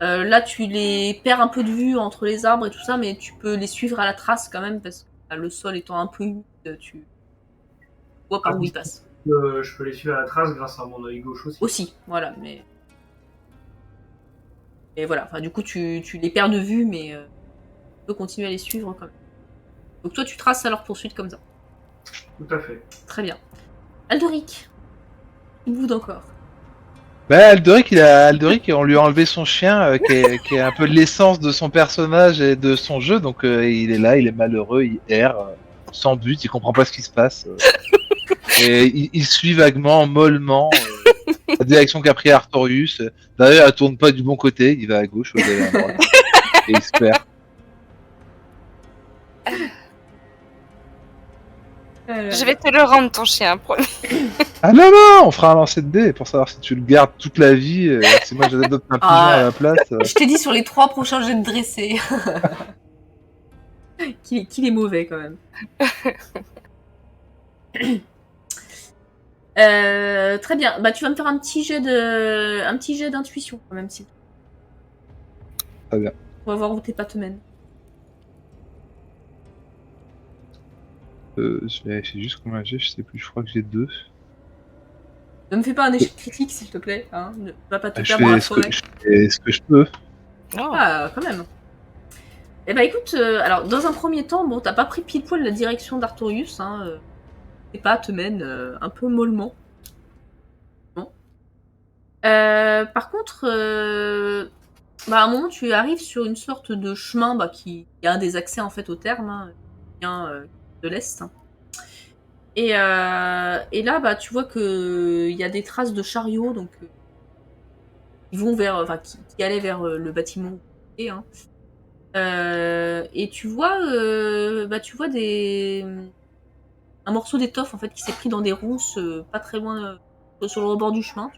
Là, tu les perds un peu de vue entre les arbres et tout ça, mais tu peux les suivre à la trace quand même, parce que le sol étant un peu humide, tu vois par où ils passent. Je peux les suivre à la trace grâce à mon œil gauche aussi. Aussi, voilà, mais... Et voilà, enfin, du coup, tu les perds de vue, mais tu peux continuer à les suivre quand même. Donc toi, tu traces à leur poursuite comme ça. Tout à fait. Très bien. Alderic, il boude encore. Bah, Alderic, on lui a enlevé son chien, qui est un peu l'essence de son personnage et de son jeu, donc il est là, il est malheureux, il erre, sans but, il comprend pas ce qui se passe. Et il suit vaguement, mollement, la direction qu'a pris Artorius. D'ailleurs, elle tourne pas du bon côté, il va à gauche, au lieu d'aller à droite. Et il se perd. Je vais te le rendre, ton chien, promis. Ah non, non, on fera un lancer de dés pour savoir si tu le gardes toute la vie, si moi j'adopte un pigeon à la place. Je t'ai dit sur les 3 prochains jets de dressé. qu'il est mauvais quand même. Très bien. Bah tu vas me faire un petit jet d'intuition quand même, si. Très bien. On va voir où tes pas te mènent. Je vérifie juste combien j'ai, je sais plus, je crois que j'ai 2. Ne me fais pas un échec critique, s'il te plaît. Hein. Ne va pas te Je perdre dans la fais forêt. je fais ce que je peux. Oh. Ah, quand même. Eh ben écoute, alors dans un premier temps, bon, t'as pas pris pile poil la direction d'Artorius, hein. Tes pas te mènent un peu mollement. Bon. Par contre, bah, à un moment, tu arrives sur une sorte de chemin qui a un des accès en fait au terme, hein, qui vient de l'est. Et là, bah, tu vois que il y a des traces de chariots, donc ils vont vers, enfin, qui allaient vers le bâtiment. Hein. Et tu vois un morceau d'étoffe en fait qui s'est pris dans des ronces, pas très loin, sur le rebord du chemin.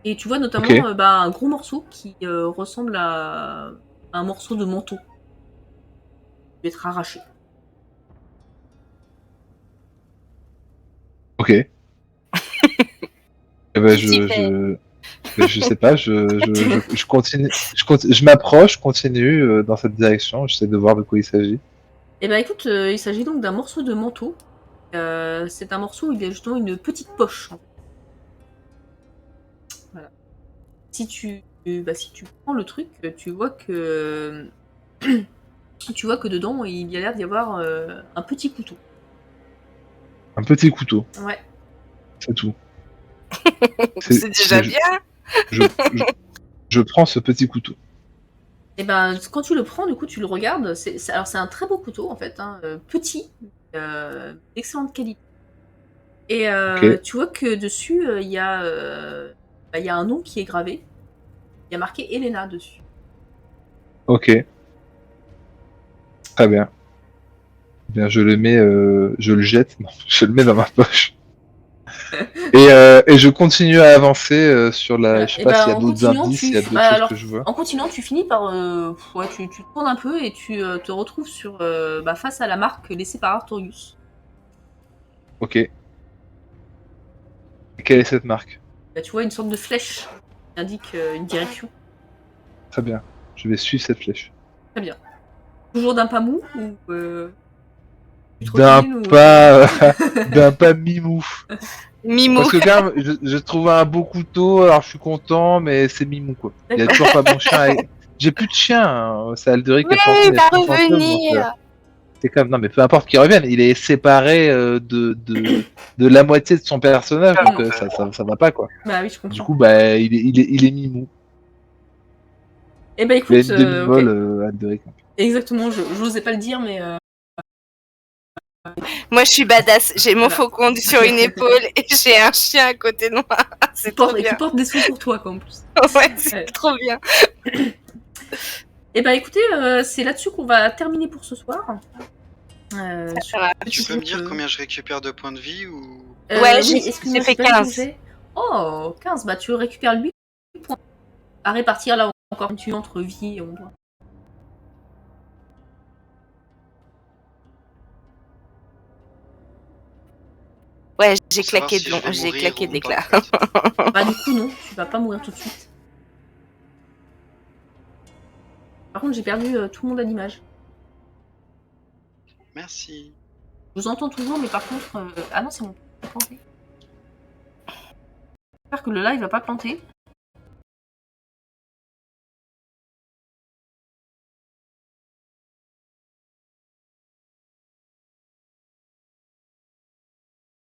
Et tu vois notamment un gros morceau qui ressemble à un morceau de manteau qui peut être arraché. Ok. Eh ben, je sais pas, je continue, je m'approche, continue dans cette direction, j'essaie de voir de quoi il s'agit. Eh ben écoute, il s'agit donc d'un morceau de manteau. C'est un morceau où il y a justement une petite poche. En fait. Voilà. Si tu prends le truc, tu vois que dedans il y a l'air d'y avoir un petit couteau. Un petit couteau, Ouais. c'est tout. C'est déjà bien. Je prends ce petit couteau. Et ben quand tu le prends, du coup tu le regardes. Alors c'est un très beau couteau en fait, hein, petit, d'excellente qualité. Et tu vois que dessus il y a un nom qui est gravé. Il y a marqué Elena dessus. Ok. Très bien. Bien, je le mets, je le jette, non, je le mets dans ma poche. Et je continue à avancer sur la. Voilà. Je sais pas s'il y a d'autres indices, s'il y a d'autres choses que je vois. En continuant, tu finis par. Tu te tournes un peu et tu te retrouves face à la marque laissée par Artorius. Ok. Et quelle est cette marque? Là, tu vois une sorte de flèche qui indique une direction. Très bien. Je vais suivre cette flèche. Très bien. Toujours d'un pas mou ou D'un pas mimou. Mimou. Parce que quand même, je trouve un beau couteau, alors je suis content, mais c'est mimou quoi. Il y a toujours pas mon chien. J'ai plus de chien, hein. C'est Alderic qui a chanté. Il va revenir. C'est comme non mais peu importe qu'il revienne, il est séparé de la moitié de son personnage, donc ça va pas quoi. Bah oui, je comprends. Du coup bah il est mimou. Eh ben écoute, Il a une demi-molle Alderic. Exactement, j'osais pas le dire mais moi je suis badass, j'ai mon faucon sur une épaule et j'ai un chien à côté de moi. C'est trop bien. Et tu portes des sous pour toi quoi en plus. Ouais, c'est trop bien. Eh ben écoutez, c'est là-dessus qu'on va terminer pour ce soir. Tu peux me dire combien je récupère de points de vie ou... Ouais, oui, j'ai fait 15. Oh, 15, bah tu récupères 8 points à répartir là encore une entre vie et ombre. Ouais, j'ai claqué de l'éclat. Bah du coup non, tu vas pas mourir tout de suite. Par contre j'ai perdu tout le monde à l'image. Merci. Je vous entends toujours mais par contre... Ah non c'est bon. J'espère que le live va pas planter.